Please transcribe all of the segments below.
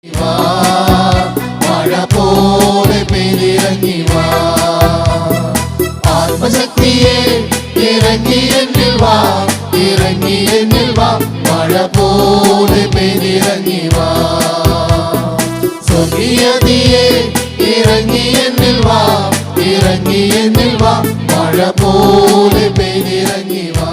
മഴ പോലെ പെയ്തിറങ്ങി വാ, ആത്മശക്തിയെ ഇറങ്ങി എന്നിൽ വാ, ഇറങ്ങി എന്നിൽ വാ, മഴ പോലെ പെയ്തിറങ്ങി വാ, സ്വർഗീയതയെ ഇറങ്ങി എന്നിൽ വാ, ഇറങ്ങി എന്നിൽ വാ, മഴ പോലെ പെയ്തിറങ്ങി വാ.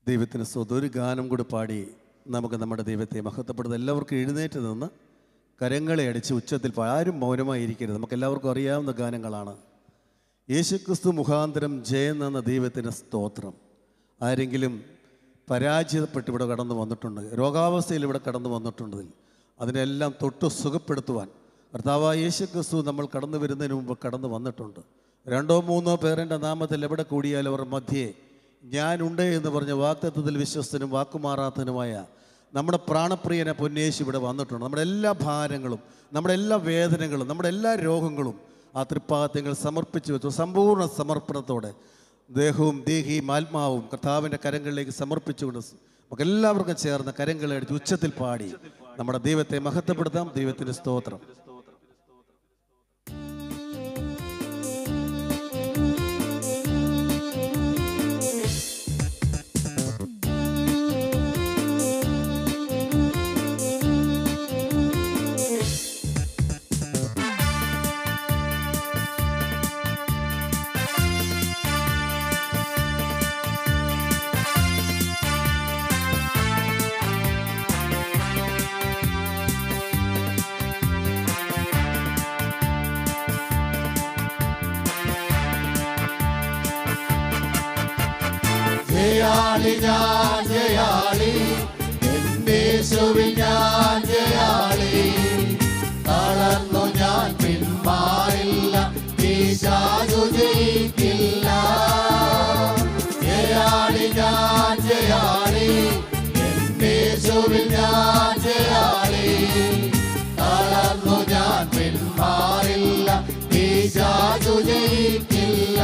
ദൈവത്തിന് സ്വതൊരു ഗാനം കൂടി പാടി നമുക്ക് നമ്മുടെ ദൈവത്തെ മഹത്വപ്പെടുന്നത്. എല്ലാവർക്കും എഴുന്നേറ്റ് നിന്ന് കരങ്ങളെ അടിച്ച് ഉച്ചത്തിൽ ആരും മൗനമായിരിക്കരുത്. നമുക്കെല്ലാവർക്കും അറിയാവുന്ന ഗാനങ്ങളാണ്. യേശുക്രിസ്തു മുഖാന്തരം ജയം എന്ന ദൈവത്തിന് സ്തോത്രം. ആരെങ്കിലും പരാജയപ്പെട്ട് ഇവിടെ കടന്നു വന്നിട്ടുണ്ട്, രോഗാവസ്ഥയിൽ ഇവിടെ കടന്നു വന്നിട്ടുണ്ടെങ്കിൽ അതിനെല്ലാം തൊട്ട് സുഖപ്പെടുത്തുവാൻ കർത്താവായ യേശു ക്രിസ്തു നമ്മൾ കടന്നു വരുന്നതിന് മുമ്പ് കടന്നു വന്നിട്ടുണ്ട്. 2-3 പേർ എൻ്റെ നാമത്തിൽ എവിടെ കൂടിയാലും അവർ മധ്യേ ഞാനുണ്ട് എന്ന് പറഞ്ഞ വാഗ്ദത്തത്തിൽ വിശ്വസ്തനും വാക്കുമാറാത്തനുമായ നമ്മുടെ പ്രാണപ്രിയനെ പൊന്നേശു ഇവിടെ വന്നിട്ടുണ്ട്. നമ്മുടെ എല്ലാ ഭാരങ്ങളും, നമ്മുടെ എല്ലാ വേദനകളും, നമ്മുടെ എല്ലാ രോഗങ്ങളും ആ തൃപ്പാദങ്ങൾ സമർപ്പിച്ചു വെച്ചു. സമ്പൂർണ്ണ സമർപ്പണത്തോടെ ദേഹവും ദേഹിയും ആത്മാവും കർത്താവിൻ്റെ കരങ്ങളിലേക്ക് സമർപ്പിച്ചുകൊണ്ട് നമുക്ക് എല്ലാവർക്കും ചേർന്ന് കരങ്ങളെ അടിച്ച് ഉച്ചത്തിൽ പാടി നമ്മുടെ ദൈവത്തെ മഹത്വപ്പെടുത്താം. ദൈവത്തിൻ്റെ സ്തോത്രം. ജയാളി ഞാൻ ജയാളി, എന്നേശുവിൽ ഞാൻ ജയാളി. തളർന്നു ഞാൻ പിന്മാറില്ല, പിശാചു ജയിക്കില്ല. ജയാളി ഞാൻ ജയാളി, എന്നേശുവിൽ ഞാൻ ജയാളി. തളർന്നു ഞാൻ പിന്മാറില്ല, പിശാചു ജയിക്കില്ല.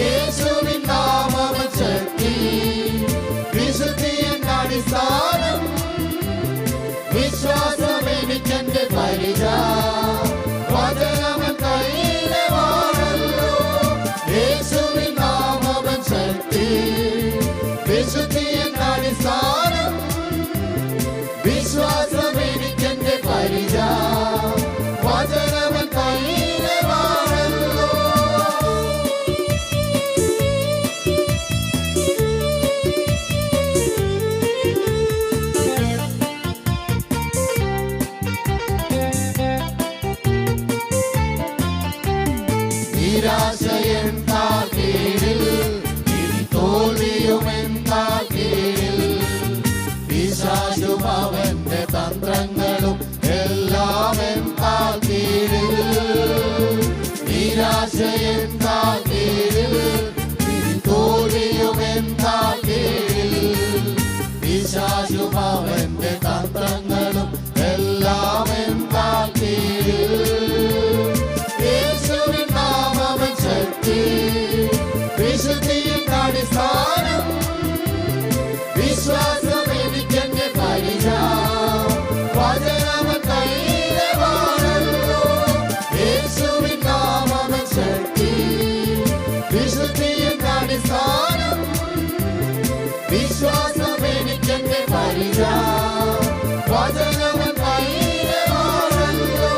യേശുവിൻ നാമം ശക്തി, വിശുദ്ധിயின் അടിസ്ഥാനം. വിശ്വാസം എനിക്കെന്റെ പരിച, വചനമൻ കയ്യിലെ വാഴല്ലോ. യേശുവിൻ നാമം ശക്തി, വിശുദ്ധിயின் അടിസ്ഥാനം. വിശ്വാസം എനിക്കെന്റെ പരിച, വചനമൻ കയ്യിലെ വാഴല്ലോ. നിരാശയൻ താക്കീഴിൽ, ഇനി തോൽവിയുമെൻ താക്കീഴിൽ. പിശാചും അവന്റെ തന്ത്രങ്ങളും എല്ലാം എൻ താക്കീഴിൽ. നിരാശയൻ താക്കീഴിൽ, ഇനി തോൽവിയുമെൻ താക്കീഴിൽ. പിശാചും അവന്റെ തന്ത്രങ്ങളും എല്ലാം എൻ താക്കീഴിൽ. യേശുവിൻ നാമം ശക്തി, വിശുദ്ധിயின் അടിസ്ഥാനം. വിശ്വാസം എനിക്കെന്റെ പരിച, വചനമൻ കയ്യിലെ വാഴല്ലോ. യേശുവിൻ നാമം ശക്തി, വിശുദ്ധിயின் അടിസ്ഥാനം. വിശ്വാസം എനിക്കെന്റെ പരിച, വചനമൻ കയ്യിലെ വാഴല്ലോ.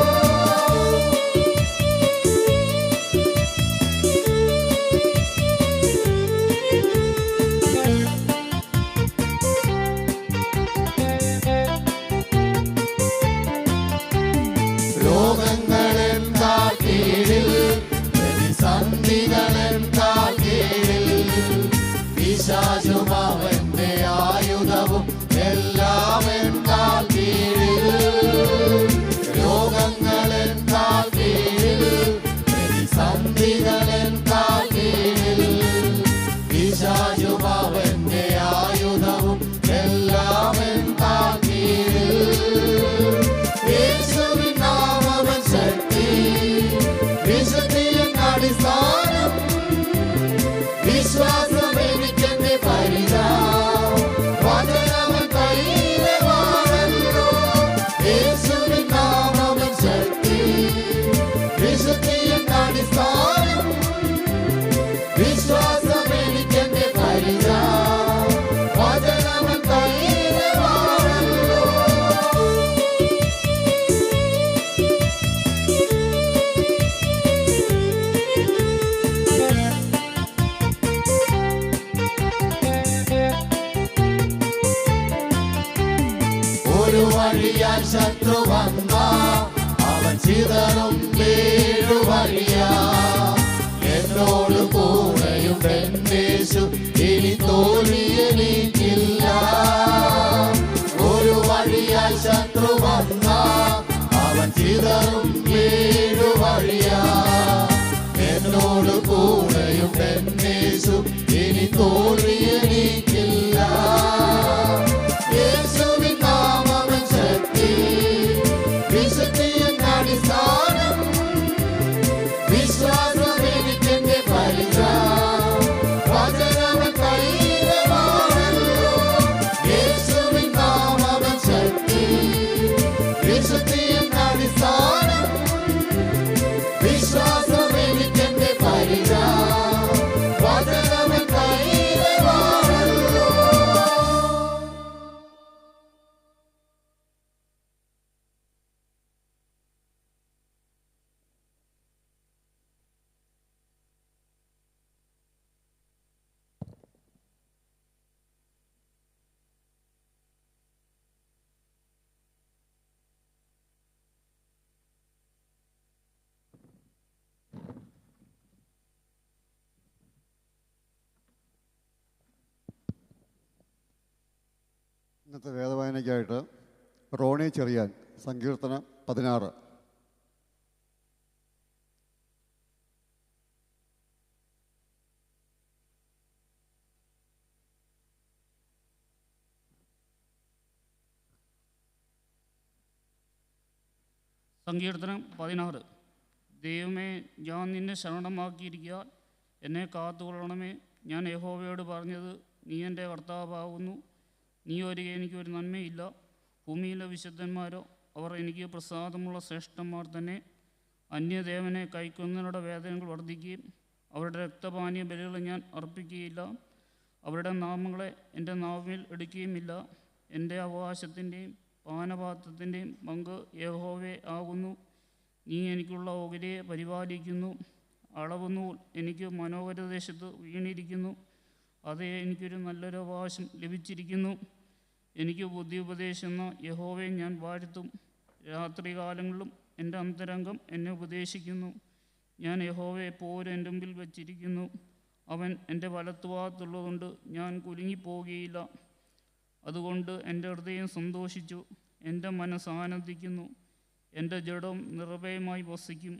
രോഗങ്ങളെൻ താക്കീഴിൽ, പ്രതിസന്ധികളെൻ താക്കീഴിൽ. പിശാചും അവന്റെ ആയുധവും എല്ലാം എൻ താക്കീഴിൽ. രോഗങ്ങളെൻ താക്കീഴിൽ, പ്രതിസന്ധികളെൻ താക്കീഴിൽ. പിശാചും അവന്റെ ആയുധവും എല്ലാം എൻ താക്കീഴിൽ. യേശുവിൻ നാമം ശക്തി, വിശുദ്ധിயின் അടിസ്ഥാനം. വിശ്വാസം എനിക്കെന്റെ പരിച, വചനമൻ കയ്യിലെ വാഴല്ലോ. യേശുവിൻ നാമം ശക്തി, വിശുദ്ധിயின் അടിസ്ഥാനം. വിശ്വാസം എനിക്കെന്റെ പരിച, വചനമൻ കയ്യിലെ വാഴല്ലോ. ഒരു വഴിയാൽ ശത്രു വന്ന, അവൻ ചിതറും 7 വഴിയാ. എന്നോട് കൂടെയുണ്ട് എന്നേശു, ഇനി തോൽവി എനിക്കില്ല. ഒരു വഴിയാൽ ശത്രു വന്ന, അവൻ ചിതറും വീഴുവഴിയാ എന്നോട് കൂടെയുണ്ടെന്നേശു ഇനി തോൽവി എനിക്കില്ല യേശുവിൻ നാമമൻ ശക്തി വിശുദ്ധിയൻ അടിസ്ഥാനം വിശ്വാസം എനിക്കെന്റെ പരിച വചനവൻ കൈയിലമാണല്ലോ യേശുവിൻ നാമമൻ ശക്തി വിശുദ്ധിയൻ അടിസ്ഥാനം വിശ്വാസം എനിക്കെന്റെ പരിച വചനവൻ കൈയിലമാണല്ലോ. ഇന്നത്തെ വേദവായനയ്ക്കായിട്ട് റോണി ചെറിയാൻ സങ്കീർത്തനം 16. സങ്കീർത്തനം 16. ദൈവമേ, ഞാൻ നിന്നെ ശരണമാക്കിയിരിക്കുക, എന്നെ കാത്തുകൊള്ളണമേ. ഞാൻ യഹോവയോട് പറഞ്ഞത്, നീ എൻ്റെ കർത്താവാകുന്നു. നീ ഒരികെ എനിക്കൊരു നന്മയില്ല. ഭൂമിയിലെ വിശുദ്ധന്മാരോ അവർ എനിക്ക് പ്രസാദമുള്ള ശ്രേഷ്ഠന്മാർ തന്നെ. അന്യദേവനെ കൈക്കൊന്നവരുടെ വേദനകൾ വർദ്ധിക്കുകയും അവരുടെ രക്തപാനീയ ബലികൾ ഞാൻ അർപ്പിക്കുകയില്ല. അവരുടെ നാമങ്ങളെ എൻ്റെ നാവിൽ എടുക്കുകയുമില്ല. എൻ്റെ അവകാശത്തിൻ്റെയും പാനപാത്രത്തിൻ്റെയും പങ്ക് യഹോവേ ആകുന്നു. നീ എനിക്കുള്ള ഓഹരിയെ പരിപാലിക്കുന്നു. അളവുനൂൽ എനിക്ക് മനോഹരദേശത്ത് വീണിരിക്കുന്നു. അതേ, എനിക്കൊരു നല്ലൊരു അവകാശം ലഭിച്ചിരിക്കുന്നു. എനിക്ക് ബുദ്ധി ഉപദേശിക്കുന്ന യഹോവയെ ഞാൻ വാഴ്ത്തും. രാത്രികാലങ്ങളിലും എൻ്റെ അന്തരംഗം എന്നെ ഉപദേശിക്കുന്നു. ഞാൻ യഹോവയെ എപ്പോഴും എൻ്റെ മുമ്പിൽ വച്ചിരിക്കുന്നു. അവൻ എൻ്റെ വലത്തുഭാഗത്തുള്ളതുകൊണ്ട് ഞാൻ കുലുങ്ങിപ്പോകുകയില്ല. അതുകൊണ്ട് എൻ്റെ ഹൃദയം സന്തോഷിച്ചു, എൻ്റെ മനസ്സ് ആനന്ദിക്കുന്നു. എൻ്റെ ജഡം നിർഭയമായി വസിക്കും.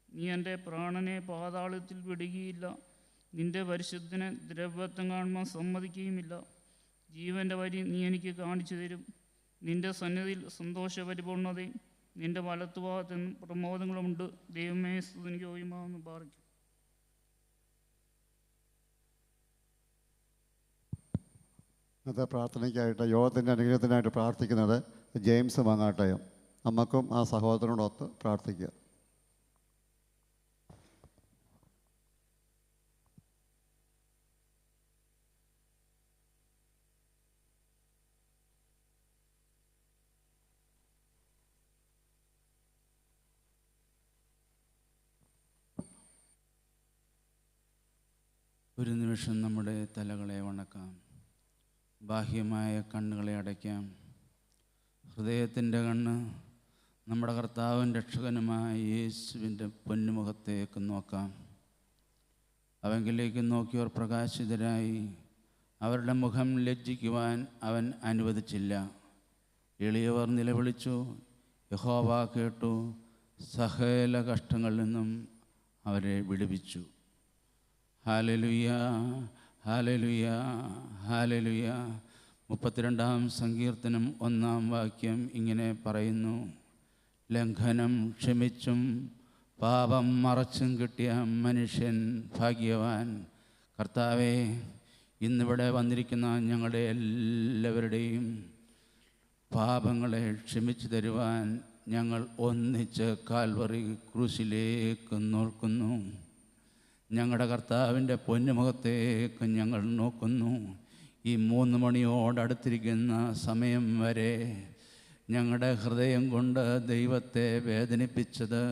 നീ എൻ്റെ പ്രാണനെ പാതാളത്തിൽ വിടുകയില്ല. നിൻ്റെ പരിശുദ്ധനെ ദ്രവ്യത്വം കാണുവാൻ സമ്മതിക്കുകയുമില്ല. ജീവൻ്റെ വഴി നീ എനിക്ക് കാണിച്ചു തരും. നിൻ്റെ സന്നിധിയിൽ സന്തോഷപരിപൂർണതയും നിൻ്റെ വലത്തുഭാഗത്ത് പ്രമോദങ്ങളുമുണ്ട്. ദൈവമേ, സ്തുതിക്ക് യോഗ്യമാകുന്നു. പാർക്കും. ഇന്നത്തെ പ്രാർത്ഥനയ്ക്കായിട്ട് യോഗത്തിൻ്റെ അനുഗ്രഹത്തിനായിട്ട് പ്രാർത്ഥിക്കുന്നത് ജെയിംസ് മങ്ങാട്ടയം. നമുക്കും ആ സഹോദരനോടൊത്ത് പ്രാർത്ഥിക്കുക. ഒരു നിമിഷം നമ്മുടെ തലകളെ വണക്കാം. ബാഹ്യമായ കണ്ണുകളെ അടയ്ക്കാം. ഹൃദയത്തിൻ്റെ കണ്ണ് നമ്മുടെ കർത്താവും രക്ഷകനുമായ യേശുവിൻ്റെ പൊന്നുമുഖത്തേക്ക് നോക്കാം. അവങ്കിലേക്ക് നോക്കിയവർ പ്രകാശിതരായി. അവരുടെ മുഖം ലജ്ജിക്കുവാൻ അവൻ അനുവദിച്ചില്ല. എളിയവർ നിലവിളിച്ചു, യഹോവ കേട്ടു. സകല കഷ്ടങ്ങളിൽ നിന്നും അവരെ വിടുവിച്ചു. Hallelujah, hallelujah, hallelujah. 32-ാം സങ്കീർത്തനം 1-ാം വാക്യം ഇങ്ങനെ പറയുന്നു: ലംഘനം ക്ഷമിച്ചും പാപം മറച്ചും കിട്ടിയ മനുഷ്യൻ ഭാഗ്യവാൻ. കർത്താവേ, ഇന്നിവിടെ വന്നിരിക്കുന്ന ഞങ്ങളുടെ എല്ലാവരുടെയും പാപങ്ങളെ ക്ഷമിച്ചു തരുവാൻ ഞങ്ങൾ ഒന്നിച്ച് കാൽവറി ക്രൂശിലേക്ക് നോക്കുന്നു. ഞങ്ങളുടെ കർത്താവിൻ്റെ പൊന്നുമുഖത്തേക്ക് ഞങ്ങൾ നോക്കുന്നു. ഈ 3 മണിയോടടുത്തിരിക്കുന്ന സമയം വരെ ഞങ്ങളുടെ ഹൃദയം കൊണ്ട് ദൈവത്തെ വേദനിപ്പിച്ചത്,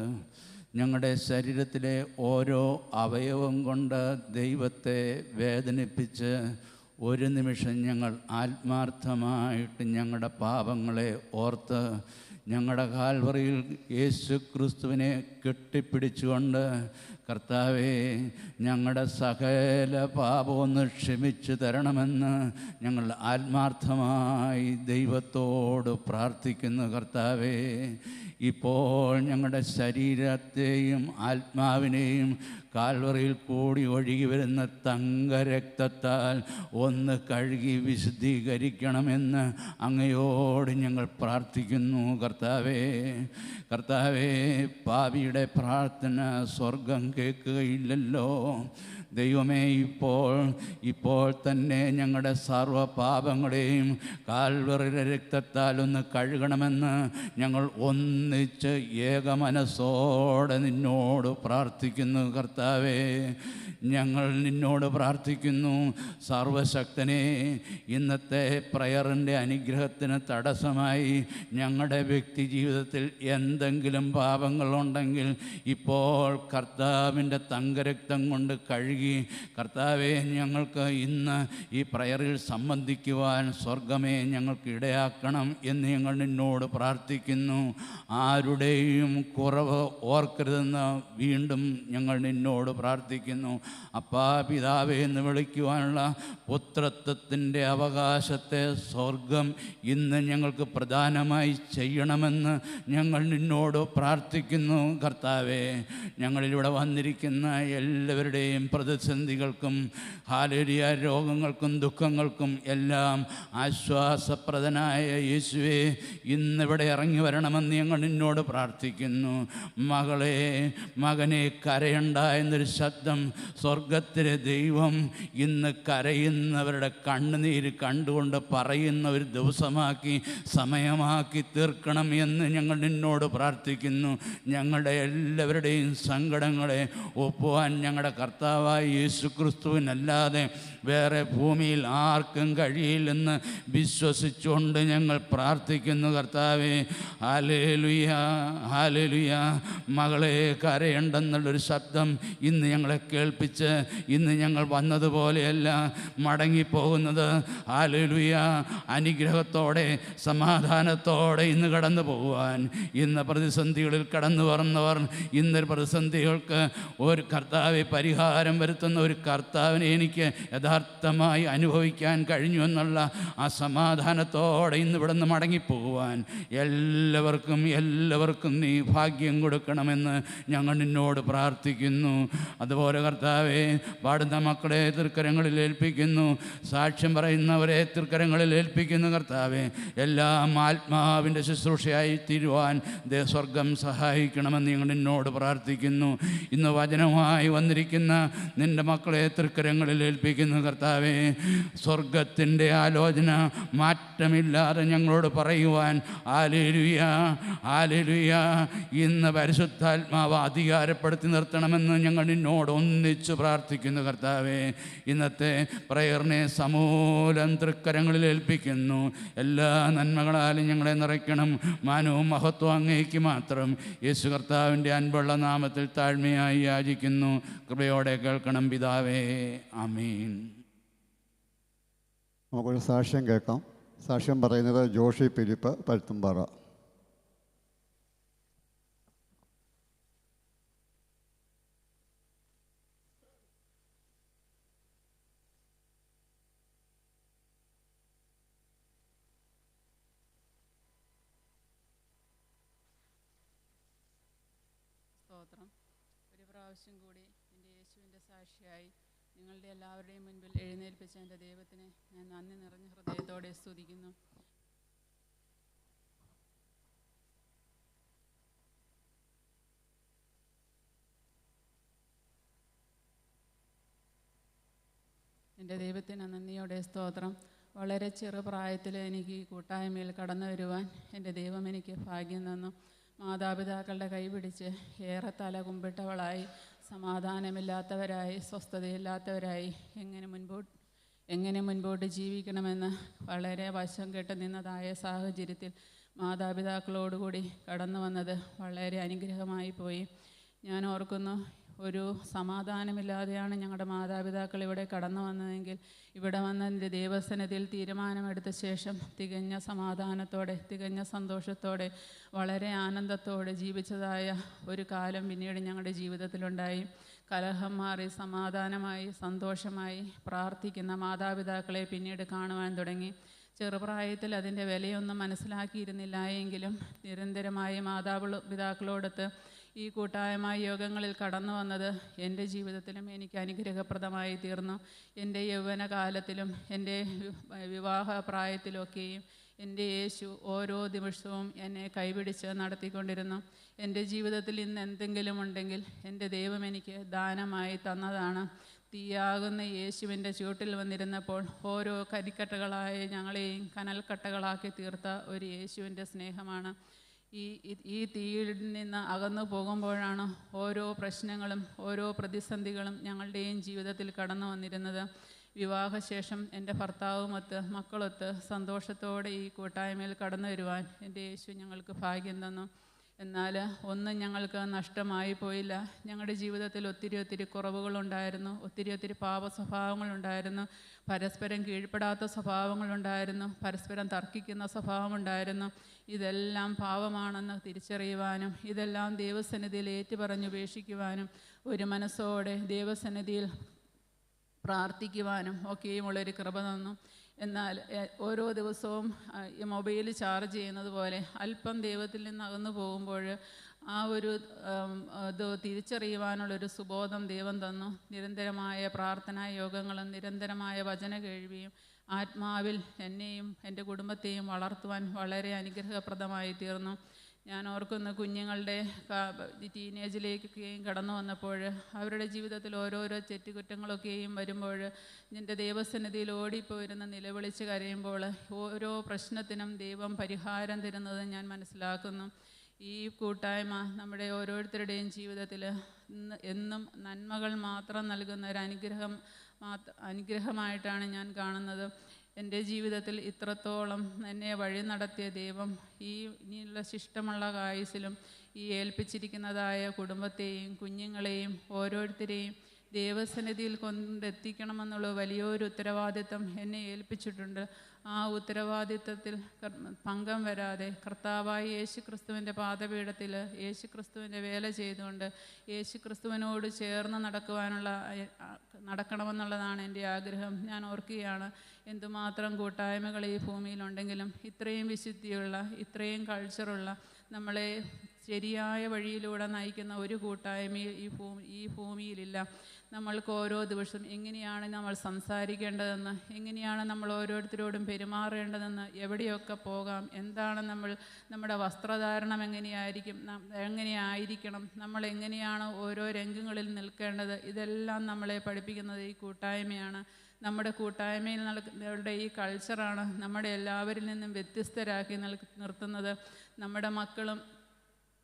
ഞങ്ങളുടെ ശരീരത്തിലെ ഓരോ അവയവം കൊണ്ട് ദൈവത്തെ വേദനിപ്പിച്ച് ഒരു നിമിഷം ഞങ്ങൾ ആത്മാർത്ഥമായിട്ട് ഞങ്ങളുടെ പാപങ്ങളെ ഓർത്ത് ഞങ്ങളുടെ കാൽവറിയിൽ യേശു ക്രിസ്തുവിനെ കെട്ടിപ്പിടിച്ചുകൊണ്ട്, കർത്താവേ, ഞങ്ങളുടെ സകല പാപമൊന്ന് ക്ഷമിച്ചു തരണമെന്ന് ഞങ്ങൾ ആത്മാർത്ഥമായി ദൈവത്തോട് പ്രാർത്ഥിക്കുന്നു. കർത്താവേ, ഇപ്പോൾ ഞങ്ങളുടെ ശരീരത്തെയും ആത്മാവിനെയും കാൽവറിയിൽ കൂടി ഒഴുകി വരുന്ന തങ്കരക്തത്താൽ ഒന്ന് കഴുകി വിശുദ്ധീകരിക്കണമെന്ന് അങ്ങയോട് ഞങ്ങൾ പ്രാർത്ഥിക്കുന്നു. കർത്താവേ, കർത്താവേ, പാപിയുടെ പ്രാർത്ഥന സ്വർഗം കേൾക്കുകയില്ലല്ലോ. ദൈവമേ, ഇപ്പോൾ തന്നെ ഞങ്ങളുടെ സർവ്വ പാപങ്ങളെയും കാൽവറിയുടെ രക്തത്താൽ ഒന്ന് കഴുകണമെന്ന് ഞങ്ങൾ ഒന്നിച്ച് ഏകമനസ്സോടെ നിന്നോട് പ്രാർത്ഥിക്കുന്നു. കർത്താവേ, ഞങ്ങൾ നിന്നോട് പ്രാർത്ഥിക്കുന്നു. സർവശക്തനെ, ഇന്നത്തെ പ്രയറിൻ്റെ അനുഗ്രഹത്തിന് തടസ്സമായി ഞങ്ങളുടെ വ്യക്തി ജീവിതത്തിൽ എന്തെങ്കിലും പാപങ്ങളുണ്ടെങ്കിൽ ഇപ്പോൾ കർത്താവിൻ്റെ തങ്കരക്തം കൊണ്ട് കഴുകി കർത്താവെ, ഞങ്ങൾക്ക് ഇന്ന് ഈ പ്രയറിൽ സംബന്ധിക്കുവാൻ സ്വർഗമേ ഞങ്ങൾക്ക് ഇടയാക്കണം എന്ന് ഞങ്ങൾ നിന്നോട് പ്രാർത്ഥിക്കുന്നു. ആരുടെയും കുറവ് ഓർക്കരുതെന്ന് വീണ്ടും ഞങ്ങൾ നിന്നോട് പ്രാർത്ഥിക്കുന്നു. അപ്പാ, പിതാവേ എന്ന് വിളിക്കുവാനുള്ള പുത്രത്വത്തിൻ്റെ അവകാശത്തെ സ്വർഗം ഇന്ന് ഞങ്ങൾക്ക് പ്രധാനമായി ചെയ്യണമെന്ന് ഞങ്ങൾ നിന്നോട് പ്രാർത്ഥിക്കുന്നു. കർത്താവേ, ഞങ്ങളിലൂടെ വന്നിരിക്കുന്ന എല്ലാവരുടെയും പ്രതിസന്ധികൾക്കും ഹാലേലിയ രോഗങ്ങൾക്കും ദുഃഖങ്ങൾക്കും എല്ലാം ആശ്വാസപ്രദനായ യേശുവേ, ഇന്നിവിടെ ഇറങ്ങി വരണമെന്ന് ഞങ്ങൾ നിന്നോട് പ്രാർത്ഥിക്കുന്നു. മകനെ കരയണ്ട എന്നൊരു ശബ്ദം സ്വർഗത്തിലെ ദൈവം ഇന്ന് കരയുന്നവരുടെ കണ്ണുനീര് കണ്ടുകൊണ്ട് പറയുന്ന ഒരു ദിവസമാക്കി സമയമാക്കി തീർക്കണം എന്ന് ഞങ്ങൾ നിന്നോട് പ്രാർത്ഥിക്കുന്നു. ഞങ്ങളുടെ എല്ലാവരുടെയും സങ്കടങ്ങളെ ഒപ്പുവാൻ ഞങ്ങളുടെ കർത്താവായ യേശുക്രിസ്തുവിനല്ലാതെ വേറെ ഭൂമിയിൽ ആർക്കും കഴിയില്ലെന്ന് വിശ്വസിച്ചുകൊണ്ട് ഞങ്ങൾ പ്രാർത്ഥിക്കുന്നു. കർത്താവേ, ഹല്ലേലൂയ, ഹല്ലേലൂയ. മകളെ കരയണ്ടെന്നുള്ളൊരു ശബ്ദം ഇന്ന് ഞങ്ങളെ കേൾപ്പിച്ച് ഇന്ന് ഞങ്ങൾ വന്നതുപോലെയല്ല മടങ്ങിപ്പോകുന്നത്. ഹല്ലേലൂയ. അനുഗ്രഹത്തോടെ സമാധാനത്തോടെ ഇന്ന് കടന്നു പോകുവാൻ, ഇന്ന് പ്രതിസന്ധികളിൽ കടന്നു വന്നവർ, ഇന്ന് പ്രതിസന്ധികൾക്ക് ഒരു കർത്താവെ പരിഹാരം വരുത്തുന്ന ഒരു കർത്താവിനെ എനിക്ക് യഥാർത്ഥമായി അനുഭവിക്കാൻ കഴിഞ്ഞു എന്നുള്ള ആ സമാധാനത്തോടെ ഇന്ന് ഇവിടെ നിന്ന് മടങ്ങിപ്പോകുവാൻ എല്ലാവർക്കും നീ ഭാഗ്യം കൊടുക്കണമെന്ന് ഞങ്ങൾ നിന്നോട് പ്രാർത്ഥിക്കുന്നു. അതുപോലെ കർത്താവെ, പാടുന്ന മക്കളെ തൃക്കരങ്ങളിൽ ഏൽപ്പിക്കുന്നു, സാക്ഷ്യം പറയുന്നവരെ തൃക്കരങ്ങളിൽ ഏൽപ്പിക്കുന്നു. കർത്താവെ, എല്ലാം ആത്മാവിൻ്റെ ശുശ്രൂഷയായി തീരുവാൻ സ്വർഗം സഹായിക്കണമെന്ന് ഞങ്ങൾ നിന്നോട് പ്രാർത്ഥിക്കുന്നു. ഇന്ന് വചനമായി വന്നിരിക്കുന്ന നിൻ്റെ മക്കളെ തൃക്കരങ്ങളിൽ ഏൽപ്പിക്കുന്നു. കർത്താവെ, സ്വർഗത്തിൻ്റെ ആലോചന മാറ്റമില്ലാതെ ഞങ്ങളോട് പറയുവാൻ ഹല്ലേലൂയ, ഹല്ലേലൂയ, ഇന്ന് പരിശുദ്ധാത്മാവ് അധികാരപ്പെടുത്തി നിർത്തണമെന്ന് ഞങ്ങൾ നിന്നോട് ഒന്നിച്ച് പ്രാർത്ഥിക്കുന്നു. കർത്താവെ, ഇന്നത്തെ പ്രയറിനെ സമൂലം തൃക്കരങ്ങളിൽ ഏൽപ്പിക്കുന്നു. എല്ലാ നന്മകളാലും ഞങ്ങളെ നിറയ്ക്കണം. മാനവും മഹത്വം അങ്ങേക്ക് മാത്രം. യേശു കർത്താവിൻ്റെ അൻപുള്ള നാമത്തിൽ താഴ്മയായി യാചിക്കുന്നു. കൃപയോടെ കേൾക്കണം പിതാവേ. ആമീൻ. നമുക്കൊരു സാക്ഷ്യം കേൾക്കാം. സാക്ഷ്യം പറയുന്നത് ജോഷി ഫിലിപ്പ്, പരുത്തുംപാറ. സ്തോത്രം. ഒരു പ്രാവശ്യം കൂടി എൻ്റെ യേശുവിൻ്റെ സാക്ഷിയായി നിങ്ങളുടെ എല്ലാവരുടെയും മുൻപിൽ എഴുന്നേൽപ്പിച്ച എൻ്റെ ദൈവത്തിനെ ഞാൻ നന്ദി നിറഞ്ഞ ഹൃദയത്തോടെ സ്തുതിക്കുന്നു. എൻ്റെ ദൈവത്തിന് നന്ദിയോടെ സ്തോത്രം. വളരെ ചെറുപ്രായത്തിൽ എനിക്ക് ഈ കൂട്ടായ്മയിൽ കടന്നു വരുവാൻ എൻ്റെ ദൈവം എനിക്ക് ഭാഗ്യം തന്നു. മാതാപിതാക്കളുടെ കൈപിടിച്ച് ഏറെ തല കുമ്പിട്ടവളായി, സമാധാനമില്ലാത്തവരായി, സ്വസ്ഥതയില്ലാത്തവരായി എങ്ങനെ മുൻപോട്ട് ജീവിക്കണമെന്ന് വളരെ വശം കെട്ട് നിന്നതായ സാഹചര്യത്തിൽ മാതാപിതാക്കളോടുകൂടി കടന്നു വന്നത് വളരെ അനുഗ്രഹമായി പോയി. ഞാൻ ഓർക്കുന്നു, ഒരു സമാധാനമില്ലാതെയാണ് ഞങ്ങളുടെ മാതാപിതാക്കൾ ഇവിടെ കടന്നു വന്നതെങ്കിൽ ഇവിടെ വന്നതിൻ്റെ ദൈവസന്നിധിയിൽ തീരുമാനമെടുത്ത ശേഷം തികഞ്ഞ സമാധാനത്തോടെ, തികഞ്ഞ സന്തോഷത്തോടെ, വളരെ ആനന്ദത്തോടെ ജീവിച്ചതായ ഒരു കാലം പിന്നീട് ഞങ്ങളുടെ ജീവിതത്തിലുണ്ടായി. കലഹം മാറി സമാധാനമായി സന്തോഷമായി പ്രാർത്ഥിക്കുന്ന മാതാപിതാക്കളെ പിന്നീട് കാണുവാൻ തുടങ്ങി. ചെറുപ്രായത്തിൽ അതിൻ്റെ വിലയൊന്നും മനസ്സിലാക്കിയിരുന്നില്ല എങ്കിലും നിരന്തരമായി പിതാക്കളോടൊത്ത് ഈ കൂട്ടായ്മ യോഗങ്ങളിൽ കടന്നു വന്നത് എൻ്റെ ജീവിതത്തിലും എനിക്ക് അനുഗ്രഹപ്രദമായി തീർന്നു. എൻ്റെ യൗവനകാലത്തിലും എൻ്റെ വിവാഹ പ്രായത്തിലൊക്കെയും എൻ്റെ യേശു ഓരോ ദിവസവും എന്നെ കൈപിടിച്ച് നടത്തിക്കൊണ്ടിരുന്നു. എൻ്റെ ജീവിതത്തിൽ ഇന്ന് എന്തെങ്കിലും ഉണ്ടെങ്കിൽ എൻ്റെ ദൈവം എനിക്ക് ദാനമായി തന്നതാണ്. തീയാകുന്ന യേശുവിൻ്റെ ചുവട്ടിൽ വന്നിരുന്നപ്പോൾ ഓരോ കരിക്കട്ടകളായ ഞങ്ങളെയും കനൽക്കട്ടകളാക്കി തീർത്ത ഒരു യേശുവിൻ്റെ സ്നേഹമാണ്. ഈ തീയിൽ നിന്ന് അകന്നു പോകുമ്പോഴാണ് ഓരോ പ്രശ്നങ്ങളും ഓരോ പ്രതിസന്ധികളും ഞങ്ങളുടെയും ജീവിതത്തിൽ കടന്നു വന്നിരുന്നത്. വിവാഹശേഷം എൻ്റെ ഭർത്താവുമൊത്ത് മക്കളൊത്ത് സന്തോഷത്തോടെ ഈ കൂട്ടായ്മയിൽ കടന്നു വരുവാൻ എൻ്റെ യേശു ഞങ്ങൾക്ക് ഭാഗ്യം തന്നു. എന്നാൽ ഒന്നും ഞങ്ങൾക്ക് നഷ്ടമായി പോയില്ല. ഞങ്ങളുടെ ജീവിതത്തിൽ ഒത്തിരി കുറവുകളുണ്ടായിരുന്നു, ഒത്തിരി പാപ സ്വഭാവങ്ങളുണ്ടായിരുന്നു, പരസ്പരം കീഴ്പ്പെടാത്ത സ്വഭാവങ്ങളുണ്ടായിരുന്നു, പരസ്പരം തർക്കിക്കുന്ന സ്വഭാവമുണ്ടായിരുന്നു. ഇതെല്ലാം പാപമാണെന്ന് തിരിച്ചറിയുവാനും ഇതെല്ലാം ദൈവസന്നിധിയിൽ ഏറ്റുപറഞ്ഞുപേക്ഷിക്കുവാനും ഒരു മനസ്സോടെ ദൈവസന്നിധിയിൽ പ്രാർത്ഥിക്കുവാനും ഒക്കെയുമുള്ളൊരു കൃപ തന്നു. എന്നാൽ ഓരോ ദിവസവും ഈ മൊബൈൽ ചാർജ് ചെയ്യുന്നത് പോലെ അല്പം ദൈവത്തിൽ നിന്ന് അകന്നു പോകുമ്പോൾ ആ ഒരു ഇത് തിരിച്ചറിയുവാനുള്ളൊരു സുബോധം ദൈവം തന്നു. നിരന്തരമായ പ്രാർത്ഥനാ യോഗങ്ങളും നിരന്തരമായ വചന കേൾവിയും ആത്മാവിൽ എന്നെയും എൻ്റെ കുടുംബത്തെയും വളർത്തുവാൻ വളരെ അനുഗ്രഹപ്രദമായി തീർന്നു. ഞാൻ ഓർക്കുന്ന കുഞ്ഞുങ്ങളുടെ ടീനേജിലേക്കൊക്കെയും കടന്നു വന്നപ്പോൾ അവരുടെ ജീവിതത്തിൽ ഓരോരോ തെറ്റുകുറ്റങ്ങളൊക്കെയും വരുമ്പോൾ എൻ്റെ ദൈവസന്നിധിയിൽ ഓടിപ്പോയിരുന്ന് നിലവിളിച്ച് കരയുമ്പോൾ ഓരോ പ്രശ്നത്തിനും ദൈവം പരിഹാരം തരുന്നത് ഞാൻ മനസ്സിലാക്കുന്നു. ഈ കൂട്ടായ്മ നമ്മുടെ ഓരോരുത്തരുടെയും ജീവിതത്തിൽ എന്നും നന്മകൾ മാത്രം നൽകുന്ന ഒരു അനുഗ്രഹമായിട്ടാണ് ഞാൻ കാണുന്നത്. എൻ്റെ ജീവിതത്തിൽ ഇത്രത്തോളം എന്നെ വഴി നടത്തിയ ദൈവം ഇനിയുള്ള ശിഷ്ടമുള്ള ആയുസ്സിലും ഈ ഏൽപ്പിച്ചിരിക്കുന്നതായ കുടുംബത്തെയും കുഞ്ഞുങ്ങളെയും ഓരോരുത്തരെയും ദൈവസന്നിധിയിൽ കൊണ്ടെത്തിക്കണമെന്നുള്ള വലിയൊരു ഉത്തരവാദിത്വം എന്നെ ഏൽപ്പിച്ചിട്ടുണ്ട്. ആ ഉത്തരവാദിത്വത്തിൽ പങ്കം വരാതെ കർത്താവായ യേശു ക്രിസ്തുവിൻ്റെ പാദപീഠത്തിൽ യേശു ക്രിസ്തുവിൻ്റെ വേല ചെയ്തുകൊണ്ട് യേശു ക്രിസ്തുവിനോട് ചേർന്ന് നടക്കണമെന്നുള്ളതാണ് എൻ്റെ ആഗ്രഹം. ഞാൻ ഓർക്കുകയാണ്, എന്തുമാത്രം കൂട്ടായ്മകൾ ഈ ഭൂമിയിലുണ്ടെങ്കിലും ഇത്രയും വിശുദ്ധിയുള്ള ഇത്രയും കൾച്ചറുള്ള നമ്മളെ ശരിയായ വഴിയിലൂടെ നയിക്കുന്ന ഒരു കൂട്ടായ്മയും ഈ ഭൂമിയിലില്ല. നമ്മൾക്ക് ഓരോ ദിവസവും എങ്ങനെയാണ് നമ്മൾ സംസാരിക്കേണ്ടതെന്ന്, എങ്ങനെയാണ് നമ്മൾ ഓരോരുത്തരോടും പെരുമാറേണ്ടതെന്ന്, എവിടെയൊക്കെ പോകാം, എന്താണ് നമ്മുടെ വസ്ത്രധാരണം എങ്ങനെയായിരിക്കണം, നമ്മൾ എങ്ങനെയാണ് ഓരോ രംഗങ്ങളിൽ നിൽക്കേണ്ടത്, ഇതെല്ലാം നമ്മളെ പഠിപ്പിക്കുന്നത് ഈ കൂട്ടായ്മയാണ്. നമ്മുടെ കൂട്ടായ്മയിൽ നടക്കുന്ന ഈ കൾച്ചറാണ് നമ്മുടെ എല്ലാവരിൽ നിന്നും വ്യത്യസ്തരാക്കി നിർത്തുന്നത്. നമ്മുടെ മക്കളും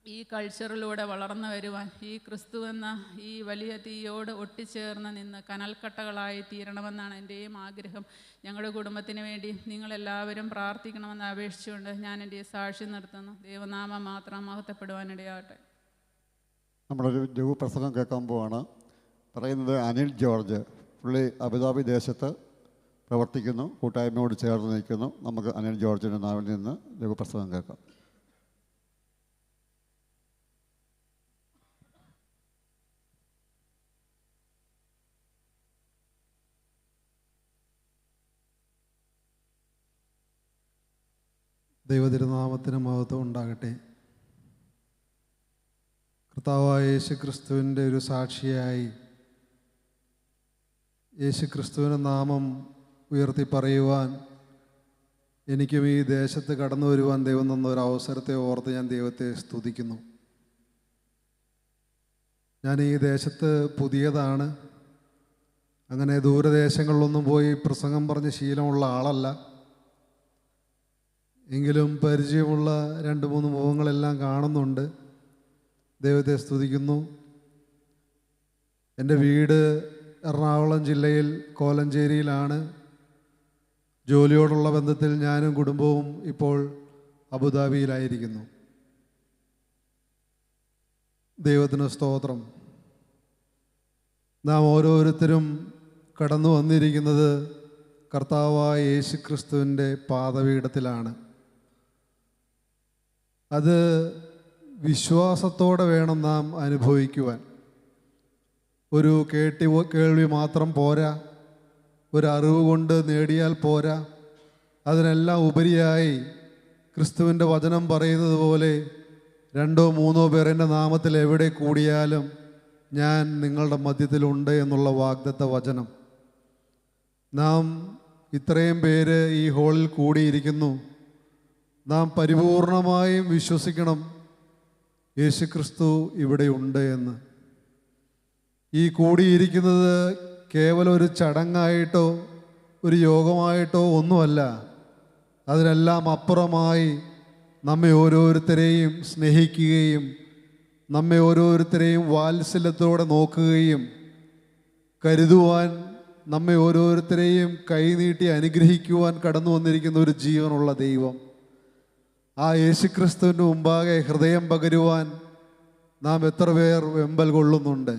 ഈ കൾച്ചറിലൂടെ വളർന്നു വരുവാൻ ഈ ക്രിസ്തു എന്ന ഈ വലിയ തീയോട് ഒട്ടിച്ചേർന്ന് നിന്ന് കനൽക്കട്ടകളായി തീരണമെന്നാണ് എൻ്റെയും ആഗ്രഹം. ഞങ്ങളുടെ കുടുംബത്തിന് വേണ്ടി നിങ്ങളെല്ലാവരും പ്രാർത്ഥിക്കണമെന്ന് അപേക്ഷിച്ചുകൊണ്ട് ഞാൻ എൻ്റെ സാക്ഷി നിർത്തുന്നു. ദൈവനാമം മാത്രം മഹത്വപ്പെടുവാനിടയാകട്ടെ. നമ്മളൊരു ജോബ് പ്രസംഗം കേൾക്കാൻ പോവാണ്. പറയുന്നത് അനിൽ ജോർജ്. പുള്ളി അബുദാബി ദേശത്ത് പ്രവർത്തിക്കുന്നു, കൂട്ടായ്മയോട് ചേർന്ന് നിൽക്കുന്നു. നമുക്ക് അനിൽ ജോർജിൻ്റെ നാവിൽ നിന്ന് ജോബ് പ്രസംഗം കേൾക്കാം. ദൈവതിരുനാമത്തിന് മഹത്വം ഉണ്ടാകട്ടെ. കർത്താവായ യേശു ക്രിസ്തുവിൻ്റെ ഒരു സാക്ഷിയായി യേശു ക്രിസ്തുവിൻ്റെ നാമം ഉയർത്തി പറയുവാൻ എനിക്കും ഈ ദേശത്ത് കടന്നു വരുവാൻ ദൈവം തന്ന ഒരു അവസരത്തെ ഓർത്ത് ഞാൻ ദൈവത്തെ സ്തുതിക്കുന്നു. ഞാൻ ഈ ദേശത്ത് പുതിയതാണ്. അങ്ങനെ ദൂരദേശങ്ങളിലൊന്നും പോയി പ്രസംഗം പറഞ്ഞ് ശീലമുള്ള ആളല്ല. എങ്കിലും പരിചയമുള്ള 2-3 മുഖങ്ങളെല്ലാം കാണുന്നുണ്ട്. ദൈവത്തെ സ്തുതിക്കുന്നു. എൻ്റെ വീട് എറണാകുളം ജില്ലയിൽ കോലഞ്ചേരിയിലാണ്. ജോലിയോടുള്ള ബന്ധത്തിൽ ഞാനും കുടുംബവും ഇപ്പോൾ അബുദാബിയിലായിരിക്കുന്നു. ദൈവത്തിന് സ്തോത്രം. നാം ഓരോരുത്തരും കടന്നു വന്നിരിക്കുന്നത് കർത്താവായ യേശു ക്രിസ്തുവിൻ്റെ പാദപീഠത്തിലാണ്. അത് വിശ്വാസത്തോടെ വേണം നാം അനുഭവിക്കുവാൻ. ഒരു കേൾവി മാത്രം പോരാ, ഒരു അറിവ് കൊണ്ട് നേടിയാൽ പോരാ, അതിനെല്ലാം ഉപരിയായി ക്രിസ്തുവിൻ്റെ വചനം പറയുന്നത് പോലെ 2 3 പേർ എൻ്റെ നാമത്തിൽ എവിടെ കൂടിയാലും ഞാൻ നിങ്ങളുടെ മധ്യത്തിലുണ്ട് എന്നുള്ള വാഗ്ദത്ത വചനം. നാം ഇത്രയും പേര് ഈ ഹാളിൽ കൂടിയിരിക്കുന്നു. നാം പരിപൂർണമായും വിശ്വസിക്കണം യേശുക്രിസ്തു ഇവിടെയുണ്ട് എന്ന്. ഈ കൂടിയിരിക്കുന്നത് കേവലം ഒരു ചടങ്ങായിട്ടോ ഒരു യോഗമായിട്ടോ ഒന്നുമല്ല. അതിനെല്ലാം അപ്പുറമായി നമ്മെ ഓരോരുത്തരെയും സ്നേഹിക്കുകയും നമ്മെ ഓരോരുത്തരെയും വാത്സല്യത്തോടെ നോക്കുകയും കരുതുവാൻ നമ്മെ ഓരോരുത്തരെയും കൈനീട്ടി അനുഗ്രഹിക്കുവാൻ കടന്നു വന്നിരിക്കുന്ന ഒരു ജീവനുള്ള ദൈവം. ആ യേശുക്രിസ്തുവിൻ്റെ മുമ്പാകെ ഹൃദയം പകരുവാൻ നാം എത്ര പേർ വെമ്പൽ കൊള്ളുന്നുണ്ട്?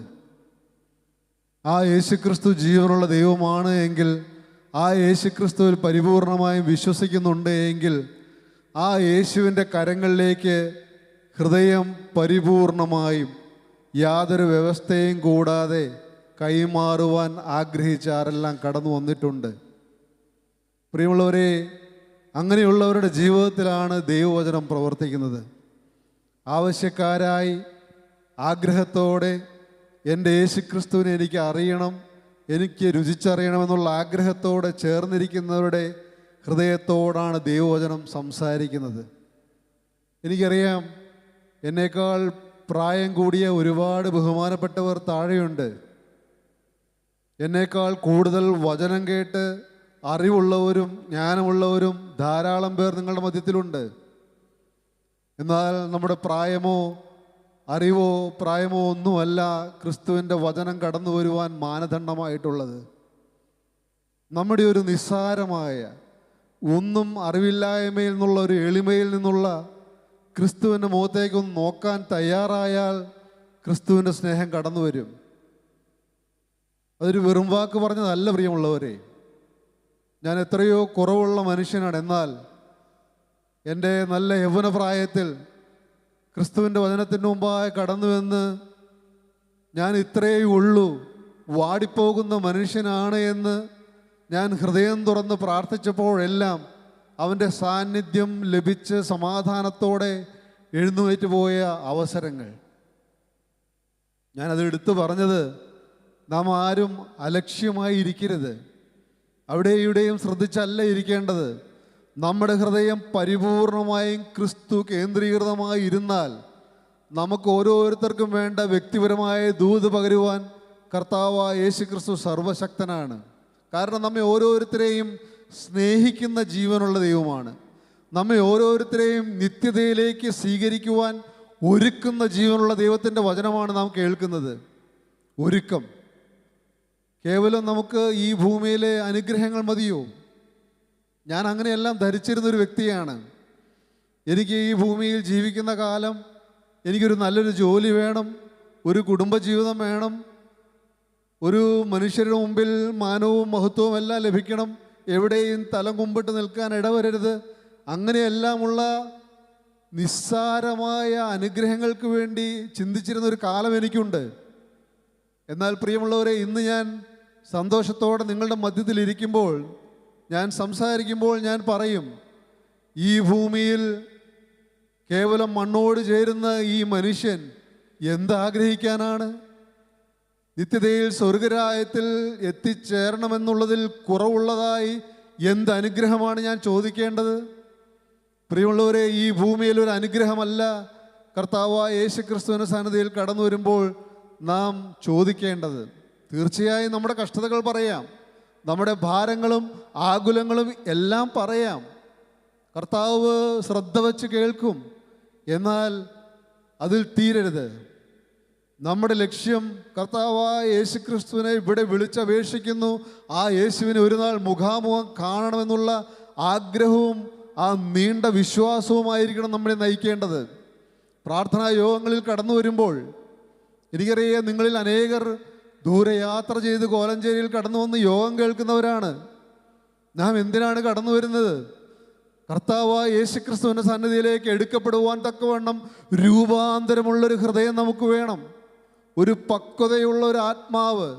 ആ യേശുക്രിസ്തു ജീവനുള്ള ദൈവമാണ് എങ്കിൽ, ആ യേശുക്രിസ്തുവിൽ പരിപൂർണമായും വിശ്വസിക്കുന്നുണ്ട് എങ്കിൽ, ആ യേശുവിൻ്റെ കരങ്ങളിലേക്ക് ഹൃദയം പരിപൂർണമായും യാതൊരു വ്യവസ്ഥയും കൂടാതെ കൈമാറുവാൻ ആഗ്രഹിച്ച ആരെല്ലാം കടന്നു വന്നിട്ടുണ്ട്? പ്രിയമുള്ളവരെ, അങ്ങനെയുള്ളവരുടെ ജീവിതത്തിലാണ് ദൈവവചനം പ്രവർത്തിക്കുന്നത്. ആവശ്യക്കാരായി ആഗ്രഹത്തോടെ എൻ്റെ യേശുക്രിസ്തുവിനെ എനിക്ക് അറിയണം, എനിക്ക് രുചിച്ചറിയണമെന്നുള്ള ആഗ്രഹത്തോടെ ചേർന്നിരിക്കുന്നവരുടെ ഹൃദയത്തോടാണ് ദൈവവചനം സംസാരിക്കുന്നത്. എനിക്കറിയാം, എന്നേക്കാൾ പ്രായം കൂടിയ ഒരുപാട് ബഹുമാനപ്പെട്ടവർ താഴെയുണ്ട്. എന്നേക്കാൾ കൂടുതൽ വചനം കേട്ട് അറിവുള്ളവരും ജ്ഞാനമുള്ളവരും ധാരാളം പേർ നിങ്ങളുടെ മധ്യത്തിലുണ്ട്. എന്നാൽ നമ്മുടെ പ്രായമോ അറിവോ പ്രായമോ ഒന്നുമല്ല ക്രിസ്തുവിൻ്റെ വചനം കടന്നു വരുവാൻ മാനദണ്ഡമായിട്ടുള്ളത്. നമ്മുടെ ഒരു നിസ്സാരമായ ഒന്നും അറിവില്ലായ്മയിൽ നിന്നുള്ള ഒരു എളിമയിൽ നിന്നുള്ള ക്രിസ്തുവിൻ്റെ മുഖത്തേക്കൊന്ന് നോക്കാൻ തയ്യാറായാൽ ക്രിസ്തുവിൻ്റെ സ്നേഹം കടന്നു വരും. അതൊരു വെറും വാക്ക് പറഞ്ഞതല്ല പ്രിയമുള്ളവരെ. ഞാൻ എത്രയോ കുറവുള്ള മനുഷ്യനാണ്. എന്നാൽ എൻ്റെ നല്ല യൗവനപ്രായത്തിൽ ക്രിസ്തുവിൻ്റെ വചനത്തിൻ്റെ മുമ്പായി കടന്നുവെന്ന് ഞാൻ ഇത്രയേ ഉള്ളൂ, വാടിപ്പോകുന്ന മനുഷ്യനാണ് എന്ന് ഞാൻ ഹൃദയം തുറന്ന് പ്രാർത്ഥിച്ചപ്പോഴെല്ലാം അവൻ്റെ സാന്നിധ്യം ലഭിച്ച് സമാധാനത്തോടെ എഴുന്നേറ്റ് പോയ അവസരങ്ങൾ. ഞാനത് എടുത്തു പറഞ്ഞത്, നാം ആരും അലക്ഷ്യമായി ഇരിക്കരുത്. അവിടെ ഇവിടെയും ശ്രദ്ധിച്ചല്ല ഇരിക്കേണ്ടത്. നമ്മുടെ ഹൃദയം പരിപൂർണമായും ക്രിസ്തു കേന്ദ്രീകൃതമായി ഇരുന്നാൽ നമുക്ക് ഓരോരുത്തർക്കും വേണ്ട വ്യക്തിപരമായ ദൂത് പകരുവാൻ കർത്താവായ യേശുക്രിസ്തു സർവശക്തനാണ്. കാരണം നമ്മെ ഓരോരുത്തരെയും സ്നേഹിക്കുന്ന ജീവനുള്ള ദൈവമാണ്. നമ്മെ ഓരോരുത്തരെയും നിത്യതയിലേക്ക് സ്വീകരിക്കുവാൻ ഒരുക്കുന്ന ജീവനുള്ള ദൈവത്തിൻ്റെ വചനമാണ് നാം കേൾക്കുന്നത്. ഒരുക്കം. കേവലം നമുക്ക് ഈ ഭൂമിയിലെ അനുഗ്രഹങ്ങൾ മതിയോ? ഞാൻ അങ്ങനെയെല്ലാം ധരിച്ചിരുന്നൊരു വ്യക്തിയാണ്. എനിക്ക് ഈ ഭൂമിയിൽ ജീവിക്കുന്ന കാലം എനിക്കൊരു നല്ലൊരു ജോലി വേണം, ഒരു കുടുംബജീവിതം വേണം, ഒരു മനുഷ്യരുടെ മുമ്പിൽ മാനവും മഹത്വവും എല്ലാം ലഭിക്കണം, എവിടെയും തലം കുമ്പിട്ട് നിൽക്കാൻ ഇടവരരുത്. അങ്ങനെയെല്ലാമുള്ള നിസ്സാരമായ അനുഗ്രഹങ്ങൾക്ക് വേണ്ടി ചിന്തിച്ചിരുന്നൊരു കാലം എനിക്കുണ്ട്. എന്നാൽ പ്രിയമുള്ളവരെ, ഇന്ന് ഞാൻ സന്തോഷത്തോടെ നിങ്ങളുടെ മധ്യത്തിലിരിക്കുമ്പോൾ, ഞാൻ സംസാരിക്കുമ്പോൾ ഞാൻ പറയും, ഈ ഭൂമിയിൽ കേവലം മണ്ണോട് ചേരുന്ന ഈ മനുഷ്യൻ എന്താഗ്രഹിക്കാനാണ്? നിത്യതയിൽ സ്വർഗരാജ്യത്തിൽ എത്തിച്ചേരണമെന്നുള്ളതിൽ കുറവുള്ളതായി എന്ത് അനുഗ്രഹമാണ് ഞാൻ ചോദിക്കേണ്ടത്? പ്രിയമുള്ളവരെ, ഈ ഭൂമിയിൽ ഒരു അനുഗ്രഹമല്ല കർത്താവായ യേശുക്രിസ്തുവിൻ്റെ സന്നിധിയിൽ കടന്നു വരുമ്പോൾ നാം ചോദിക്കേണ്ടത്. തീർച്ചയായും നമ്മുടെ കഷ്ടതകൾ പറയാം, നമ്മുടെ ഭാരങ്ങളും ആകുലങ്ങളും എല്ലാം പറയാം. കർത്താവ് ശ്രദ്ധ വച്ച് കേൾക്കും. എന്നാൽ അതിൽ തീരരുത്. നമ്മുടെ ലക്ഷ്യം കർത്താവായ യേശുക്രിസ്തുവിനെ ഇവിടെ വിളിച്ചപേക്ഷിക്കുന്നു. ആ യേശുവിനെ ഒരു നാൾ മുഖാമുഖം കാണണമെന്നുള്ള ആഗ്രഹവും ആ നീണ്ട വിശ്വാസവുമായിരിക്കണം നമ്മളെ നയിക്കേണ്ടത്. പ്രാർത്ഥനാ യോഗങ്ങളിൽ കടന്നു വരുമ്പോൾ എനിക്കറിയാം, നിങ്ങളിൽ അനേകർ ദൂരെ യാത്ര ചെയ്ത് കോലഞ്ചേരിയിൽ കടന്നു വന്ന് യോഗം കേൾക്കുന്നവരാണ്. നാം എന്തിനാണ് കടന്നു വരുന്നത്? കർത്താവായ യേശുക്രിസ്തുവിൻ്റെ സന്നിധിയിലേക്ക് എടുക്കപ്പെടുവാൻ തക്കവണ്ണം രൂപാന്തരമുള്ളൊരു ഹൃദയം നമുക്ക് വേണം. ഒരു പക്വതയുള്ള ഒരു ആത്മാവ്,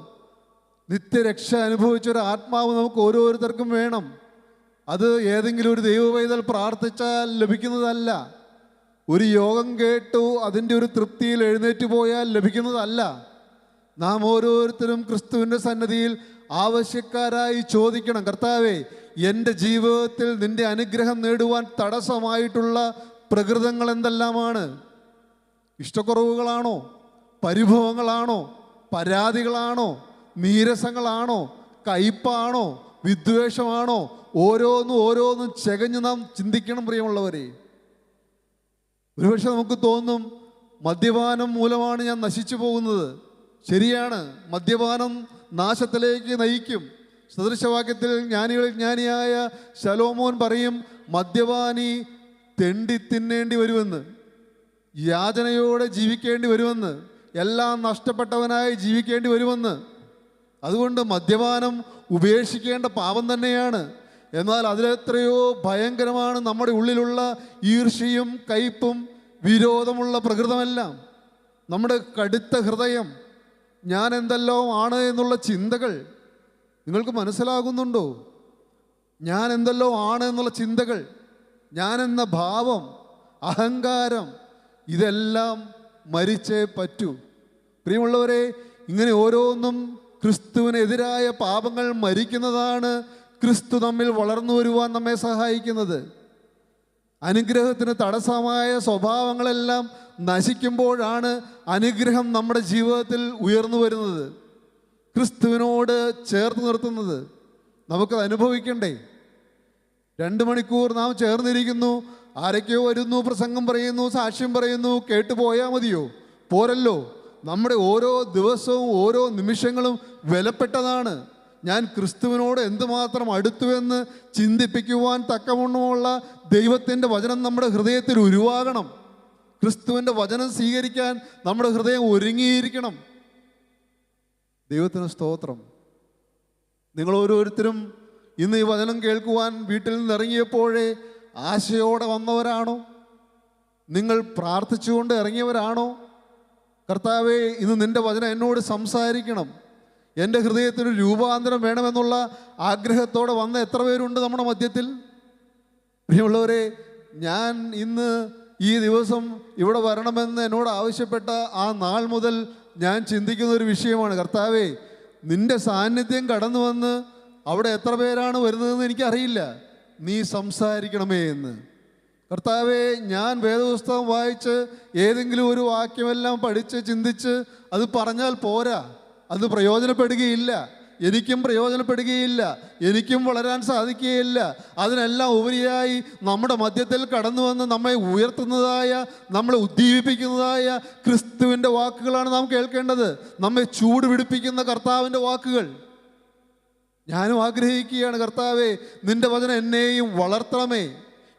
നിത്യരക്ഷ അനുഭവിച്ചൊരു ആത്മാവ് നമുക്ക് ഓരോരുത്തർക്കും വേണം. അത് ഏതെങ്കിലും ഒരു ദൈവവൈതൽ പ്രാർത്ഥിച്ചാൽ ലഭിക്കുന്നതല്ല. ഒരു യോഗം കേട്ടു അതിൻ്റെ ഒരു തൃപ്തിയിൽ എഴുന്നേറ്റ് പോയാൽ ലഭിക്കുന്നതല്ല. നാം ഓരോരുത്തരും ക്രിസ്തുവിൻ്റെ സന്നിധിയിൽ ആവശ്യക്കാരായി ചോദിക്കണം, കർത്താവേ, എൻ്റെ ജീവിതത്തിൽ നിൻ്റെ അനുഗ്രഹം നേടുവാൻ തടസ്സമായിട്ടുള്ള പ്രകൃതങ്ങൾ എന്തെല്ലാമാണ്? ഇഷ്ടക്കുറവുകളാണോ? പരിഭവങ്ങളാണോ? പരാതികളാണോ? നീരസങ്ങളാണോ? കയ്പാണോ? വിദ്വേഷമാണോ? ഓരോന്നും ചെകഞ്ഞ് നാം ചിന്തിക്കണം പ്രിയമുള്ളവരെ. ഒരുപക്ഷെ നമുക്ക് തോന്നും മദ്യപാനം മൂലമാണ് ഞാൻ നശിച്ചു പോകുന്നത്. ശരിയാണ്, മദ്യപാനം നാശത്തിലേക്ക് നയിക്കും. സദൃശവാക്യത്തിൽ ജ്ഞാനിയായ ശലോമോൻ പറയും, മദ്യപാനി തെണ്ടി തിന്നേണ്ടി വരുമെന്ന്, യാചനയോടെ ജീവിക്കേണ്ടി വരുമെന്ന്, എല്ലാം നഷ്ടപ്പെട്ടവനായി ജീവിക്കേണ്ടി വരുമെന്ന്. അതുകൊണ്ട് മദ്യപാനം ഉപേക്ഷിക്കേണ്ട പാപം തന്നെയാണ്. എന്നാൽ അതിലെത്രയോ ഭയങ്കരമാണ് നമ്മുടെ ഉള്ളിലുള്ള ഈർഷ്യയും കയ്പും വിരോധമുള്ള പ്രകൃതമെല്ലാം. നമ്മുടെ കടുത്ത ഹൃദയം, ഞാൻ എന്തെല്ലോ ആണ് എന്നുള്ള ചിന്തകൾ നിങ്ങൾക്ക് മനസ്സിലാകുന്നുണ്ടോ? ഞാൻ എന്തെല്ലോ ആണ് എന്നുള്ള ചിന്തകൾ, ഞാനെന്ന ഭാവം, അഹങ്കാരം, ഇതെല്ലാം മരിച്ചേ പറ്റൂ. പ്രിയമുള്ളവരെ, ഇങ്ങനെ ഓരോന്നും ക്രിസ്തുവിനെതിരായ പാപങ്ങൾ മരിക്കുന്നതാണ് ക്രിസ്തു നമ്മിൽ വളർന്നു വരുവാൻ നമ്മെ സഹായിക്കുന്നത്. അനുഗ്രഹത്തിന് തടസ്സമായ സ്വഭാവങ്ങളെല്ലാം നശിക്കുമ്പോഴാണ് അനുഗ്രഹം നമ്മുടെ ജീവിതത്തിൽ ഉയർന്നു വരുന്നത്, ക്രിസ്തുവിനോട് ചേർത്ത് നിർത്തുന്നത്. നമുക്കത് അനുഭവിക്കണ്ടേ? 2 മണിക്കൂർ നാം ചേർന്നിരിക്കുന്നു, ആരൊക്കെയോ വരുന്നു, പ്രസംഗം പറയുന്നു, സാക്ഷ്യം പറയുന്നു, കേട്ടുപോയാൽ മതിയോ? പോരല്ലോ. നമ്മുടെ ഓരോ ദിവസവും ഓരോ നിമിഷങ്ങളും വിലപ്പെട്ടതാണ്. ഞാൻ ക്രിസ്തുവിനോട് എന്തുമാത്രം അടുത്തുവെന്ന് ചിന്തിപ്പിക്കുവാൻ തക്കവണ്ണമുള്ള ദൈവത്തിൻ്റെ വചനം നമ്മുടെ ഹൃദയത്തിൽ ഉരുവാകണം. ക്രിസ്തുവിൻ്റെ വചനം സ്വീകരിക്കാൻ നമ്മുടെ ഹൃദയം ഒരുങ്ങിയിരിക്കണം. ദൈവത്തിന് സ്തോത്രം. നിങ്ങൾ ഓരോരുത്തരും ഇന്ന് ഈ വചനം കേൾക്കുവാൻ വീട്ടിൽ നിന്ന് ഇറങ്ങിയപ്പോഴേ ആശയോടെ വന്നവരാണോ? നിങ്ങൾ പ്രാർത്ഥിച്ചുകൊണ്ട് ഇറങ്ങിയവരാണോ? കർത്താവേ, ഇന്ന് നിൻ്റെ വചനം എന്നോട് സംസാരിക്കണം, എൻ്റെ ഹൃദയത്തിന് രൂപാന്തരം വേണമെന്നുള്ള ആഗ്രഹത്തോടെ വന്ന എത്ര പേരുണ്ട് നമ്മുടെ മധ്യത്തിൽ? പ്രിയമുള്ളവരെ, ഞാൻ ഇന്ന് ഈ ദിവസം ഇവിടെ വരണമെന്ന് എന്നോട് ആവശ്യപ്പെട്ട ആ നാൾ മുതൽ ഞാൻ ചിന്തിക്കുന്ന ഒരു വിഷയമാണ്, കർത്താവേ, നിൻ്റെ സാന്നിധ്യം കടന്നു വന്ന് അവിടെ എത്ര പേരാണ് വരുന്നതെന്ന് എനിക്കറിയില്ല, നീ സംസാരിക്കണമേ എന്ന്. കർത്താവേ, ഞാൻ വേദപുസ്തകം വായിച്ച് ഏതെങ്കിലും ഒരു വാക്യമെല്ലാം പഠിച്ച് ചിന്തിച്ച് അത് പറഞ്ഞാൽ പോരാ, അത് പ്രയോജനപ്പെടുകയില്ല, എനിക്കും പ്രയോജനപ്പെടുകയില്ല, എനിക്കും വളരാൻ സാധിക്കുകയില്ല. അതിനെല്ലാം ഉപരിയായി നമ്മുടെ മധ്യത്തിൽ കടന്നു വന്ന് നമ്മെ ഉയർത്തുന്നതായ, നമ്മളെ ഉദ്ദീപിപ്പിക്കുന്നതായ ക്രിസ്തുവിൻ്റെ വാക്കുകളാണ് നാം കേൾക്കേണ്ടത്. നമ്മെ ചൂട് പിടിപ്പിക്കുന്ന കർത്താവിൻ്റെ വാക്കുകൾ. ഞാനും ആഗ്രഹിക്കുകയാണ്, കർത്താവേ, നിൻ്റെ വചനം എന്നെയും വളർത്തണമേ,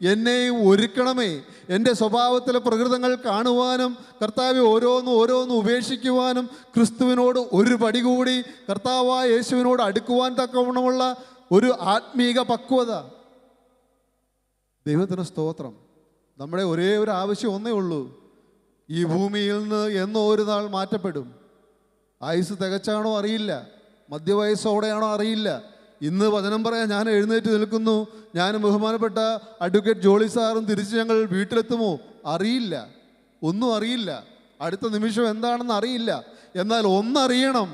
എന്നെയും ഒരുക്കണമേ, എൻ്റെ സ്വഭാവത്തിലെ പ്രകൃതങ്ങൾ കാണുവാനും കർത്താവെ ഓരോന്നും ഉപേക്ഷിക്കുവാനും ക്രിസ്തുവിനോട് ഒരു പടി കൂടി കർത്താവായ യേശുവിനോട് അടുക്കുവാൻ തക്കവണ്ണമുള്ള ഒരു ആത്മീക പക്വത. ദൈവത്തിന് സ്തോത്രം. നമ്മുടെ ഒരേ ഒരു ആവശ്യം ഒന്നേ ഉള്ളൂ, ഈ ഭൂമിയിൽ നിന്ന് എന്നോ ഒരു നാൾ മാറ്റപ്പെടും. ആയുസ് തികച്ചാണോ അറിയില്ല, മധ്യവയസ്സോടെയാണോ അറിയില്ല. ഇന്ന് വചനം പറയാൻ ഞാൻ എഴുന്നേറ്റ് നിൽക്കുന്നു, ഞാനും ബഹുമാനപ്പെട്ട അഡ്വക്കേറ്റ് ജോളി സാറും തിരിച്ച് ഞങ്ങൾ വീട്ടിലെത്തുമോ അറിയില്ല, ഒന്നും അറിയില്ല, അടുത്ത നിമിഷം എന്താണെന്ന് അറിയില്ല. എന്നാൽ ഒന്നറിയണം,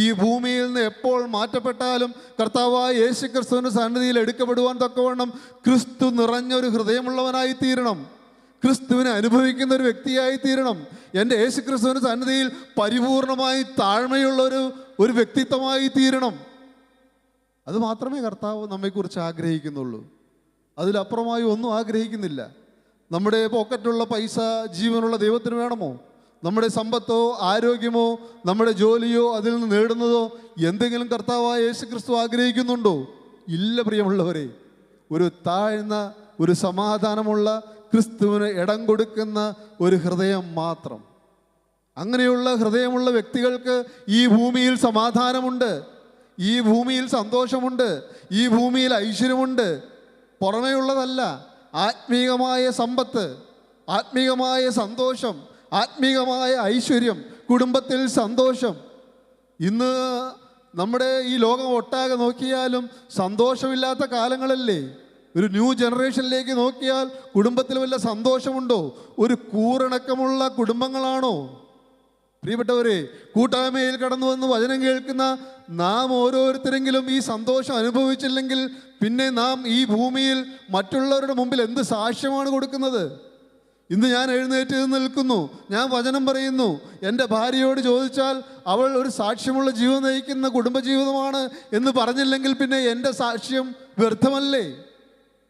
ഈ ഭൂമിയിൽ നിന്ന് എപ്പോൾ മാറ്റപ്പെട്ടാലും കർത്താവായ യേശു ക്രിസ്തുവിൻ്റെ സന്നിധിയിൽ എടുക്കപ്പെടുവാൻ തക്കവണ്ണം ക്രിസ്തു നിറഞ്ഞൊരു ഹൃദയമുള്ളവനായി തീരണം, ക്രിസ്തുവിനെ അനുഭവിക്കുന്ന ഒരു വ്യക്തിയായി തീരണം. എൻ്റെ യേശു ക്രിസ്തുവിൻ്റെ സന്നിധിയിൽ പരിപൂർണമായി താഴ്മയുള്ളൊരു വ്യക്തിത്വമായി തീരണം. അത് മാത്രമേ കർത്താവ് നമ്മെക്കുറിച്ച് ആഗ്രഹിക്കുന്നുള്ളൂ. അതിലപ്പുറമായി ഒന്നും ആഗ്രഹിക്കുന്നില്ല. നമ്മുടെ പോക്കറ്റിലുള്ള പൈസ ജീവനുള്ള ദൈവത്തിന് വേണമോ? നമ്മുടെ സമ്പത്തോ ആരോഗ്യമോ നമ്മുടെ ജോലിയോ അതിൽ നിന്ന് നേടുന്നതോ എന്തെങ്കിലും കർത്താവായ യേശു ക്രിസ്തു ആഗ്രഹിക്കുന്നുണ്ടോ? ഇല്ല പ്രിയമുള്ളവരെ. ഒരു താഴ്ന്ന, ഒരു സമാധാനമുള്ള, ക്രിസ്തുവിന് ഇടം കൊടുക്കുന്ന ഒരു ഹൃദയം മാത്രം. അങ്ങനെയുള്ള ഹൃദയമുള്ള വ്യക്തികൾക്ക് ഈ ഭൂമിയിൽ സമാധാനമുണ്ട്, ഈ ഭൂമിയിൽ സന്തോഷമുണ്ട്, ഈ ഭൂമിയിൽ ഐശ്വര്യമുണ്ട്. പുറമേയുള്ളതല്ല, ആത്മീകമായ സമ്പത്ത്, ആത്മീകമായ സന്തോഷം, ആത്മീകമായ ഐശ്വര്യം, കുടുംബത്തിൽ സന്തോഷം. ഇന്ന് നമ്മുടെ ഈ ലോകം ഒട്ടാകെ നോക്കിയാലും സന്തോഷമില്ലാത്ത കാലങ്ങളല്ലേ? ഒരു ന്യൂ ജനറേഷനിലേക്ക് നോക്കിയാൽ കുടുംബത്തിൽ വല്ല സന്തോഷമുണ്ടോ? ഒരു കൂറിണക്കമുള്ള കുടുംബങ്ങളാണോ? പ്രിയപ്പെട്ടവരെ, കൂട്ടായ്മയിൽ കടന്നു വന്ന് വചനം കേൾക്കുന്ന നാം ഓരോരുത്തരെങ്കിലും ഈ സന്തോഷം അനുഭവിച്ചില്ലെങ്കിൽ പിന്നെ നാം ഈ ഭൂമിയിൽ മറ്റുള്ളവരുടെ മുമ്പിൽ എന്ത് സാക്ഷ്യമാണ് കൊടുക്കുന്നത്? ഇന്ന് ഞാൻ എഴുന്നേറ്റ് നിൽക്കുന്നു, ഞാൻ വചനം പറയുന്നു. എൻ്റെ ഭാര്യയോട് ചോദിച്ചാൽ അവൾ ഒരു സാക്ഷ്യമുള്ള ജീവിതം നയിക്കുന്ന കുടുംബജീവിതമാണ് എന്ന് പറഞ്ഞില്ലെങ്കിൽ പിന്നെ എൻ്റെ സാക്ഷ്യം വ്യർത്ഥമല്ലേ?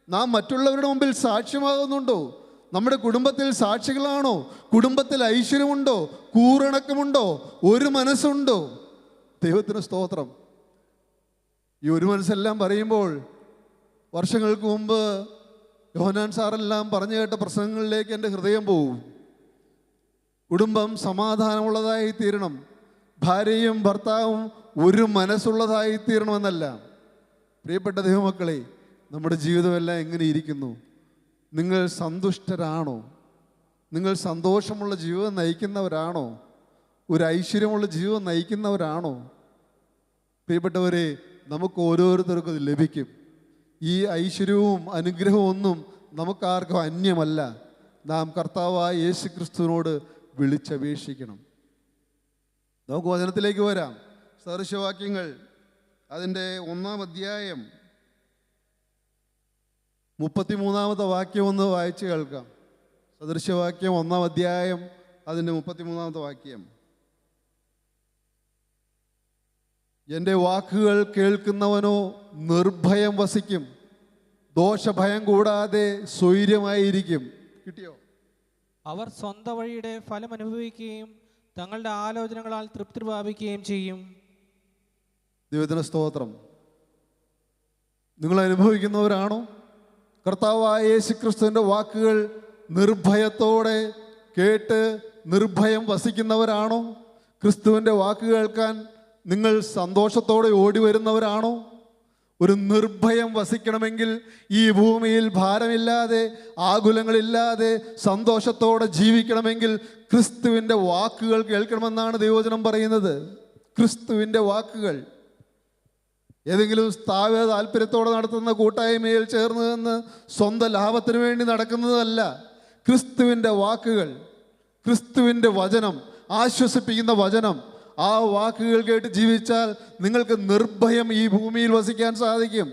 നാം മറ്റുള്ളവരുടെ മുമ്പിൽ സാക്ഷ്യമാകുന്നുണ്ടോ? നമ്മുടെ കുടുംബത്തിൽ സാക്ഷികളാണോ? കുടുംബത്തിൽ ഐശ്വര്യമുണ്ടോ? കൂറിണക്കമുണ്ടോ? ഒരു മനസ്സുണ്ടോ? ദൈവത്തിന് സ്തോത്രം. ഈ ഒരു മനസ്സെല്ലാം പറയുമ്പോൾ വർഷങ്ങൾക്ക് മുമ്പ് യോഹന്നാൻ സാറെല്ലാം പറഞ്ഞു കേട്ട പ്രസംഗങ്ങളിലേക്ക് എൻ്റെ ഹൃദയം പോവും. കുടുംബം സമാധാനമുള്ളതായി തീരണം, ഭാര്യയും ഭർത്താവും ഒരു മനസ്സുള്ളതായി തീരണമെന്നല്ല. പ്രിയപ്പെട്ട ദൈവമക്കളെ, നമ്മുടെ ജീവിതമെല്ലാം എങ്ങനെ ഇരിക്കുന്നു? നിങ്ങൾ സന്തുഷ്ടരാണോ? നിങ്ങൾ സന്തോഷമുള്ള ജീവിതം നയിക്കുന്നവരാണോ? ഒരു ഐശ്വര്യമുള്ള ജീവിതം നയിക്കുന്നവരാണോ? പ്രിയപ്പെട്ടവരെ, നമുക്ക് ഓരോരുത്തർക്കും ഇത് ലഭിക്കും. ഈ ഐശ്വര്യവും അനുഗ്രഹവും ഒന്നും നമുക്കാർക്കും അന്യമല്ല. നാം കർത്താവായ യേശു ക്രിസ്തുവിനോട് വിളിച്ചപേക്ഷിക്കണം. നമുക്ക് വചനത്തിലേക്ക് വരാം. സദൃശവാക്യങ്ങൾ അതിൻ്റെ 1-ാം അധ്യായം 33-ാമത്തെ വാക്യം ഒന്ന് വായിച്ച് കേൾക്കാം. സദൃശവാക്യം 1-ാം അധ്യായം അതിൻ്റെ 33-ാമത്തെ വാക്യം. എൻ്റെ വാക്കുകൾ കേൾക്കുന്നവനോ നിർഭയം വസിക്കും, ദോഷഭയം കൂടാതെ സ്വൈര്യമായിരിക്കും. കിട്ടിയോ? അവർ സ്വന്തം വഴിയുടെ ഫലം അനുഭവിക്കുകയും തങ്ങളുടെ ആലോചനകളാൽ തൃപ്തി പ്രാപിക്കുകയും ചെയ്യും. ദൈവത്തിന് സ്തോത്രം. നിങ്ങൾ അനുഭവിക്കുന്നവരാണോ? കർത്താവായ യേശുക്രിസ്തുവിൻ്റെ വാക്കുകൾ നിർഭയത്തോടെ കേട്ട് നിർഭയം വസിക്കുന്നവരാണോ? ക്രിസ്തുവിൻ്റെ വാക്ക് കേൾക്കാൻ നിങ്ങൾ സന്തോഷത്തോടെ ഓടി വരുന്നവരാണോ? ഒരു നിർഭയം വസിക്കണമെങ്കിൽ ഈ ഭൂമിയിൽ ഭാരമില്ലാതെ ആകുലങ്ങളില്ലാതെ സന്തോഷത്തോടെ ജീവിക്കണമെങ്കിൽ ക്രിസ്തുവിൻ്റെ വാക്കുകൾ കേൾക്കണമെന്നാണ് ദൈവവചനം പറയുന്നത്. ക്രിസ്തുവിൻ്റെ വാക്കുകൾ. ഏതെങ്കിലും സ്ഥാപിത താല്പര്യത്തോടെ നടത്തുന്ന കൂട്ടായ്മയിൽ ചേർന്ന് നിന്ന് സ്വന്തം ലാഭത്തിന് വേണ്ടി നടക്കുന്നതല്ല. ക്രിസ്തുവിൻ്റെ വാക്കുകൾ, ക്രിസ്തുവിൻ്റെ വചനം, ആശ്വസിപ്പിക്കുന്ന വചനം. ആ വാക്കുകൾ കേട്ട് ജീവിച്ചാൽ നിങ്ങൾക്ക് നിർഭയം ഈ ഭൂമിയിൽ വസിക്കാൻ സാധിക്കും.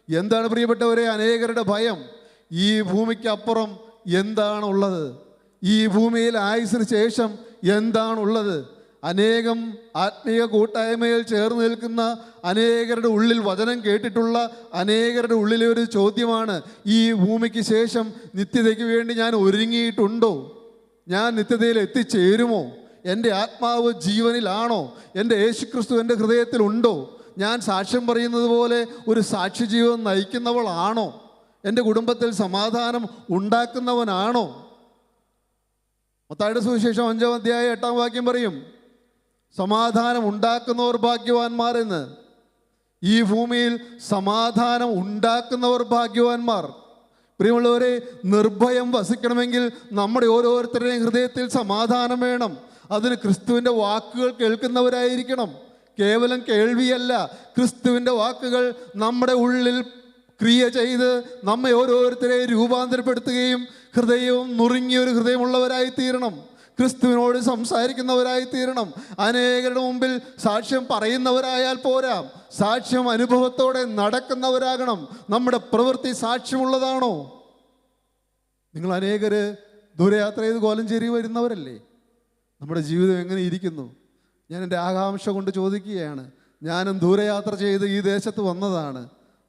എന്താണ് പ്രിയപ്പെട്ടവരെ അനേകരുടെ ഭയം? ഈ ഭൂമിക്കപ്പുറം എന്താണുള്ളത്? ഈ ഭൂമിയിൽ ആയുസ്സിന് ശേഷം എന്താണുള്ളത്? അനേകം ആത്മീയ കൂട്ടായ്മയിൽ ചേർന്ന് നിൽക്കുന്ന അനേകരുടെ ഉള്ളിൽ വചനം കേട്ടിട്ടുള്ള അനേകരുടെ ഉള്ളിലെ ഒരു ചോദ്യമാണ്, ഈ ഭൂമിക്ക് ശേഷം നിത്യതയ്ക്ക് വേണ്ടി ഞാൻ ഒരുങ്ങിയിട്ടുണ്ടോ? ഞാൻ നിത്യതയിൽ എത്തിച്ചേരുമോ? എൻ്റെ ആത്മാവ് ജീവനിലാണോ? എൻ്റെ യേശുക്രിസ്തു എൻ്റെ ഹൃദയത്തിലുണ്ടോ? ഞാൻ സാക്ഷ്യം പറയുന്നത് പോലെ ഒരു സാക്ഷി ജീവിതം നയിക്കുന്നവളാണോ? എൻ്റെ കുടുംബത്തിൽ സമാധാനം ഉണ്ടാക്കുന്നവനാണോ? മത്തായിയുടെ സുവിശേഷം 5-ാം അധ്യായം 8-ാം വാക്യം പറയും, സമാധാനം ഉണ്ടാക്കുന്നവർ ഭാഗ്യവാന്മാരെന്ന്. ഈ ഭൂമിയിൽ സമാധാനം ഉണ്ടാക്കുന്നവർ ഭാഗ്യവാന്മാർ. പ്രിയമുള്ളവരെ, നിർഭയം വസിക്കണമെങ്കിൽ നമ്മുടെ ഓരോരുത്തരുടെയും ഹൃദയത്തിൽ സമാധാനം വേണം. അതിന് ക്രിസ്തുവിൻ്റെ വാക്കുകൾ കേൾക്കുന്നവരായിരിക്കണം. കേവലം കേൾവിയല്ല, ക്രിസ്തുവിൻ്റെ വാക്കുകൾ നമ്മുടെ ഉള്ളിൽ ക്രിയ ചെയ്ത് നമ്മെ ഓരോരുത്തരെയും രൂപാന്തരപ്പെടുത്തുകയും ഹൃദയവും നുറുങ്ങിയൊരു ഹൃദയമുള്ളവരായി തീരണം. ക്രിസ്തുവിനോട് സംസാരിക്കുന്നവരായി തീരണം. അനേകരുടെ മുമ്പിൽ സാക്ഷ്യം പറയുന്നവരായാൽ പോരാ, സാക്ഷ്യം അനുഭവത്തോടെ നടക്കുന്നവരാകണം. നമ്മുടെ പ്രവൃത്തി സാക്ഷ്യമുള്ളതാണോ? നിങ്ങൾ അനേകർ ദൂരയാത്ര ചെയ്ത് കോലഞ്ചേരി വരുന്നവരല്ലേ? നമ്മുടെ ജീവിതം എങ്ങനെ ഇരിക്കുന്നു? ഞാൻ എൻ്റെ ആകാംക്ഷ കൊണ്ട് ചോദിക്കുകയാണ്. ഞാനും ദൂരയാത്ര ചെയ്ത് ഈ ദേശത്ത് വന്നതാണ്.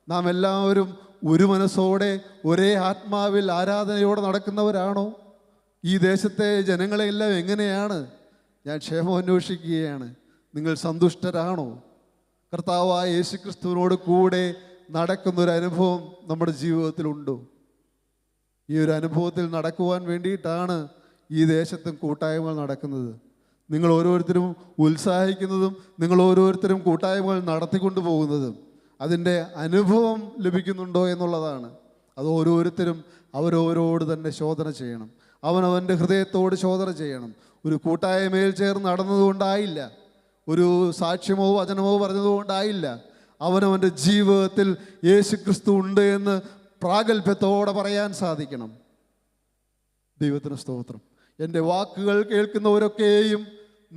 നാം എല്ലാവരും ഒരു മനസ്സോടെ ഒരേ ആത്മാവിൽ ആരാധനയോടെ നടക്കുന്നവരാണോ? ഈ ദേശത്തെ ജനങ്ങളെല്ലാം എങ്ങനെയാണ്? ഞാൻ ക്ഷേമം അന്വേഷിക്കുകയാണ്. നിങ്ങൾ സന്തുഷ്ടരാണോ? കർത്താവായ യേശുക്രിസ്തുവിനോട് കൂടെ നടക്കുന്നൊരനുഭവം നമ്മുടെ ജീവിതത്തിലുണ്ടോ? ഈ ഒരു അനുഭവത്തിൽ നടക്കുവാൻ വേണ്ടിയിട്ടാണ് ഈ ദേശത്തും കൂട്ടായ്മകൾ നടക്കുന്നത്. നിങ്ങൾ ഓരോരുത്തരും ഉത്സാഹിക്കുന്നതും നിങ്ങൾ ഓരോരുത്തരും കൂട്ടായ്മകൾ നടത്തിക്കൊണ്ടു പോകുന്നതും അതിൻ്റെ അനുഭവം ലഭിക്കുന്നുണ്ടോ എന്നുള്ളതാണ്. അത് ഓരോരുത്തരും അവരവരോട് തന്നെ ശോധന ചെയ്യണം. അവനവൻ്റെ ഹൃദയത്തോട് ശോധന ചെയ്യണം. ഒരു കൂട്ടായ്മയിൽ ചേർന്ന് നടന്നതുകൊണ്ടായില്ല, ഒരു സാക്ഷ്യമോ വചനമോ പറഞ്ഞതുകൊണ്ടായില്ല. അവനവൻ്റെ ജീവിതത്തിൽ യേശുക്രിസ്തു ഉണ്ട് എന്ന് പ്രാഗൽഭ്യത്തോടെ പറയാൻ സാധിക്കണം. ദൈവത്തിന് സ്തോത്രം. എൻ്റെ വാക്കുകൾ കേൾക്കുന്നവരൊക്കെയും